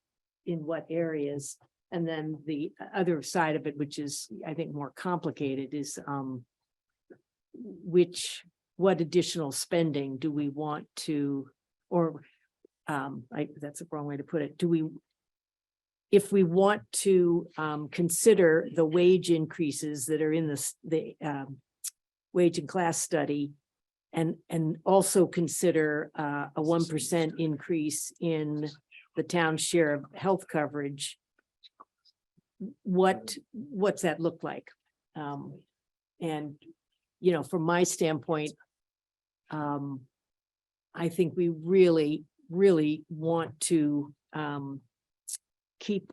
in what areas. And then the other side of it, which is, I think, more complicated, is what additional spending do we want to, or that's the wrong way to put it. If we want to consider the wage increases that are in the wage and class study, and also consider a 1% increase in the town's share of health coverage, what's that look like? And, you know, from my standpoint, I think we really want to keep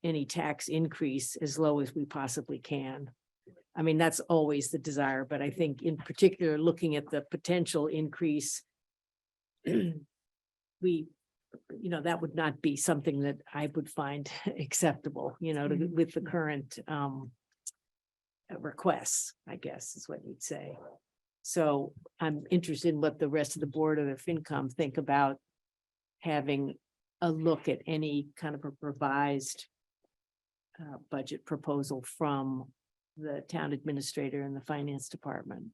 any tax increase as low as we possibly can. I mean, that's always the desire, but I think in particular, looking at the potential increase, that would not be something that I would find acceptable, with the current requests, I guess is what you'd say. So I'm interested in what the rest of the board or the FinCom think about having a look at any kind of a revised budget proposal from the town administrator and the finance department.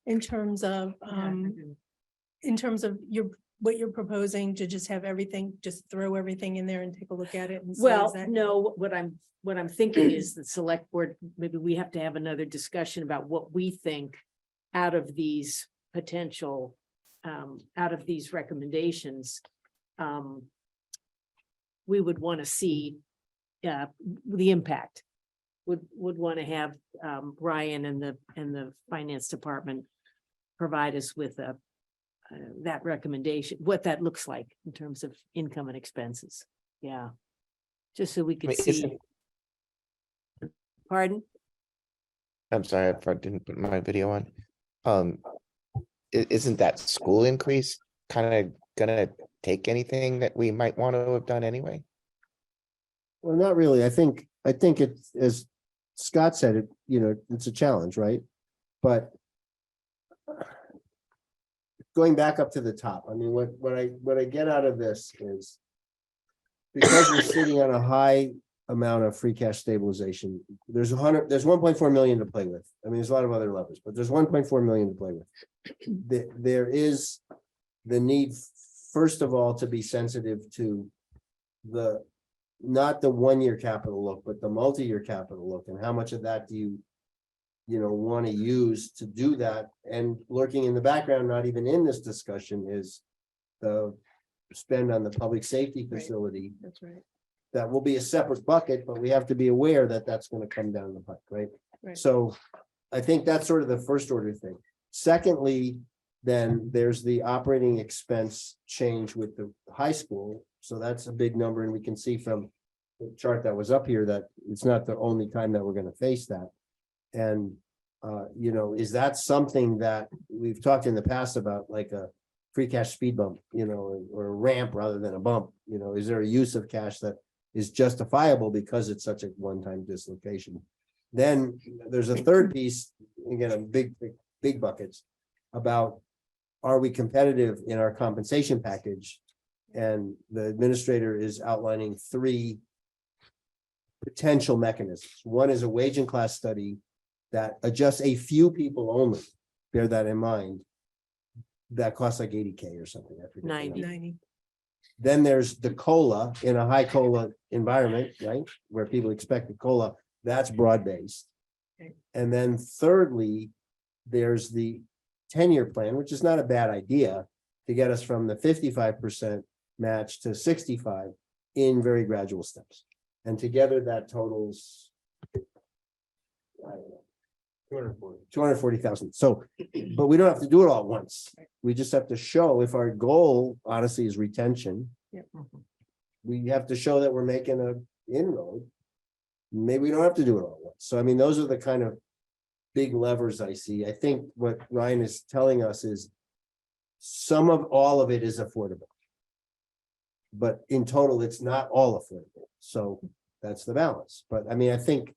In terms of, what you're proposing to just have everything, just throw everything in there and take a look at it and see, Well, is that? no, what I'm thinking is the select board, maybe we have to have another discussion about what we think out of these potential, out of these recommendations. We would want to see the impact. Would want to have Ryan and the finance department provide us with that recommendation, what that looks like in terms of income and expenses. Yeah. Just so we could see. Isn't- Pardon? I'm sorry if I didn't put my video on. Isn't that school increase kind of gonna take anything that we might want to have done anyway? Well, not really. I think it's, as Scott said, it, it's a challenge, right? But going back up to the top, I mean, what I get out of this is because we're sitting on a high amount of free cash stabilization, there's 1.4 million to play with. I mean, there's a lot of other levers, but there's 1.4 million to play with. There is the need, first of all, to be sensitive to not the 1 year capital look, but the multi-year capital look, and how much of that do you want to use to do that. And lurking in the background, not even in this discussion, is the spend on the public safety facility. That's right. That will be a separate bucket, but we have to be aware that that's going to come down the pike, right? Right. So I think that's sort of the first order thing. Secondly, then there's the operating expense change with the high school. So that's a big number, and we can see from the chart that was up here that it's not the only time that we're going to face that. And, is that something that we've talked in the past about, like a free cash speed bump, or a ramp rather than a bump? Is there a use of cash that is justifiable because it's such a one-time dislocation? Then there's a third piece, again, a big buckets about, are we competitive in our compensation package? And the administrator is outlining 3 potential mechanisms. One is a wage and class study that adjusts a few people only. Bear that in mind. That costs like 80K or something. I forget the 90. number. 90. Then there's the COLA in a high COLA environment, right? Where people expect the COLA, that's broad-based. Okay. And then thirdly, there's the 10-year plan, which is not a bad idea to get us from the 55% match to 65 in very gradual steps. And together that totals, I don't know, 240,000. So, but we don't have to do it all at once. We just have to show, if our goal honestly is retention. Yep. We have to show that we're making an inroad. Maybe we don't have to do it all at once. So I mean, those are the kind of big levers I see. I think what Ryan is telling us is all of it is affordable. But in total, it's not all affordable. So that's the balance. But I mean, I think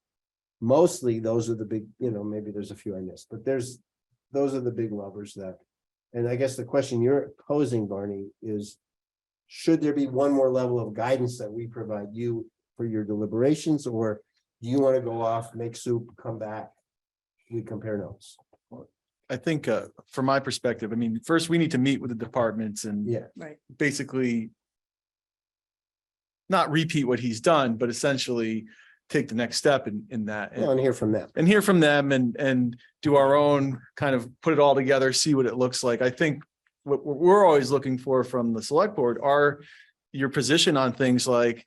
mostly those are the big, maybe there's a few I missed, but those are the big levers that, and I guess the question you're posing, Barney, is should there be one more level of guidance that we provide you for your deliberations, or do you want to go off, make soup, come back, we compare notes? I think from my perspective, I mean, first we need to meet with the departments and Yeah. Right. basically not repeat what he's done, but essentially take the next step in that. Well, and hear from them. And hear from them and do our own kind of put it all together, see what it looks like. I think what we're always looking for from the select board are your position on things like,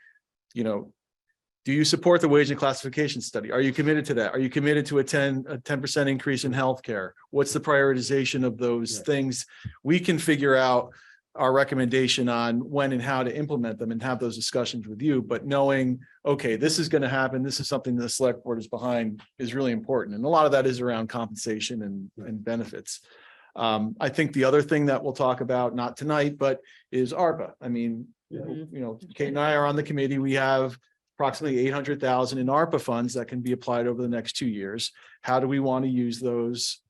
do you support the wage and classification study? Are you committed to that? Are you committed to a 10% increase in healthcare? What's the prioritization of those things? We can figure out our recommendation on when and how to implement them and have those discussions with you, but knowing, okay, this is going to happen. This is something the select board is behind is really important. And a lot of that is around compensation and benefits. I think the other thing that we'll talk about, not tonight, but is ARPA. I mean, Kate and I are on the committee. We have approximately 800,000 in ARPA funds that can be applied over the next 2 years. How do we want to use those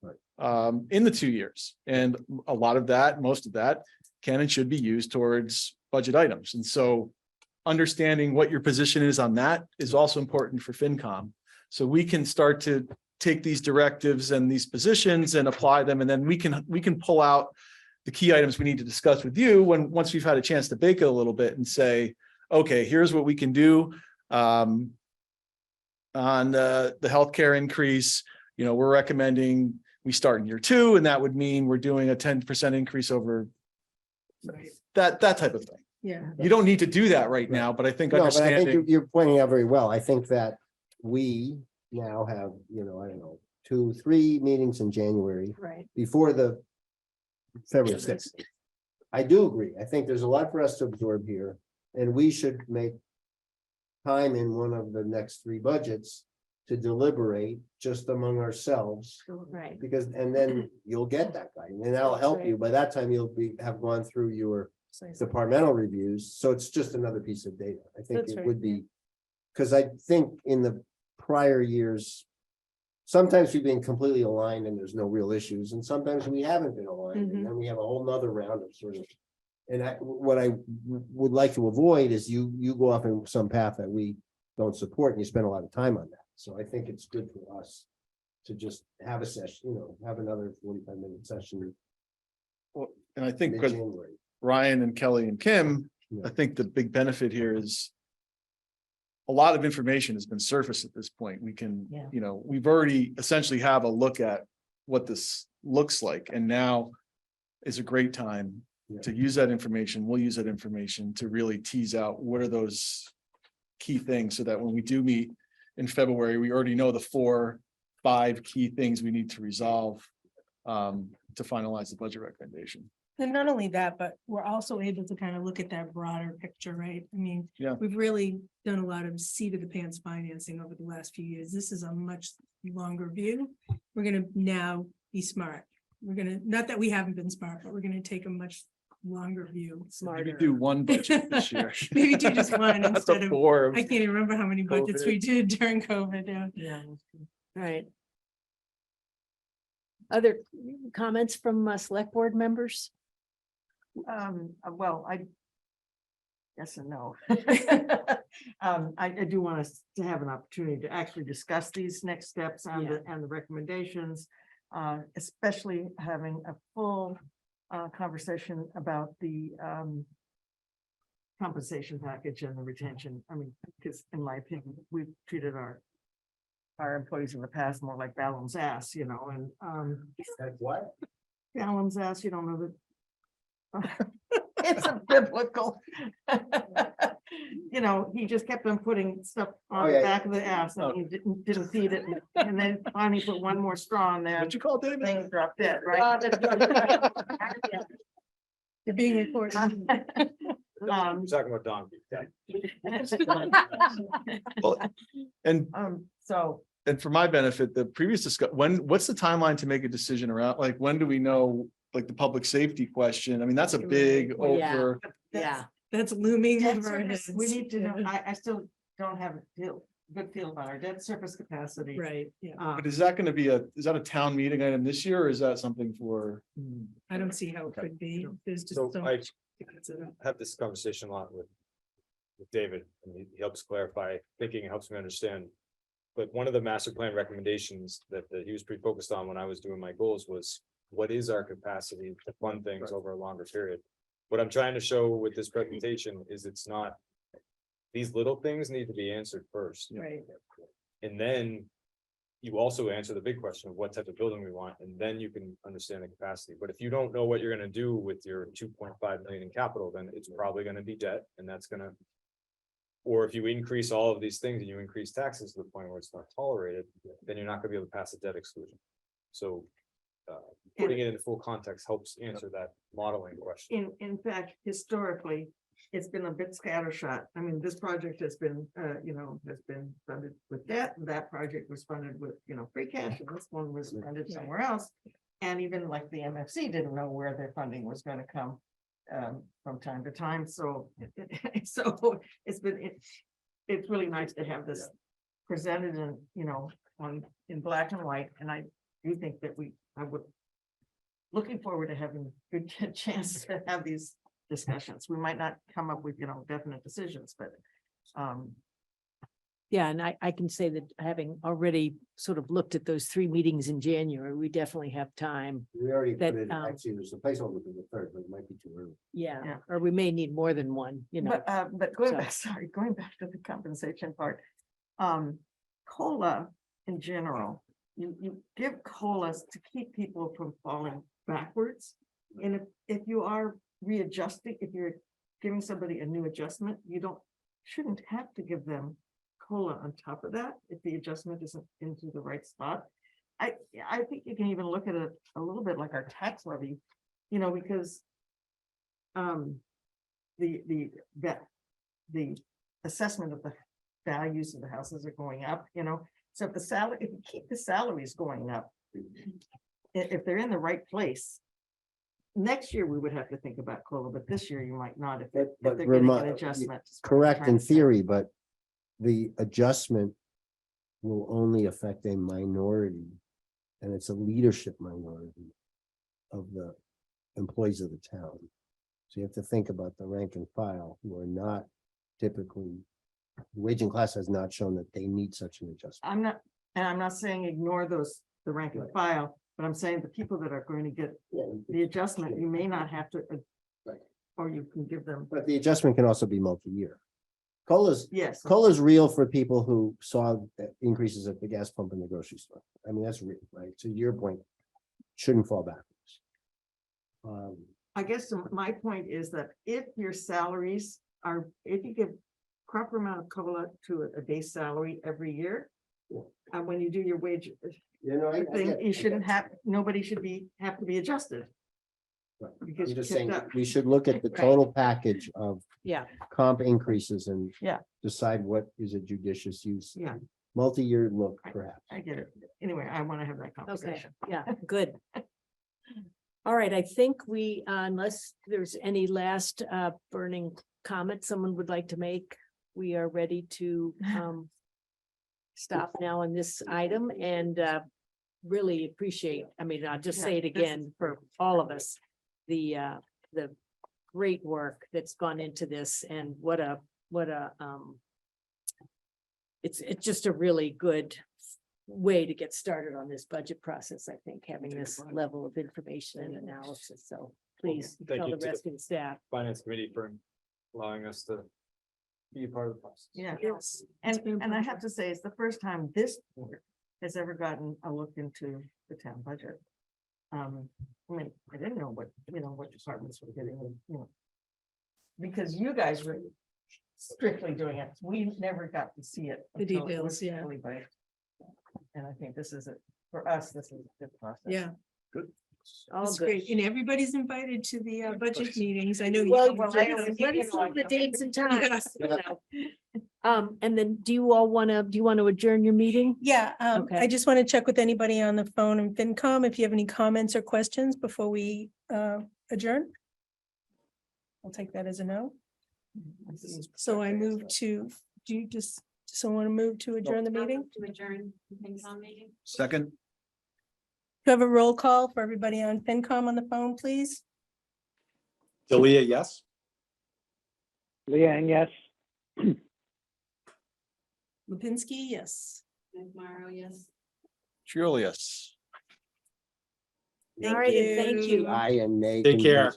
in the 2 years? And a lot of that, most of that can and should be used towards budget items. And so understanding what your position is on that is also important for FinCom. So we can start to take these directives and these positions and apply them, and then we can pull out the key items we need to discuss with you once we've had a chance to bake it a little bit and say, okay, here's what we can do. On the healthcare increase, we're recommending we start in year 2, and that would mean we're doing a 10% increase over that type of thing. Yeah. You don't need to do that right now, but I think No, but I think understanding. you're pointing out very well. I think that we now have, I don't know, 2-3 meetings in January Right. before the February 6th. I do agree. I think there's a lot for us to absorb here, and we should make time in one of the next 3 budgets to deliberate just among ourselves, Right. because, and then you'll get that guy, and that'll help you. By that time, you'll have gone through your departmental reviews, so it's just another piece of data. I think That's it right, would be, because I think in the prior years, sometimes we've been completely aligned and there's no real issues, and sometimes we haven't been aligned, and then we have a whole nother round of sort of. And what I would like to avoid is you go off in some path that we don't support, and you spend a lot of time on that. So I think it's good for us to just have a session, have another 45-minute session Well, and I think because mid-January. Ryan and Kelly and Kim, Yeah. I think the big benefit here is a lot of information has been surfaced at this point. We can, Yeah. we've already essentially have a look at what this looks like. And now is a great time to use that information. We'll use that information to really tease out what are those key things, so that when we do meet in February, we already know the 4-5 key things we need to resolve to finalize the budget recommendation. And not only that, but we're also able to kind of look at that broader picture, right? I mean, Yeah. we've really done a lot of seat of the pants financing over the last few years. This is a much longer view. We're gonna now be smart. We're gonna, not that we haven't been smart, but we're gonna take a much longer view. Maybe do one budget this year. Maybe do just one Not the instead of, 4 I can't even remember how many budgets we did during COVID. Yeah. Yeah. Right. Other comments from select board members? Well, yes and no. I do want us to have an opportunity to actually discuss these next steps and the recommendations. Especially having a full conversation about the compensation package and the retention. I mean, because in my opinion, we've treated our employees in the past more like Balaam's ass, and What? Balaam's ass, you don't know that. It's a biblical. He just kept on putting stuff on the back of the ass and he didn't feed it. And then finally put one more straw in there. What'd you call David? Thing dropped dead, right? You're being recorded. We're talking about donkey. Well, and So, and for my benefit, the previous what's the timeline to make a decision around, like, when do we know, like, the public safety question? I mean, that's a big Yeah. over. Yeah. That's looming debt over our service, heads. we need to know, I still don't have a good feel about our debt service capacity. Right, yeah. But is that gonna be is that a town meeting item this year, or is that something for? I don't see how it could be. There's just So so I much. to consider. have this conversation a lot with David, and he helps clarify thinking, and helps me understand. But one of the master plan recommendations that he was pretty focused on when I was doing my goals was, what is our capacity to fund things over a longer period? What I'm trying to show with this presentation is it's not, these little things need to be answered first. Right. And then you also answer the big question of what type of building we want, and then you can understand the capacity. But if you don't know what you're gonna do with your 2.5 million in capital, then it's probably gonna be debt, and that's gonna. Or if you increase all of these things and you increase taxes to the point where it's not tolerated, then you're not gonna be able to pass a debt exclusion. So putting it in full context helps answer that modeling question. In fact, historically, it's been a bit scattershot. I mean, this project has been, has been funded with debt. That project was funded with, free cash, and this one was funded somewhere else. And even like the MFC didn't know where their funding was gonna come from time to time. So, it's really nice to have this presented in, in black and white. And I do think that I would looking forward to having a good chance to have these discussions. We might not come up with, definite decisions, but Yeah, and I can say that having already sort of looked at those 3 meetings in January, we definitely have time. We already That, put it, um, actually, there's a placeholder for the third, but it might be too early. Yeah, Yeah. or we may need more than one, but going so- back, sorry, going back to the compensation part. COLA in general, you give COLAs to keep people from falling backwards. And if you are readjusting, if you're giving somebody a new adjustment, shouldn't have to give them COLA on top of that if the adjustment isn't into the right spot. I think you can even look at it a little bit like our tax levy, because the assessment of the values of the houses are going up, so if if you keep the salaries going up, if they're in the right place, next year we would have to think about COLA, but this year you might not if But they're getting an remind- adjustment. is what I'm Correct trying in to say. theory, but the adjustment will only affect a minority, and it's a leadership minority of the employees of the town. So you have to think about the rank and file who are not typically, wage and class has not shown that they need such an adjustment. I'm not saying ignore the rank and file, but I'm saying the people that are going to get the adjustment, you may not have to. Right. Or you can give them, But the adjustment can also be multi-year. COLA's yes. COLA's real for people who saw increases at the gas pump in the grocery store. I mean, that's real, right? To your point, shouldn't fall backwards. I guess my point is that if your salaries if you give proper amount of COLA to a base salary every year. And when you do your wage thing, you shouldn't have, nobody should have to be adjusted. Right. Because I'm just you saying, kept up. we should look at the Right. total package of Yeah, comp increases and Yeah. decide what is a judicious use. Yeah. Multi-year look, perhaps. I get it. Anyway, I want to have that okay, conversation. yeah, good. All right, I think unless there's any last burning comment someone would like to make, we are ready to stop now on this item and really appreciate, I'll just say it again for all of us, the great work that's gone into this and it's just a really good way to get started on this budget process, I think, having this level of information and analysis. So please Thank tell you the to the- rest of the staff. Finance committee for allowing us to be a part of the process. Yeah. Yes. And I have to say, it's the first time this board has ever gotten a look into the town budget. I didn't know what departments were getting, because you guys were strictly doing it. We never got to see it. The until it details, was yeah. fully baked. And I think this is for us, this is a good process. Yeah, All that's good. great. And everybody's invited to the budget meetings. I know. you- Well, Well, let I us don't- know the dates and times. Yeah. And then do you want to adjourn your meeting? Yeah, Okay. I just want to check with anybody on the phone and FinCom if you have any comments or questions before we adjourn. I'll take that as a no. So I move to, do you just want to move to adjourn the meeting? To adjourn the FinCom meeting. Second, Do you have a roll call for everybody on FinCom on the phone, please? Delia, yes? Leanne, yes. Lipinski, yes. Tomorrow, yes. Julius. All right, and thank you. Aye and nay. Take care.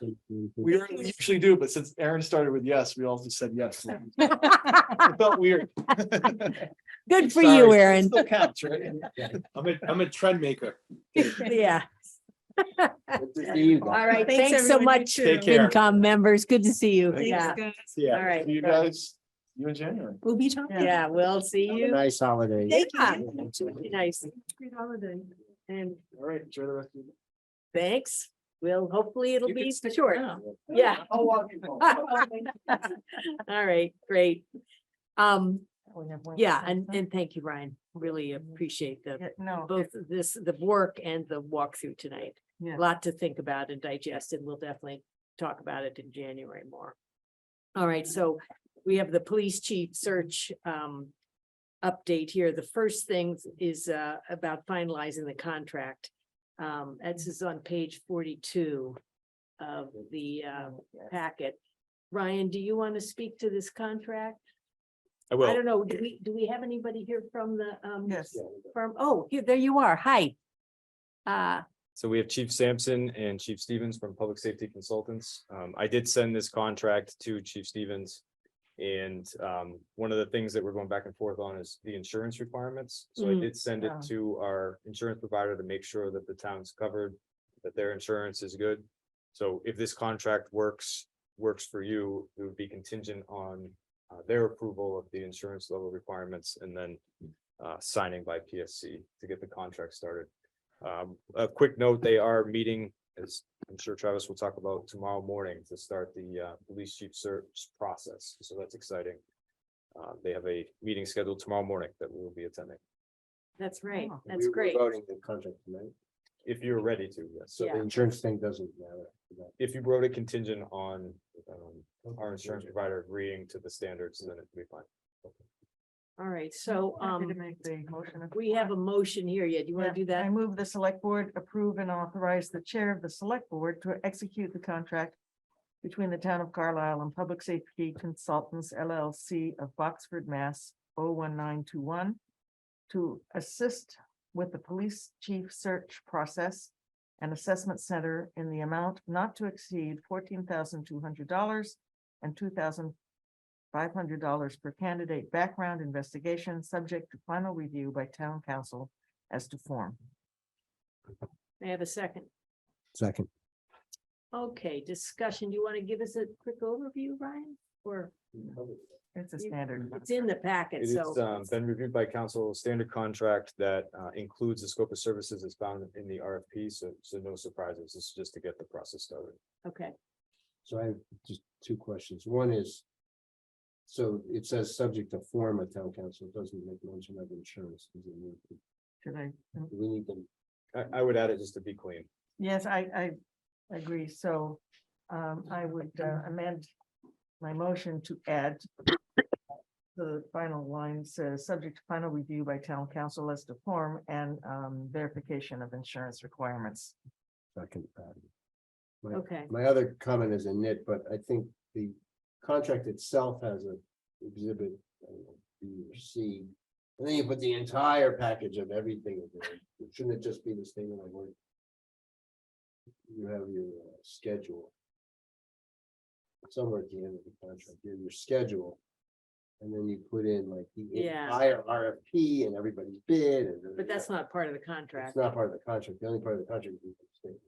We usually do, but since Aaron started with yes, we all just said yes. It felt weird. Good for Sorry, you, it Aaron. Still counts, right? I'm a trend maker. Yeah. Good to see you All guys. right, Thanks, thanks so everyone. much, You Take care. FinCom members. Good to see you. Thanks, Yeah, guys. Yeah. all right. See you guys, you in January. We'll be talking. Yeah, we'll see Have a you. nice holiday. Thank Yeah, you. nice. Great holiday. And All right, enjoy the rest of your. thanks. Hopefully it'll You can be stick short. around. Yeah. I'll walk you home. All right, great. We have one Yeah, person. and thank you, Ryan. Really appreciate Yeah, no, both the work and the walkthrough tonight. Yeah. Lot to think about and digest, and we'll definitely talk about it in January more. All right, so we have the police chief search update here. The first thing is about finalizing the contract. This is on page 42 of the packet. Ryan, do you want to speak to this contract? I I will. don't know, do we have anybody here from the Yes. firm? Oh, here, there you are. Hi. So we have Chief Sampson and Chief Stevens from Public Safety Consultants. I did send this contract to Chief Stevens. And one of the things that we're going back and forth on is the insurance requirements. So I did send it Oh. to our insurance provider to make sure that the town's covered, that their insurance is good. So if this contract works for you, it would be contingent on their approval of the insurance level requirements and then signing by PSC to get the contract started. A quick note, they are meeting, as I'm sure Travis will talk about tomorrow morning, to start the police chief search process. So that's exciting. They have a meeting scheduled tomorrow morning that we will be attending. That's right. Oh. That's We're great. Voting the contract tonight. If you're ready to, yes. So Yeah. the insurance thing doesn't matter. If you wrote a contingent on our insurance provider agreeing to the standards, then it'd be fine. All right, so Happy to make the motion. if we you have want. a motion here yet. You want Yeah, to do that? I move the select board approve and authorize the chair of the select board to execute the contract between the town of Carlisle and Public Safety Consultants LLC of Boxford, Mass. 01921 to assist with the police chief search process and assessment center in the amount not to exceed $14,200 and $2,500 per candidate background investigation, subject to final review by town council as to form. May I have a second? Second. Okay, discussion. Do you want to give us a quick overview, Ryan? Or It's a You- standard. it's in the packet, It is so. been reviewed by council, standard contract that includes the scope of services as found in the RFP, so no surprises. This is just to get the process started. Okay, So I have just two questions. One is, so it says subject to form of town council, it doesn't make mention of insurance. Does it need to- Should I? do we need them? I would add it just to be clean. Yes, I agree. So I would amend my motion to add the final line says, subject to final review by town council as to form and verification of insurance requirements. Second. okay. My other comment is a nit, but I think the contract itself has a exhibit, I don't know, B or C. And then you put the entire package of everything in there. Shouldn't it just be the statement of work? You have your schedule. Somewhere at the end of the contract, you have your schedule. And then you put in like the Yeah. entire RFP and everybody's bid and. But that's not part of the It's contract. not part of the contract. The only part of the contract is the statement.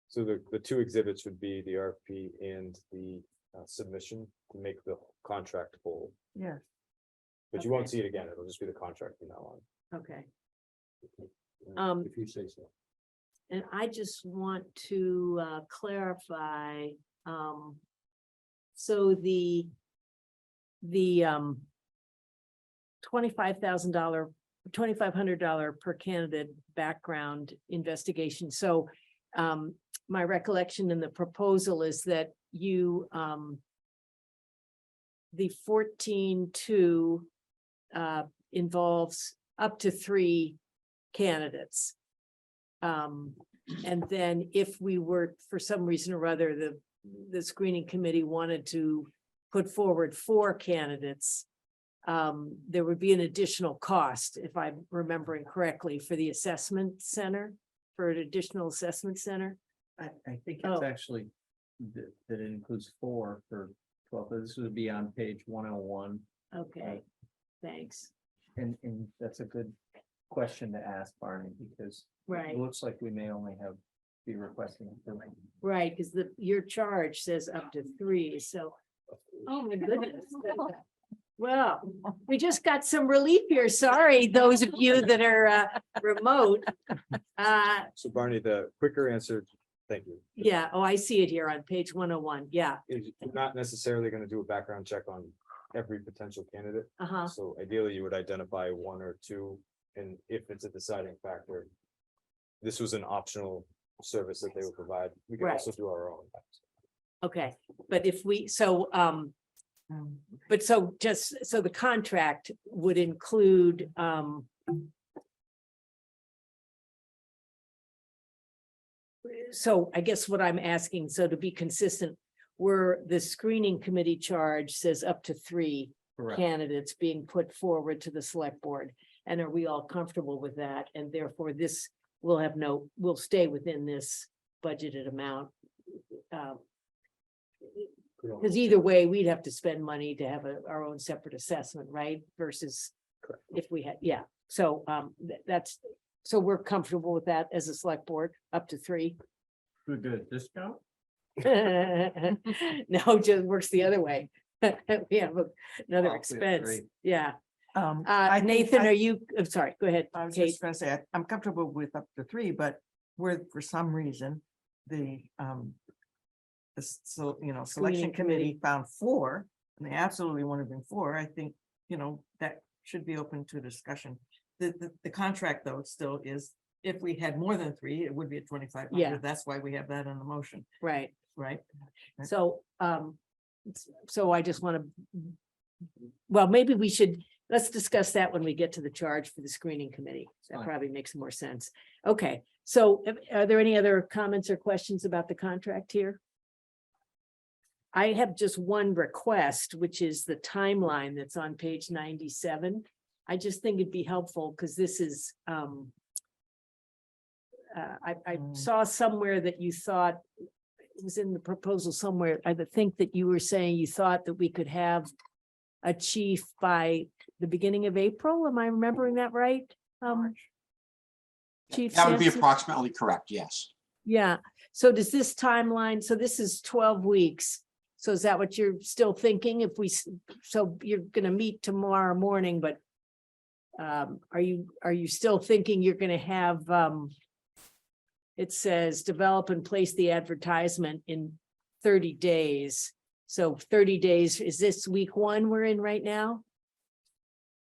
So the two exhibits would be the RFP and the submission to make the contract whole. Yes. But you won't Okay. see it again. It'll just be the contract from now on. Okay, If you say so. and I just want to clarify, so the $25,000, $2,500 per candidate background investigation. So my recollection in the proposal is that you the 14-2 involves up to 3 candidates. And then if we were, for some reason or other, the screening committee wanted to put forward 4 candidates, there would be an additional cost, if I'm remembering correctly, for the assessment center, for an additional assessment center. I think Oh. it's actually that it includes 4 for 12, but this would be on page 101. Okay, thanks. And that's a good question to ask, Barney, because Right, it looks like we may only be requesting. 3. right, because your charge says up to 3, so. Oh, my goodness. Well, we just got some relief here. Sorry, those of you that are remote. So Barney, the quicker answer, thank you, Yeah, oh, I see it here on page 101. Yeah, is you're not necessarily going to do a background check on every potential candidate. uh-huh, So ideally, you would identify 1 or 2, and if it's a deciding factor, this was an optional service that they would provide. We can Right. also do our own. okay. But if we, so, but so just, so the contract would include, so I guess what I'm asking, so to be consistent, where the screening committee charge says up to 3 Correct. candidates being put forward to the select board. And are we all comfortable with that? And therefore this will have will stay within this budgeted amount. Because either way, we'd have to spend money to have our own separate assessment, right? Versus if we had, yeah. So that's, so we're comfortable with that as a select board, up to 3. Good, good. Discount? No, just works the other way. We have another Oh, expense. great. Yeah. I think Nathan, I- are you, I'm sorry, go ahead. I was Kate. just gonna say, I'm comfortable with up to 3, but where for some reason, so, you know, selection Screening committee. committee found 4, and they absolutely wanted to bring 4, I think, you know, that should be open to discussion. The contract though, still is, if we had more than 3, it would be at 2,500. Yeah. That's why we have that in the motion, Right. right? So, so I just want to, well, maybe we should, let's discuss that when we get to the charge for the screening committee. That Fine. probably makes more sense. Okay, so are there any other comments or questions about the contract here? I have just one request, which is the timeline that's on page 97. I just think it'd be helpful because this is, I saw somewhere that you thought, it was in the proposal somewhere, I think that you were saying you thought that we could have a chief by the beginning of April. Am I remembering that right? Chief That would be Sampson? approximately correct, yes. Yeah, so does this timeline, so this is 12 weeks. So is that what you're still thinking? If we, so you're gonna meet tomorrow morning, but are you still thinking you're gonna have, it says develop and place the advertisement in 30 days. So 30 days, is this week 1 we're in right now?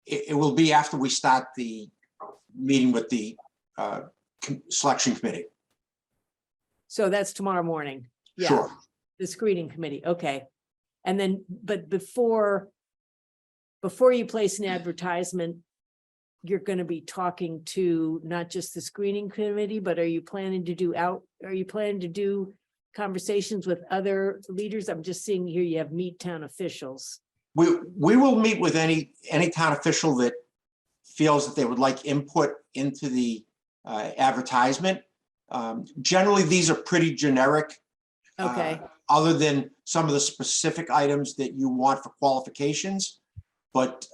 It will be after we start the meeting with the selection committee. So that's tomorrow morning. Yeah. Sure. The screening committee, okay. And then, but before you place an advertisement, you're gonna be talking to not just the screening committee, but are you planning to do conversations with other leaders? I'm just seeing here you have meet town officials. We will meet with any town official that feels that they would like input into the advertisement. Generally, these are pretty generic. Okay, Other than some of the specific items that you want for qualifications. But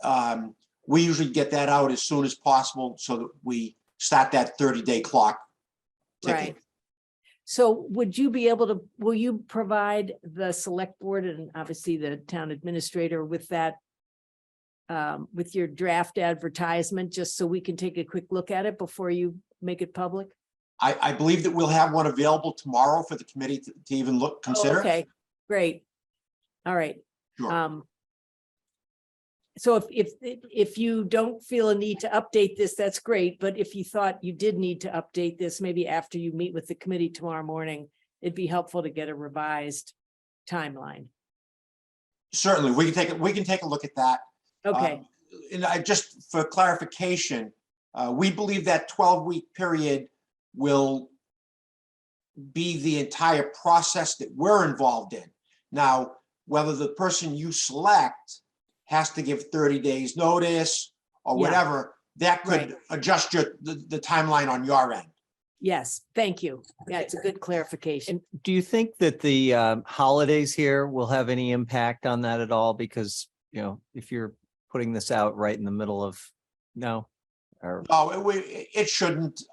we usually get that out as soon as possible so that we start that 30-day clock ticking. right. So would you be able to, will you provide the select board and obviously the town administrator with that with your draft advertisement, just so we can take a quick look at it before you make it public? I believe that we'll have one available tomorrow for the committee to even consider. Okay, great. All right. Sure. So if you don't feel a need to update this, that's great. But if you thought you did need to update this, maybe after you meet with the committee tomorrow morning, it'd be helpful to get a revised timeline. Certainly, we can take a look at that. Okay, And just for clarification, we believe that 12-week period will be the entire process that we're involved in. Now, whether the person you select has to give 30 days notice or Yeah. whatever, that could Right. adjust the timeline on your end. yes, thank you. Yeah, it's a good clarification. And do you think that the holidays here will have any impact on that at all? Because, you know, if you're putting this out right in the middle of, no? Or, No, it shouldn't.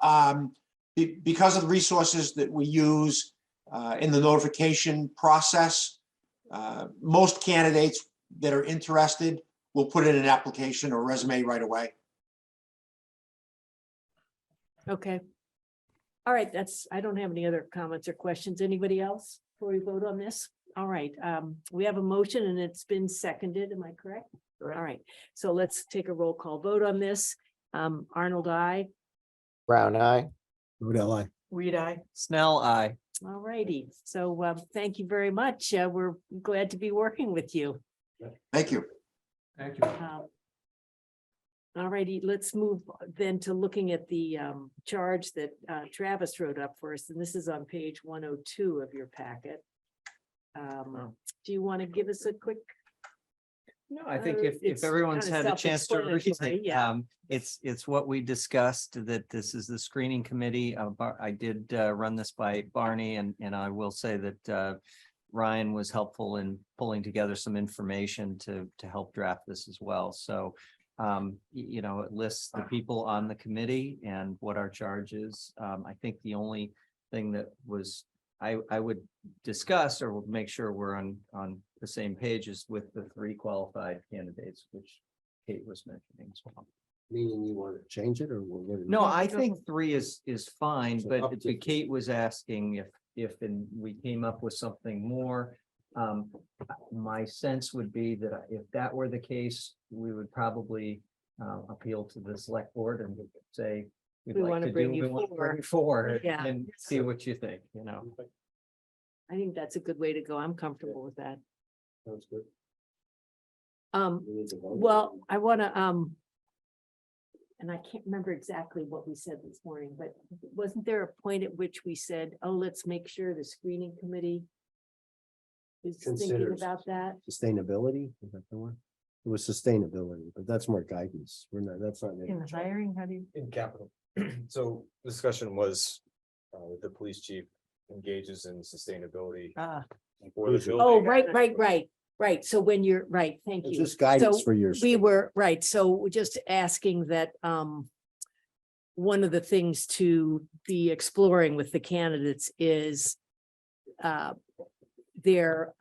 Because of the resources that we use in the notification process, most candidates that are interested will put in an application or resume right away. Okay. All right, I don't have any other comments or questions. Anybody else before we vote on this? All right, we have a motion and it's been seconded. Am I correct? All right, so let's take a roll call vote on this. Arnold, I. Brown eye. Modell, aye. Reed, I. Snell, I. All righty, so thank you very much. We're glad to be working with you. Thank you. Thank you. All righty, let's move then to looking at the charge that Travis wrote up for us, and this is on page 102 of your packet. Do you want to give us a quick? No, I think It's if everyone's kinda had a chance to read self-explanatory, it, yeah. it's what we discussed, that this is the screening committee. I did run this by Barney, and I will say that Ryan was helpful in pulling together some information to help draft this as well. So you know, it lists the people on the committee and what our charge is. I think the only thing that was I would discuss or make sure we're on the same page is with the 3 qualified candidates, which Kate was mentioning as well. Meaning you want to change it or? No, I think 3 is fine, So but up to- Kate was asking if we came up with something more. My sense would be that if that were the case, we would probably appeal to the select board and say, We we'd like wanna to bring do, you we want to bring forward. you forward Yeah. and see what you think, you know. I think that's a good way to go. I'm comfortable with that. Sounds good. We need to vote. Well, I want to, and I can't remember exactly what we said this morning, but wasn't there a point at which we said, oh, let's make sure the screening committee is thinking Considers. about that? Sustainability, is that the one? It was sustainability, but that's more guidance. We're not, that's not. In hiring, how do you? In capital. So discussion was, the police chief engages in sustainability for the building. Oh, right. So when you're, right, thank It's you. just guidance So for your. We were, right, so we're just asking that, one of the things to be exploring with the candidates is their,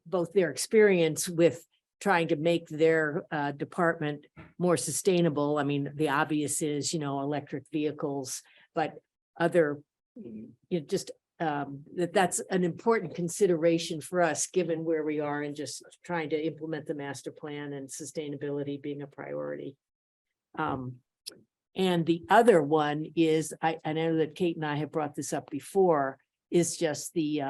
both their experience with trying to make their department more sustainable. I mean, the obvious is, you know, electric vehicles, but other, you know, just that's an important consideration for us, given where we are and just trying to implement the master plan and sustainability being a priority. And the other one is, I know that Kate and I have brought this up before, is just the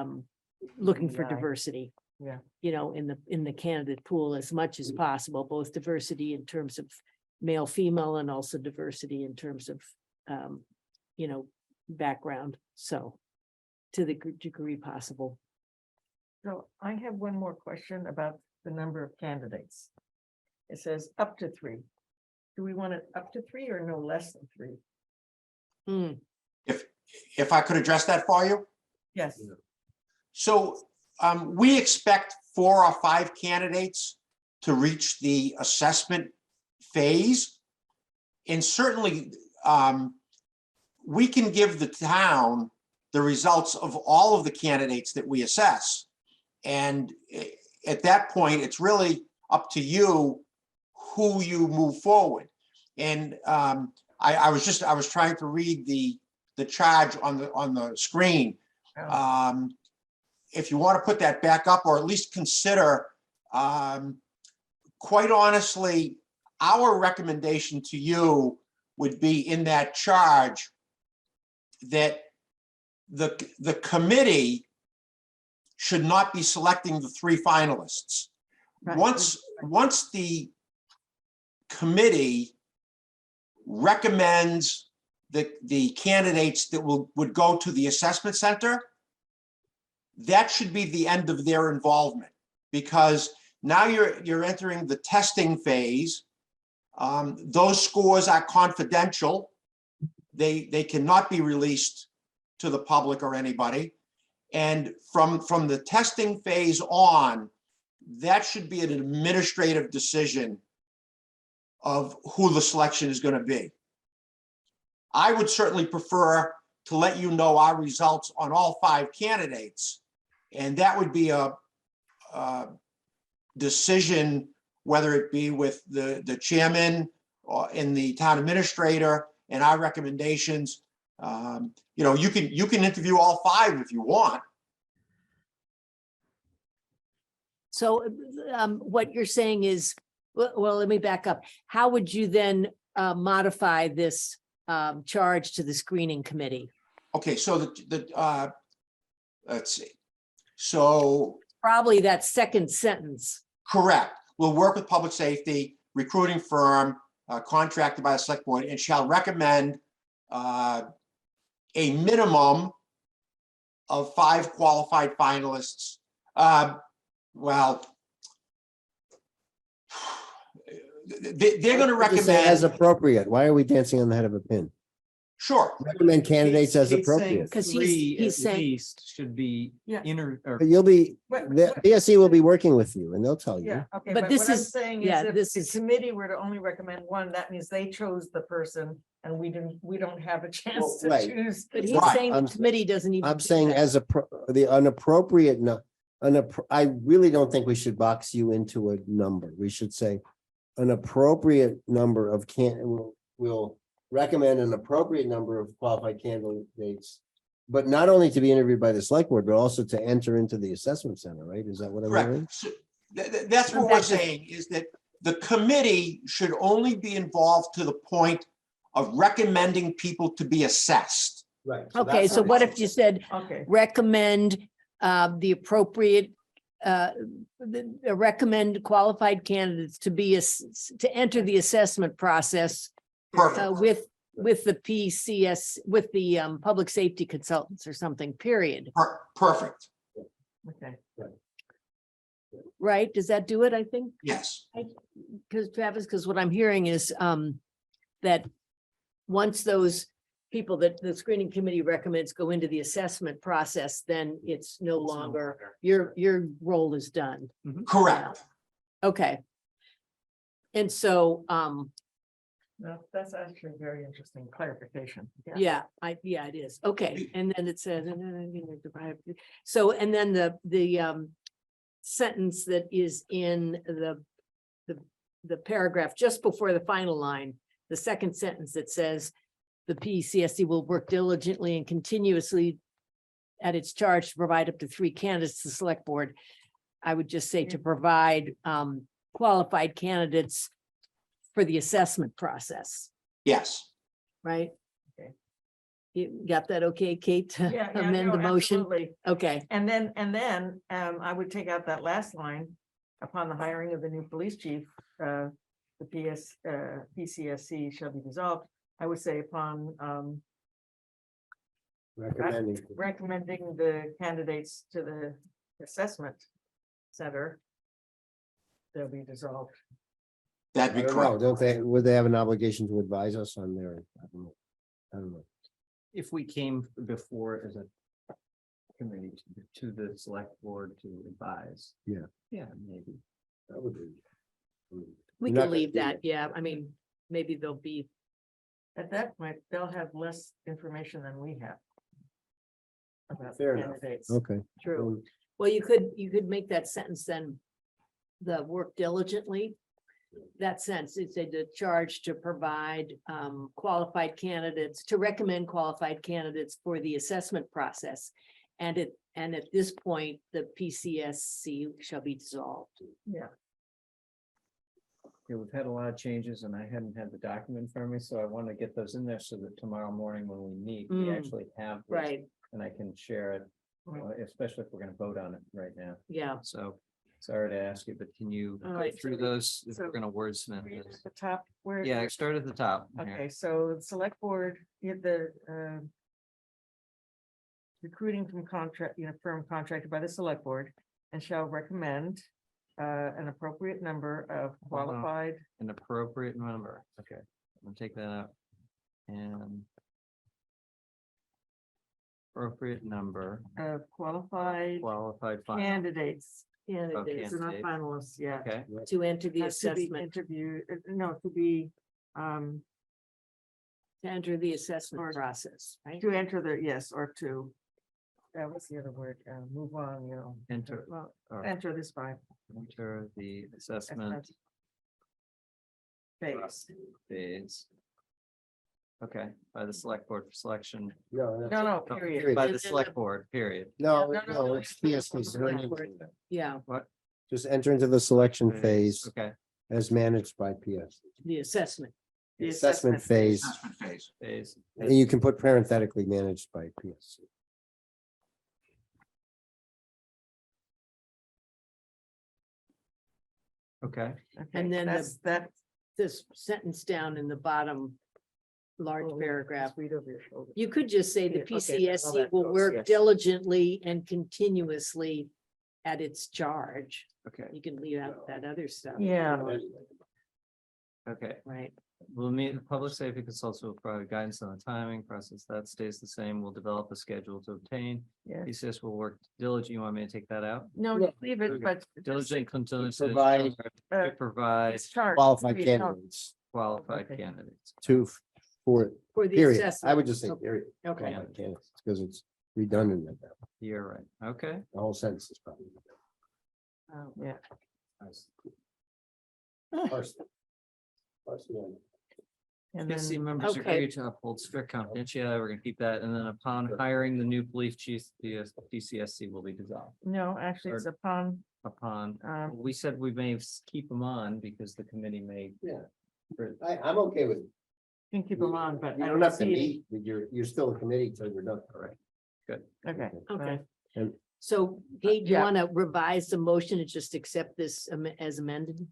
looking for DEI. diversity. Yeah. You know, in the candidate pool as much as possible, both diversity in terms of male, female, and also diversity in terms of, you know, background. So to the degree possible. So I have one more question about the number of candidates. It says up to 3. Do we want it up to 3 or no less than 3? If I could address that for you? Yes. So we expect 4 or 5 candidates to reach the assessment phase. And certainly, we can give the town the results of all of the candidates that we assess. And at that point, it's really up to you who you move forward. And I was trying to read the charge on the screen. If you want to put that back up, or at least consider, quite honestly, our recommendation to you would be in that charge that the committee should not be selecting the 3 finalists. Right. Once the committee recommends the candidates that would go to the assessment center, that should be the end of their involvement, because now you're entering the testing phase. Those scores are confidential. They cannot be released to the public or anybody. And from the testing phase on, that should be an administrative decision of who the selection is going to be. I would certainly prefer to let you know our results on all 5 candidates. And that would be a decision, whether it be with the chairman or in the town administrator and our recommendations. You know, you can interview all 5 if you want. So what you're saying is, well, let me back up. How would you then modify this charge to the screening committee? Okay, so let's see. So Probably that second sentence. correct. We'll work with public safety, recruiting firm, contracted by the select board and shall recommend a minimum of 5 qualified finalists. Well, they're going to Just say as recommend, appropriate. Why are we dancing on the head of a pin? sure, Recommend candidates as Kate's saying appropriate. 'Cause three he's at saying- least should be Yeah. or But you'll be, But- the BSC will be working with you and they'll tell you. Yeah, okay, But but this what I'm is- saying yeah, is if this the is- committee were to only recommend one, that means they chose the person and we don't have a chance to right. choose. But he's Right. saying the I'm- committee doesn't even. I'm do saying that. as a, the unappropriate, I really don't think we should box you into a number. We should say an appropriate number of we'll recommend an appropriate number of qualified candidates, but not only to be interviewed by the select board, but also to enter into the assessment center, right? Is that what I'm hearing? correct. So that's what we're Back to- saying, is that the committee should only be involved to the point of recommending people to be assessed. Right. Okay, so what if you said Okay, recommend the appropriate recommend qualified candidates to be to enter the assessment process Perfect. with the PCS, with the public safety consultants or something, period. Perfect. okay. Right? Does that do it? I think, Yes. because Travis, because what I'm hearing is that once those people that the screening committee recommends go into the assessment process, then it's no longer, your role is done. Correct. Okay. And so, No, that's actually very interesting clarification. yeah, it is. Okay, and then it says, so, and then the sentence that is in the paragraph just before the final line, the second sentence that says the PCSD will work diligently and continuously at its charge to provide up to 3 candidates to the select board. I would just say to provide qualified candidates for the assessment process, Yes. right? Okay. You got that okay, Kate, to Yeah, yeah, amend no, the motion? absolutely. Okay, And then I would take out that last line, upon the hiring of the new police chief, the PCSC shall be dissolved. I would say upon recommending the candidates to the assessment center, they'll be dissolved. That'd I be don't know, correct. don't they, would they have an obligation to advise us on their? I don't know. if we came before as a committee to the select board to advise. Yeah. Yeah, maybe. That would be. we You're not can gonna leave do that, yeah, I mean, maybe there'll be, At that point, they'll have less information than we have about Fair the enough. candidates. Okay. true. Well, you could make that sentence then, the work diligently. That sense, it's a charge to provide qualified candidates, to recommend qualified candidates for the assessment process. And at this point, the PCSC shall be dissolved. Yeah, Yeah, we've had a lot of changes and I hadn't had the document for me, so I want to get those in there so that tomorrow morning when we meet, we Mm. actually have. this Right, And I can share it, Right. especially if we're gonna vote on it right now. yeah. So sorry to ask you, but can you All go right, through so- those? If so we're gonna wordsmith read this. at the top where. Yeah, start at the top. here. Okay, so the select board, the recruiting from contract, firm contracted by the select board and shall recommend an appropriate number of qualified, An appropriate number. Okay, I'm gonna take that out. And appropriate number, qualified qualified. candidates. Candidates They're not candidate. finalists, yeah. Okay, to enter the Has to be assessment, interviewed, no, to be, to enter the assessment Or- process, right? to enter the, yes, or to, what's the other word, move on, enter, well, or enter this by. enter the assessment Phase. phase. Okay, by the select board for selection, No, that's- No, Oh, period. by the select board, period. no, no, no, no, it's PSP. Yeah, Just enter into the selection phase Okay, as managed by PS. the assessment. The Assessment phase, Assessment phase. phase. and you can put parenthetically managed by PS. Okay, Okay, And then the- that's this sentence down in the bottom large paragraph. Read over your shoulder. You could just say the Yeah, okay, all PCSC that will goes, work yes. diligently and continuously at its charge. Okay, You can leave out that other stuff. Yeah, okay. Right. We'll meet, the public safety consultant will provide guidance on the timing process. That stays the same. We'll develop a schedule to obtain. yeah. PCS will work diligently. You want me to take that out? No, just leave it, but. Diligent, continuous. Provide- Uh, Provide It's chart. Qualified Read it out. candidates qualified Okay. candidates. for For the period. assessment. I would just say period. Okay. Qualified candidates, because it's redundant at that. You're right. Okay. The whole sentence is probably. Yeah. Parsley. Parsley. And PSC then, members Okay. agree to uphold strict confidentiality. We're gonna keep that. And then upon hiring the new police chief, the DCSC will be dissolved. no, actually, it's upon, Upon, um, we said we may keep them on because the committee may. Yeah. I'm okay with it. you can keep them on, but. You I don't have to see it. meet, but you're still a committee until you're done, correct? Okay. Okay. And- So Kate, do you Yeah. want to revise the motion and just accept this as amended?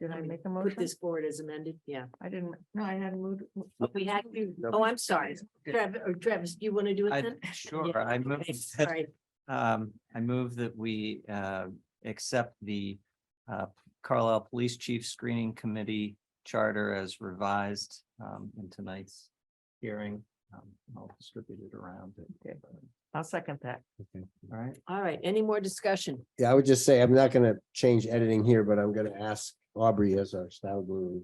Did I make a Put motion? this forward as amended? Yeah. I didn't, no, I hadn't moved. We had to, oh, I'm sorry. Travis, do you want to do it I, then? sure, Yeah, I move, okay, that- Sorry. I move that we, accept the, Carlisle Police Chief Screening Committee Charter as revised, in tonight's hearing. I'll distribute it around. Okay. I'll second that. All right. All right, any more discussion? Yeah, I would just say, I'm not gonna change editing here, but I'm gonna ask Aubrey as our style guru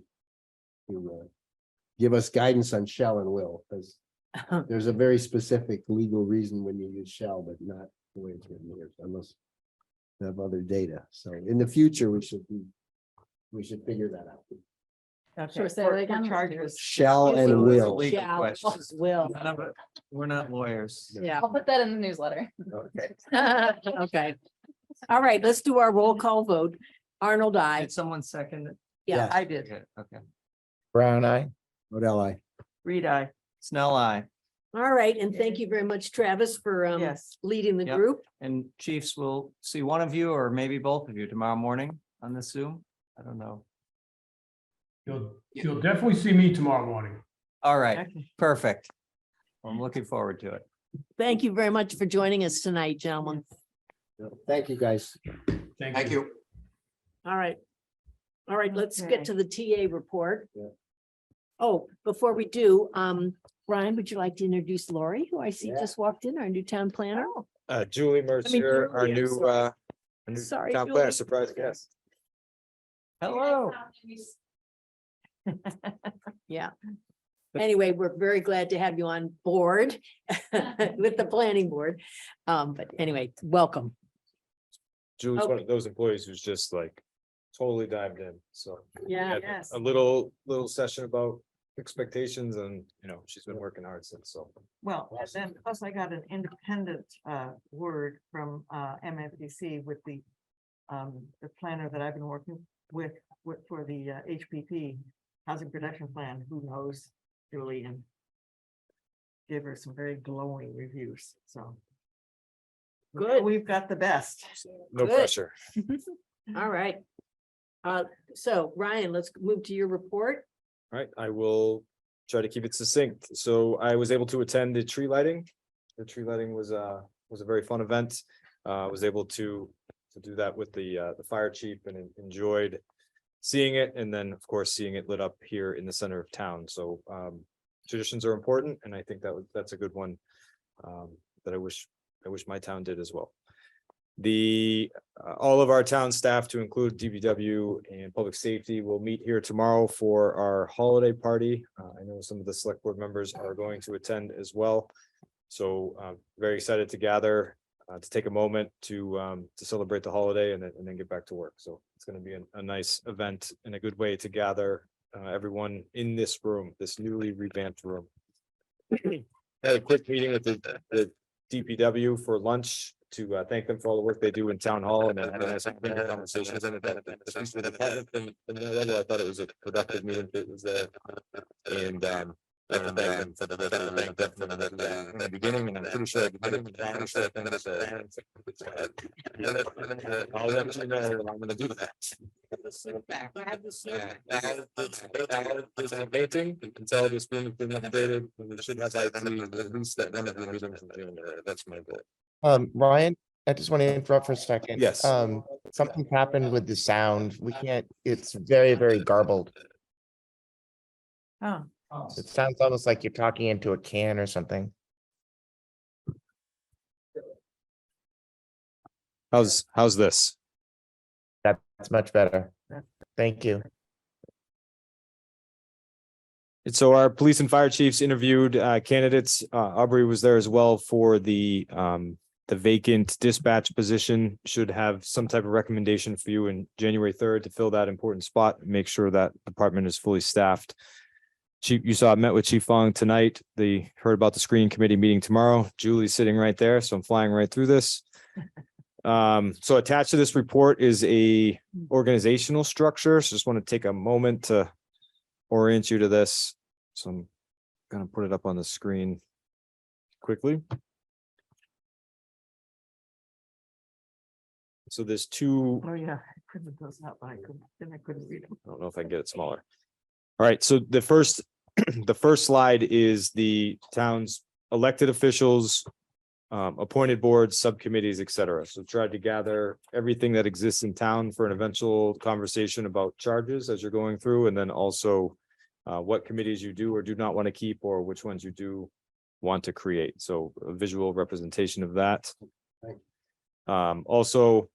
to give us guidance on shall and will, because there's a very specific legal reason when you use shall, but not the way it's written here, unless you have other data. So in the future, we should figure that out. Okay. Sure, say for- that for again. Chargers. Shall Using and the will. Legal Shall, questions. will, None of it- We're not lawyers. yeah. I'll put that in the newsletter. Okay. Okay. All right, let's do our roll call vote. Arnold, I. Did someone second it? Yeah. I did. Okay, okay. Brown eye. Model I. Read I. Snell, I. All right, and thank you very much, Travis, for Yes. leading the Yep. group. And chiefs will see one of you or maybe both of you tomorrow morning on the Zoom. I don't know. You'll definitely see me tomorrow morning. All right, Okay. perfect. I'm looking forward to it. Thank you very much for joining us tonight, gentlemen. Thank you, guys. Thank you. All right. All right, let's Okay. get to the TA report. Yeah. Oh, before we do, Brian, would you like to introduce Lori, who I see Yeah. just walked in, our new town planner? Julie Mercier, our Julie, I'm new, sorry. our new Sorry, town planner, Julie. surprise guest. Hello. Yeah. Anyway, we're very glad to have you on board with the planning board. But anyway, welcome. Julie's one of those employees who's just like totally dived in, so. we Yeah. had Yes. A little session about expectations and, she's been working hard since, so. Well, and then plus I got an independent word from MFDC with the planner that I've been working with for the HPP, Housing Production Plan, who knows Julie, and gave her some very glowing reviews, so. Good. We've got the best. No Good. pressure. All right. So Ryan, let's move to your report. All right, I will try to keep it succinct. So I was able to attend the tree lighting. The tree lighting was a very fun event. I was able to do that with the fire chief and enjoyed seeing it, and then, of course, seeing it lit up here in the center of town. So traditions are important, and I think that's a good one that I wish my town did as well. All of our town staff, to include DPW and public safety, will meet here tomorrow for our holiday party. I know some of the select board members are going to attend as well. So very excited to gather, to take a moment to celebrate the holiday and then get back to work. So it's going to be a nice event and a good way to gather everyone in this room, this newly revamped room. Had a quick meeting with the DPW for lunch to thank them for all the work they do in town hall, and then had a nice conversations in it. I thought it was a productive meeting. It was there. And Beginning, and I'm pretty sure. I'm gonna do that. Painting until this room has been updated. We should have at least that one of the meetings in June. That's my goal. Ryan, I just want to interrupt for a second. Yes. Something happened with the sound. We can't, it's very, very garbled. Oh, It sounds almost like you're talking into a can or something. How's this? That's much better. Thank you. And so our police and fire chiefs interviewed candidates. Aubrey was there as well for the vacant dispatch position. Should have some type of recommendation for you in January 3rd to fill that important spot, make sure that department is fully staffed. Chief, you saw I met with Chief Fong tonight. They heard about the screening committee meeting tomorrow. Julie's sitting right there, so I'm flying right through this. So attached to this report is a organizational structure. So just want to take a moment to orient you to this. So I'm gonna put it up on the screen quickly. So there's two. oh, yeah. I printed those out, but I couldn't read them. I don't know if I can get it smaller. All right, so the first, the first slide is the town's elected officials, appointed boards, subcommittees, et cetera. So tried to gather everything that exists in town for an eventual conversation about charges as you're going through, and then also what committees you do or do not want to keep, or which ones you do want to create. So a visual representation of that. Also,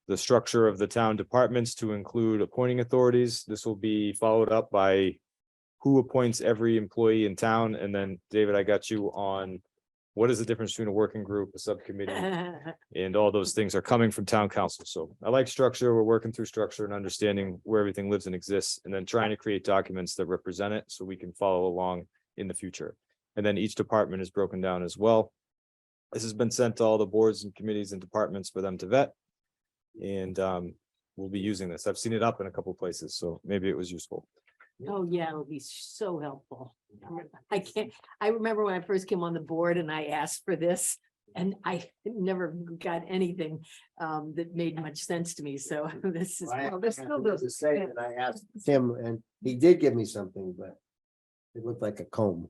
the structure of the town departments to include appointing authorities. This will be followed up by who appoints every employee in town. And then, David, I got you on what is the difference between a working group, a subcommittee, and all those things are coming from town council. So I like structure. We're working through structure and understanding where everything lives and exists, and then trying to create documents that represent it so we can follow along in the future. And then each department is broken down as well. This has been sent to all the boards and committees and departments for them to vet. And we'll be using this. I've seen it up in a couple of places, so maybe it was useful. Oh, yeah, it'll be so helpful. I remember when I first came on the board and I asked for this, and I never got anything that made much sense to me. So this is, well, this still does. To say that I asked him, and he did give me something, but it looked like a comb.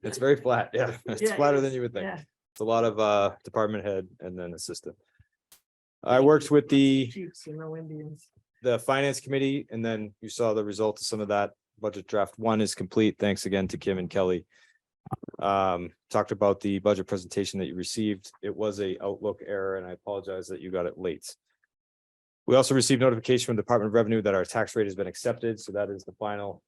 It's very flat. Yeah, it's Yeah, flatter it than is, you would think. yeah. It's a lot of department head and then assistant. I worked with Chiefs, Indians. the finance committee, and then you saw the result of some of that. Budget draft 1 is complete. Thanks again to Kim and Kelly. Talked about the budget presentation that you received. It was a Outlook error, and I apologize that you got it late. We also received notification from the Department of Revenue that our tax rate has been accepted. So that is the final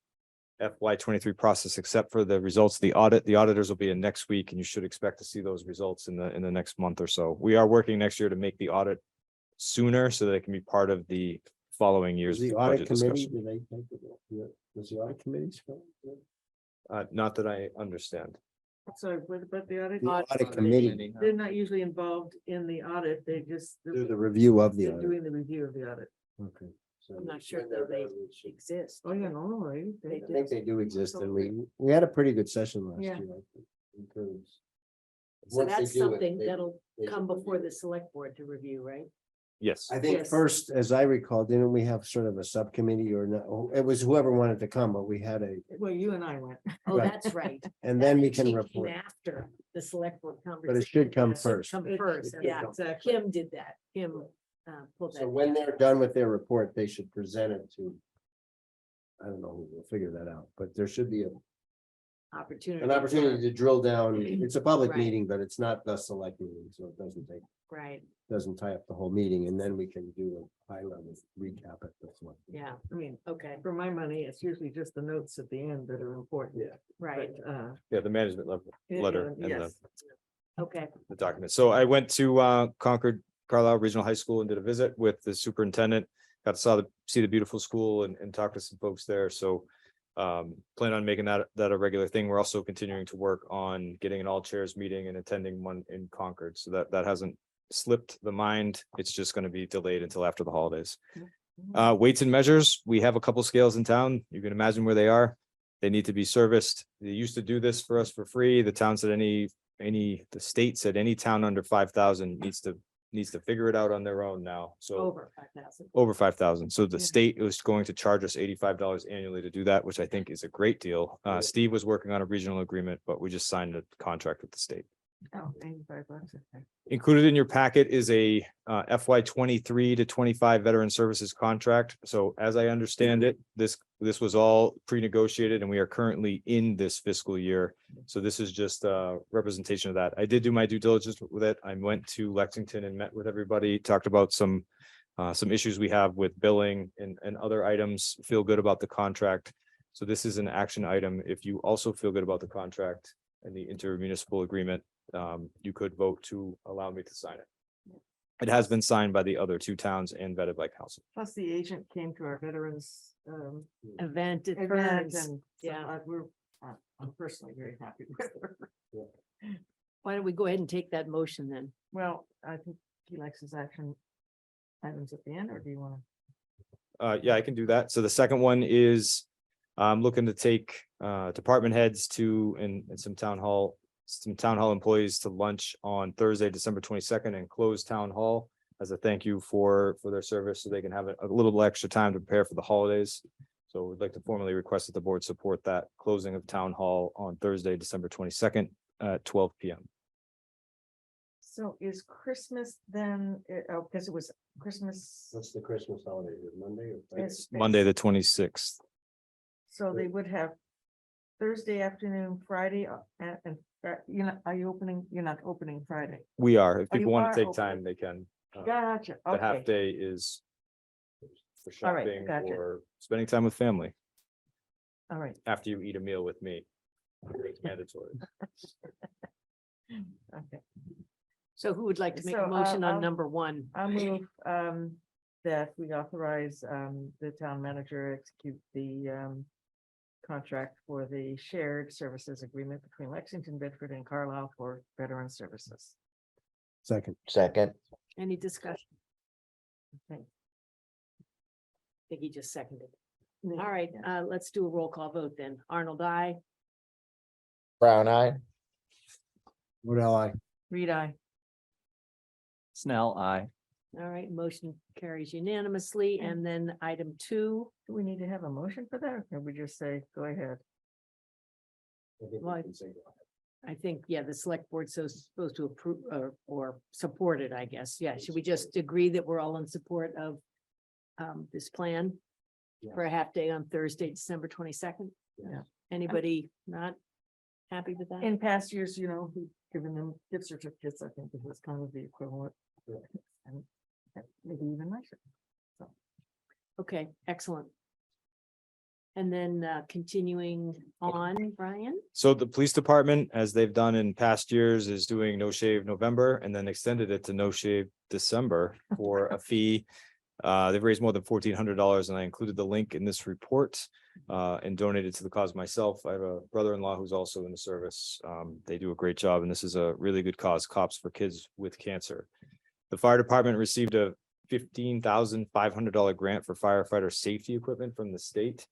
FY23 process, except for the results of the audit. The auditors will be in next week, and you should expect to see those results in the next month or so. We are working next year to make the audit sooner so that it can be part of the following year's The audit budget committee, discussion. did they take it? Was the audit committee? Not that I understand. Sorry, what about the audit? The audit committee, They're not usually involved in the audit. They just, do the review of the they're audit. doing the review of the audit. Okay. So I'm not sure though they exist. Oh, yeah, no, right? They I think they do exist, and we had a pretty good session last Yeah. year. I think, because So once they that's do it, something they- that'll they come should before review. the select board to review, right? Yes. I think Yes. first, as I recall, didn't we have sort of a subcommittee or not? It was whoever wanted to come, but we had a, Well, you and I went. Oh, Right. that's right. and then we That can actually came report. After the select board conversation. But it should come It should first. Come It- first, it- yeah. Exactly. Kim did that. Kim pulled that. So when together. they're done with their report, they should present it to. I don't know, we'll figure that out, but there should be Opportunity. an opportunity to drill down. It's a public Right. meeting, but it's not the select meeting, so it Right, doesn't tie up the whole meeting, and then we can do a high level recap at the select. yeah, I mean, okay, for my money, it's usually just the notes at the end that are important. Yeah. right, But, Yeah, the management level letter and the Yes. okay. document. So I went to Concord Carlisle Regional High School and did a visit with the superintendent. Got to see the beautiful school and talk to some folks there. So plan on making that a regular thing. We're also continuing to work on getting an all chairs meeting and attending one in Concord. So that hasn't slipped the mind. It's just going to be delayed until after the holidays. Weights and measures. We have a couple scales in town. You can imagine where they are. They need to be serviced. They used to do this for us for free. The town said the state said any town under 5,000 needs to figure it out on their own now. So Over 5,000. over 5,000. So the Yeah. state was going to charge us $85 annually to do that, which I think is a great deal. Steve was working on a regional agreement, but we just signed a contract with the state. Oh, $85, okay. Included in your packet is a FY 23 to 25 veteran services contract. So as I understand it, this was all pre-negotiated and we are currently in this fiscal year. So this is just a representation of that. I did do my due diligence with it. I went to Lexington and met with everybody, talked about some issues we have with billing and other items, feel good about the contract. So this is an action item. If you also feel good about the contract and the intermunicipal agreement, you could vote to allow me to sign it. It has been signed by the other two towns and vetted by council. Plus the agent came to our veterans Event at event Burns. and so Yeah. I'm personally very happy with her. Why don't we go ahead and take that motion then? Well, I think he likes his action items at the end, or do you want Yeah, I can do that. So the second one is I'm looking to take department heads to and some town hall employees to lunch on Thursday, December 22nd, and close town hall as a thank you for their service, so they can have a little extra time to prepare for the holidays. So we'd like to formally request that the board support that closing of town hall on Thursday, December 22nd at 12 p.m. So is Christmas then, oh, because it was Christmas, What's the Christmas holiday? Is it Monday or Friday? it's Monday, the 26th. so they would have Thursday afternoon, Friday, and are you opening? You're not opening Friday. We are. If Oh, you people want are to take open. time, they can. Gotcha, The half okay. day is for All right, shopping gotcha. or spending time with family All right, after you eat a meal with me. It's mandatory. okay. So who would like to make a So, motion on I'll- number one? I'll move that we authorize the town manager execute the contract for the shared services agreement between Lexington, Bedford, and Carlisle for veteran services. Second, Any discussion? Okay. I think he just seconded. All right, let's do a roll call vote then. Arnold, I. Brown eye. Modell, I. Reed, I. Snell, I. All right, motion carries unanimously. And then item 2, Do we need to have a motion for that, or can we just say, go ahead? Well, I think, yeah, the select board so supposed to approve or support it, I guess. Yeah, should we just agree that we're all in support of this plan for a half day on Thursday, December 22nd? Yeah. Anybody not happy with that? In past years, we've given them gift certificates, I think it was kind of the equivalent. And maybe even nicer. Okay, excellent. And then continuing on, Brian? So the police department, as they've done in past years, is doing No Shave November and then extended it to No Shave December for a fee. They've raised more than $1,400 and I included the link in this report and donated to the cause myself. I have a brother-in-law who's also in the service. They do a great job and this is a really good cause, Cops for Kids with Cancer. The fire department received a $15,500 grant for firefighter safety equipment from the state.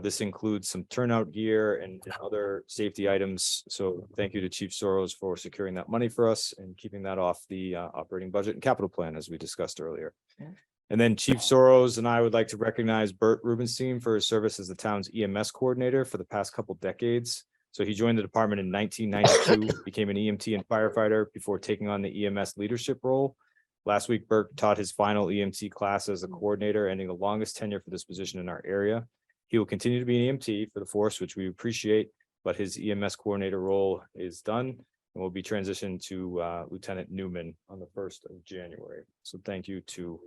This includes some turnout gear and other safety items. So thank you to Chief Soros for securing that money for us and keeping that off the operating budget and capital plan, as we discussed earlier. Yeah. And then Chief Soros and I would like to recognize Bert Rubenstein for his service as the town's EMS coordinator for the past couple decades. So he joined the department in 1992, became an EMT and firefighter before taking on the EMS leadership role. Last week, Bert taught his final EMT class as a coordinator, ending the longest tenure for this position in our area. He will continue to be an EMT for the force, which we appreciate, but his EMS coordinator role is done and will be transitioned to Lieutenant Newman on the 1st of January. So thank you to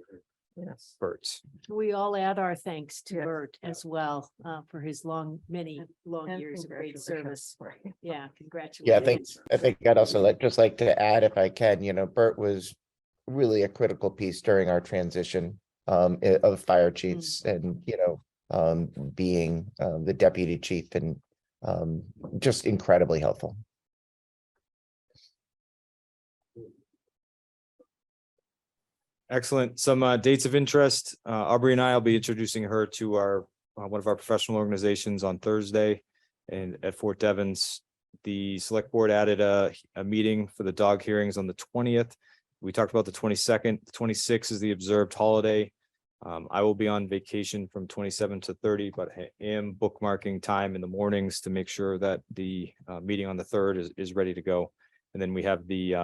Yes. Bert. We all add our thanks to Yes. Bert as well for his many long And years of great congratulations. service. Yeah, Yeah, congratulations. I think I'd also like to add, if I can, Bert was really a critical piece during our transition of fire chiefs and, being the deputy chief and just incredibly helpful. Excellent. Some dates of interest. Aubrey and I will be introducing her to our one of our professional organizations on Thursday. And at Fort Devens, the select board added a meeting for the dog hearings on the 20th. We talked about the 22nd, the 26th is the observed holiday. I will be on vacation from 27 to 30, but I am bookmarking time in the mornings to make sure that the meeting on the 3rd is ready to go. And then we have the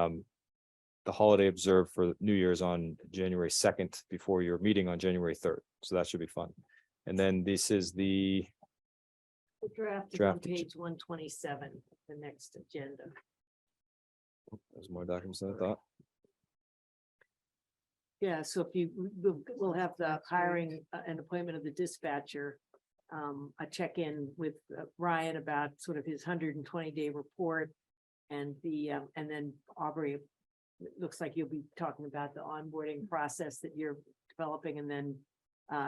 holiday observed for New Year's on January 2nd before your meeting on January 3rd. So that should be fun. And then this is the The draft is on Draft ag- page 127, the next agenda. there's more documents than I thought. Yeah, so if you, we'll have the hiring and appointment of the dispatcher. A check-in with Ryan about sort of his 120-day report. And and then Aubrey, it looks like you'll be talking about the onboarding process that you're developing, and then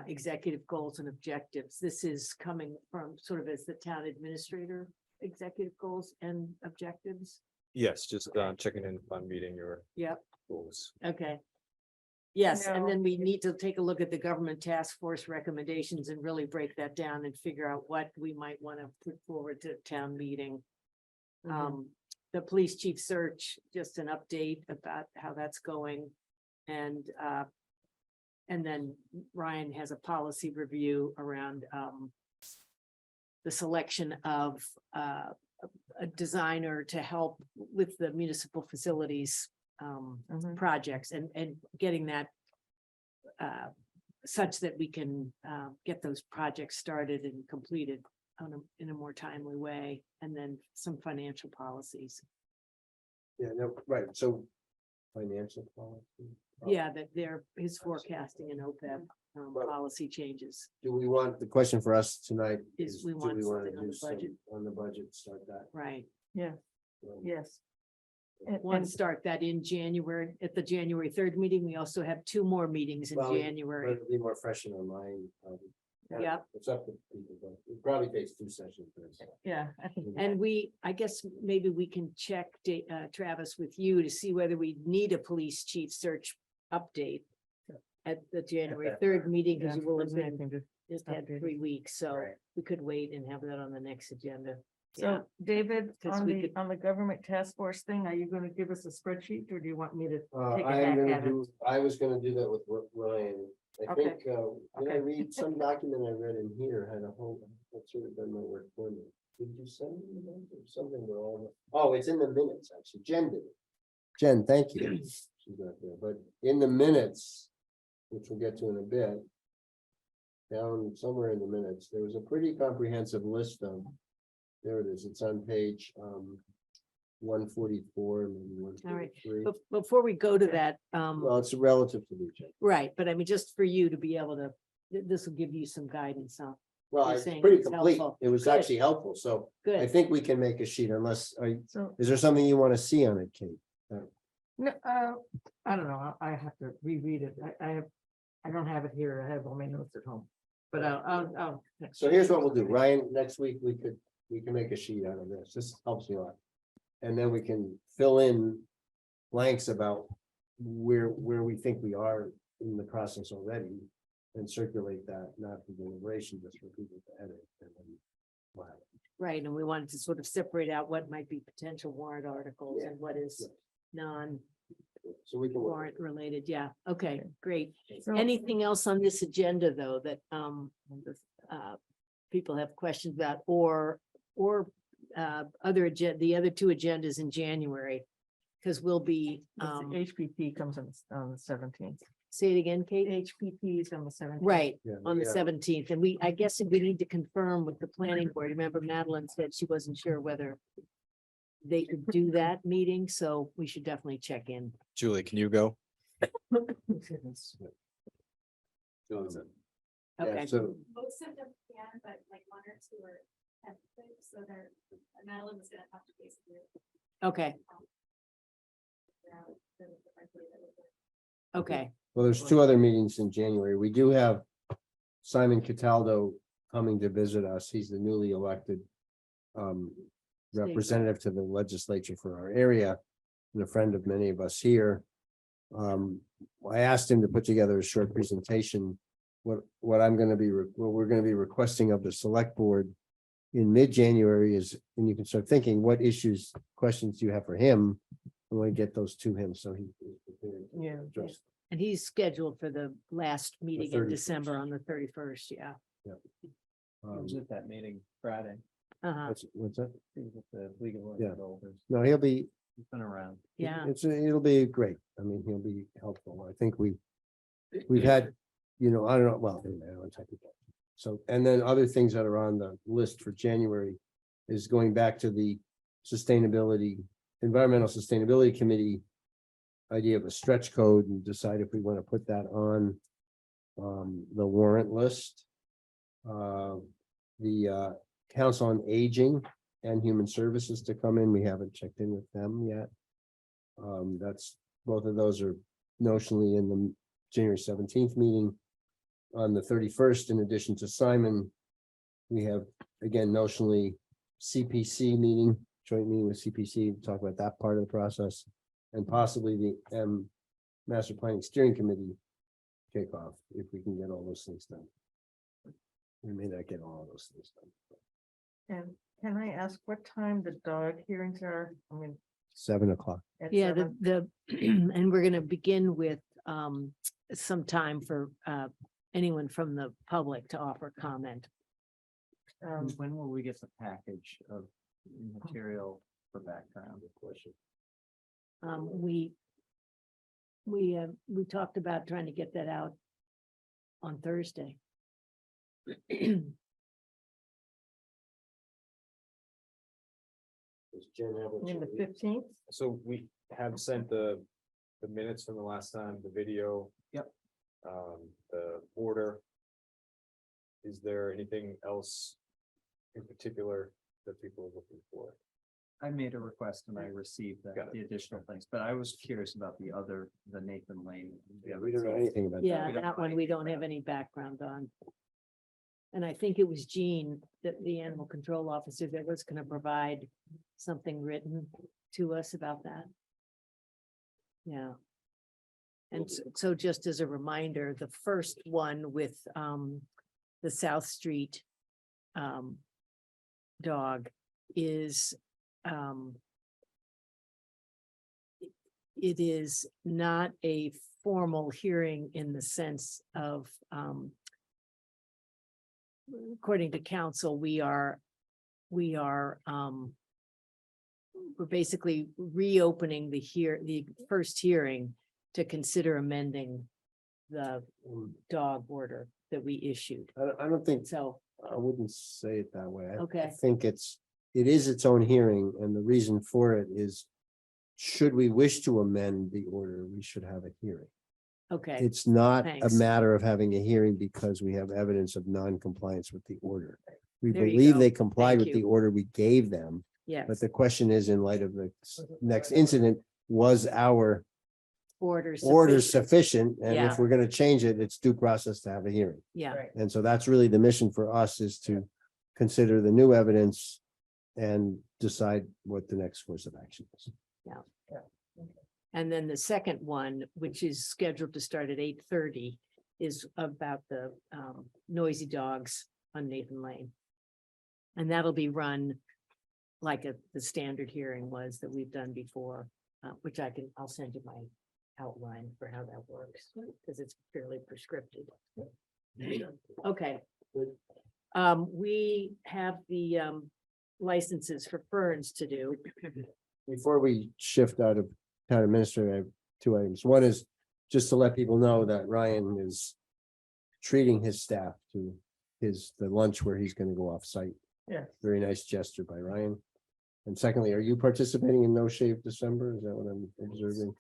executive goals and objectives. This is coming from sort of as the town administrator, executive goals and objectives. Yes, just checking in on meeting your Yep, goals. okay. Yes, and No. then we need to take a look at the government task force recommendations and really break that down and figure out what we might want to put forward to town meeting. The police chief search, just an update about how that's going. And then Ryan has a policy review around the selection of a designer to help with the municipal facilities projects and getting that such that we can get those projects started and completed in a more timely way, and then some financial policies. Yeah, no, right, so financial policy. Yeah, that his forecasting and OPEB Well- policy changes. Do we want, the question for us tonight Is is, we do want we want to something on do the some budget. on the budget, start that? Right. Yeah, Um, yes. And, Want and to start that in January, at the January 3rd meeting. We also have 2 more meetings in Well, But January. it'll be more fresh in our mind. Yep. It's up to people, but it probably takes 2 sessions. for this. yeah, I think. And I guess maybe we can check Travis with you to see whether we need a police chief search update at the January 3rd meeting, because Yeah, you will have there's been anything to- just had update. 3 weeks, so Right. we could wait and have that on the next agenda. Yeah. So David, 'Cause on we the, could- on the government task force thing, are you gonna give us a spreadsheet, or do you want me to take a I am hack gonna at it? do, I was gonna do that with Ryan. I Okay. think, did I Okay. read some document I read in here had a whole, that should have done my work for me. Did you send me that or something? We're all, oh, it's in the minutes, actually. Jen did it. Jen, thank you. She's not there, but in the minutes, which we'll get to in a bit, down somewhere in the minutes, there was a pretty comprehensive list of, there it is, it's on page 144, maybe All right. 143. Before we go to that, Well, it's relative to the agenda. right, but I mean, just for you to be able to, this will give you some guidance, huh? Well, You're it's saying pretty it's complete. helpful. It was Good. actually helpful, so I Good. think we can make a sheet unless, So, is there something you want to see on it, Kate? no, I don't know, I have to reread it, I don't have it here, I have all my notes at home. But I'll. So here's what we'll do, Ryan, next week we can make a sheet out of this. This helps me a lot. And then we can fill in blanks about where we think we are in the process already. And circulate that, not for deliberation, just for people to edit. And then we'll have it. Right, and we wanted to sort of separate out what might be potential warrant articles Yeah. and what is non-warrant So we can. work. related. Yeah, okay, great. So- Anything else on this agenda, though, that people have questions about, or the other 2 agendas in January? Because we'll be, HPP comes on the 17th. say it again, Kate? HPP is on the 17th. Right, Yeah, on the yeah. 17th, and I guess we need to confirm with the planning board. Remember Madeline said she wasn't sure whether they could do that meeting, so we should definitely check in. Julie, can you go? Yeah, Okay, so Most of them can, but like 1 or 2 are tentative, so they're, Madeline was gonna have to basically. okay, figure out the right way that would work. okay, well, there's 2 other meetings in January. We do have Simon Cataldo coming to visit us. He's the newly elected representative to the legislature for our area and a friend of many of us here. I asked him to put together a short presentation. What I'm going to be, what we're going to be requesting of the select board in mid-January is, and you can start thinking, what issues, questions do you have for him? I want to get those to him, so he. Yeah. address And he's scheduled for the last meeting in 31st. December on the 31st, yeah. them. I was at that meeting Friday. Uh-huh, What's that? He was at the League of Women Yeah. Voters. No, he'll be, He's been around. yeah. it'll be great. I mean, he'll be helpful. I think we've had, I don't know, well, anyway, I don't want to talk about that. So, and then other things that are on the list for January is going back to the Environmental Sustainability Committee idea of a stretch code and decide if we want to put that on the warrant list. The Council on Aging and Human Services to come in. We haven't checked in with them yet. Both of those are notionally in the January 17th meeting. On the 31st, in addition to Simon, we have, again, notionally CPC meeting, joint meeting with CPC, to talk about that part of the process. And possibly the Master Planning Steering Committee kickoff, if we can get all those things done. We may not get all of those things done. And can I ask what time the dog hearings are? I mean. 7 o'clock. at Yeah, 7? and we're gonna begin with some time for anyone from the public to offer comment. When will we get the package of material for background? Question. We talked about trying to get that out on Thursday. I mean, the 15th? So we have sent the minutes from the last time, the video. Yep. The order. Is there anything else in particular that people are looking for? I made a request and I received the additional things, but I was curious about the Nathan Lane. We don't know anything about that. Yeah, we don't that know one we anything don't have about. any background on. And I think it was Jean, the animal control officer, that was gonna provide something written to us about that. Yeah. And so just as a reminder, the first one with the South Street dog is it is not a formal hearing in the sense of according to council, we're basically reopening the first hearing to consider amending the dog order that we issued. I don't think, So, I wouldn't say it that way. I Okay. think it is its own hearing, and the reason for it is, should we wish to amend the order, we should have a hearing. okay, It's not a Thanks. matter of having a hearing because we have evidence of non-compliance with the order. We There you believe go. they complied Thank with the you. order we gave them, yes. but the question is, in light of the next incident, was our Order order sufficient. sufficient? And Yeah. if we're gonna change it, it's due process to have a hearing. Yeah, Right. And so that's really the mission for us, is to consider the new evidence and decide what the next course of action is. and then the second one, which is scheduled to start at 8:30, is about the noisy dogs on Nathan Lane. And that'll be run like the standard hearing was that we've done before, which I'll send you my outline for how that works, because it's fairly prescriptive. Okay. We have the licenses for ferns to do. Before we shift out of town administrator, I have 2 items. One is just to let people know that Ryan is treating his staff to the lunch where he's gonna go off site. Yeah. Very nice gesture by Ryan. And secondly, are you participating in No Shave December? Is that what I'm observing?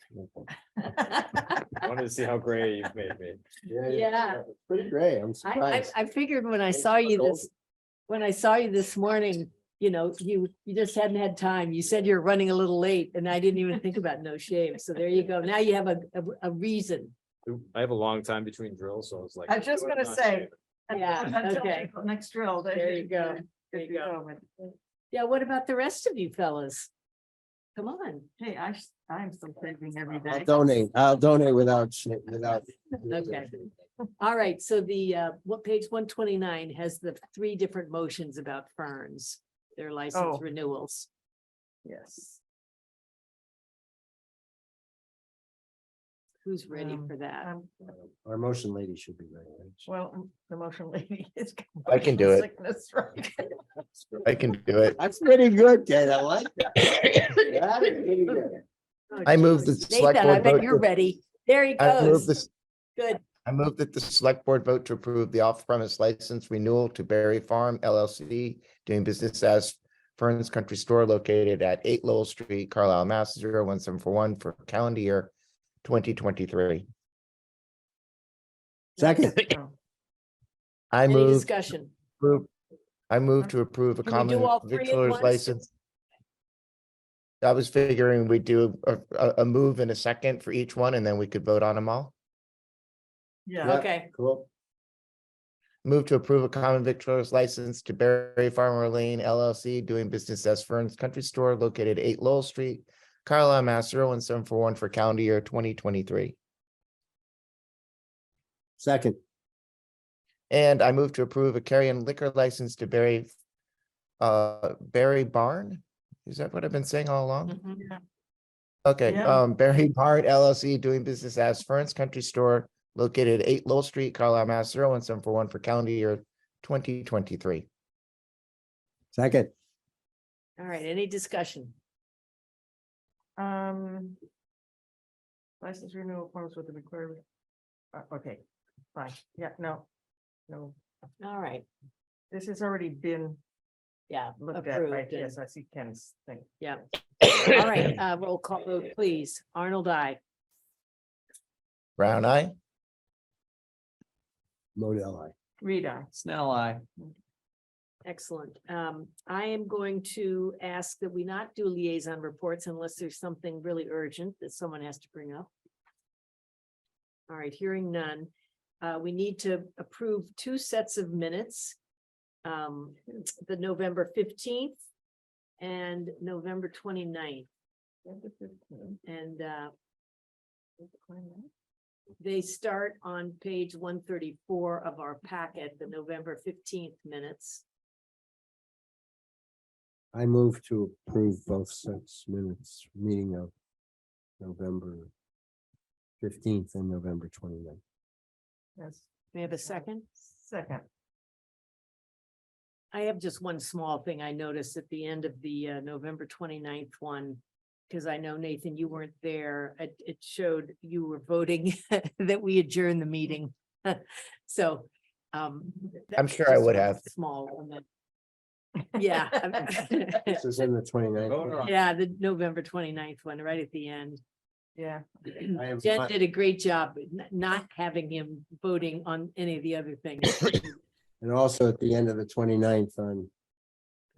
I wanted to see how gray you've made me. Yeah. Pretty gray. I'm I surprised. figured when I Thanks saw for you gold. this morning, you just hadn't had time. You said you're running a little late and I didn't even think about no shave. So there you go. Now you have a reason. I have a long time between drills, so I was like. I was just gonna say. Yeah, Until okay. Next drill. then There you go. There you go. Yeah, what about the rest of you fellas? Come on. Hey, I'm still saving every I'll day. donate. I'll donate without. Okay. All right, so the, what page 129 has the 3 different motions about ferns, their license Oh. renewals. Yes. Who's ready for that? Our motion lady should be ready. right? Well, the motion lady is. I can do it. Sickness, right? I can do it. That's pretty good, Ted. I like that. That is pretty good. Oh, I move the geez. select Nathan, I board bet vote you're to- ready. There he I move goes. this, Good. I move that the select board vote to approve the off-premise license renewal to Berry Farm LLC, doing business as Fern's Country Store located at 8 Lowell Street, Carlisle, Mass. 01741 for calendar year 2023. Second, Oh, I Any move, discussion? I move to approve a Can we do common all 3 at victualer's once? license. I was figuring we'd do a move in a second for each one, and then we could vote on them all. Yeah. Yeah. Okay, cool. Move to approve a common victualer's license to Berry Farmer Lane LLC, doing business as Fern's Country Store located 8 Lowell Street, Carlisle, Mass. 01741 for calendar year 2023. Second, And I move to approve a carry-in liquor license to Berry Barn. Is that what I've been saying all along? mhm. Okay, Yeah. Berry Barn LLC, doing business as Fern's Country Store located 8 Lowell Street, Carlisle, Mass. 01741 for calendar year 2023. second, All right, any discussion? License renewal forms with the required. Okay, fine. Yeah, no. All right, This has already been yeah, looked at, right? approved. and- Yes, I see Ken's thing. Yeah. All right, roll call vote, please. Arnold, I. Brown eye. Modell, I. Rita. Snell, I. Excellent. I am going to ask that we not do liaison reports unless there's something really urgent that someone has to bring up. All right, hearing none. We need to approve 2 sets of minutes. The November 15th and November 29th. And they start on page 134 of our packet, the November 15th minutes. I move to approve both sets minutes, meeting of November 15th and November 29th. Yes, May I have a second? second. I have just one small thing I noticed at the end of the November 29th one. Because I know, Nathan, you weren't there. It showed you were voting that we adjourn the meeting. So. I'm that's sure I just would one have. Small one. Yeah. This is in the 29th. Vote on. Yeah, the November 29th one, right at the end. Yeah. I have Jen not- did a great job not having him voting on any of the other things. And also at the end of the 29th on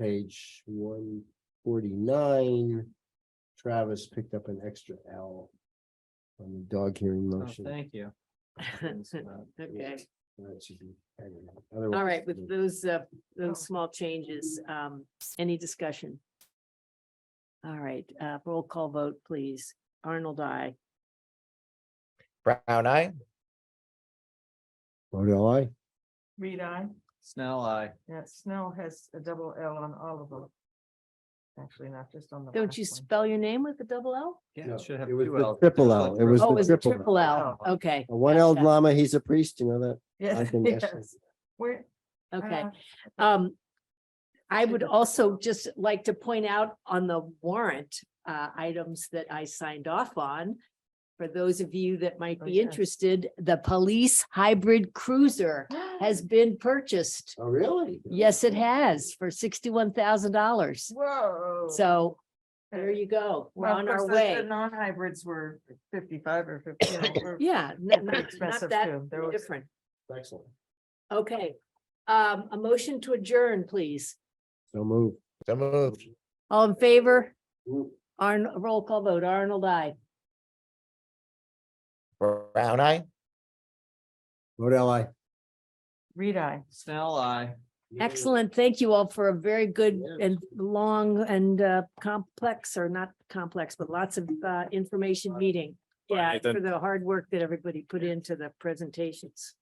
page 149, Travis picked up an extra L on the dog hearing Oh, motion. thank you. Okay, That should be added. all Otherwise, right, with those small changes, any discussion? All right, roll call vote, please. Arnold, I. Brown eye. Modell, I. Rita. Snell, I. Yeah, Snell has a double L on all of them. Actually, not just on the. Don't last you one. spell your name with a double L? Yeah, No, it should have it was 2 the L's. triple L. It was Oh, the it's a triple L. triple L, okay. A 1L Gotcha. llama, he's a priest, you know that? Yes, I can guess yes. Where? Okay, uh, I would also just like to point out on the warrant items that I signed off on. For those of you that might Oh, be yes. interested, the police hybrid cruiser has been purchased. Oh, really? Yes, it has for $61,000. Whoa. So there you go. We're Well, on of course, our the way. non-hybrids were 55 or 50. You know, were Yeah, pretty not expensive that too. There was- different. Excellent. Okay, a motion to adjourn, please. So move. So moved. All in favor? Roll call vote. Arnold, I. Brown eye. Modell, I. Rita. Snell, I. Excellent. Thank you all for a very good and long and complex, or not complex, but lots of information meeting. Yeah, Nathan. for the hard work that everybody put into the presentations.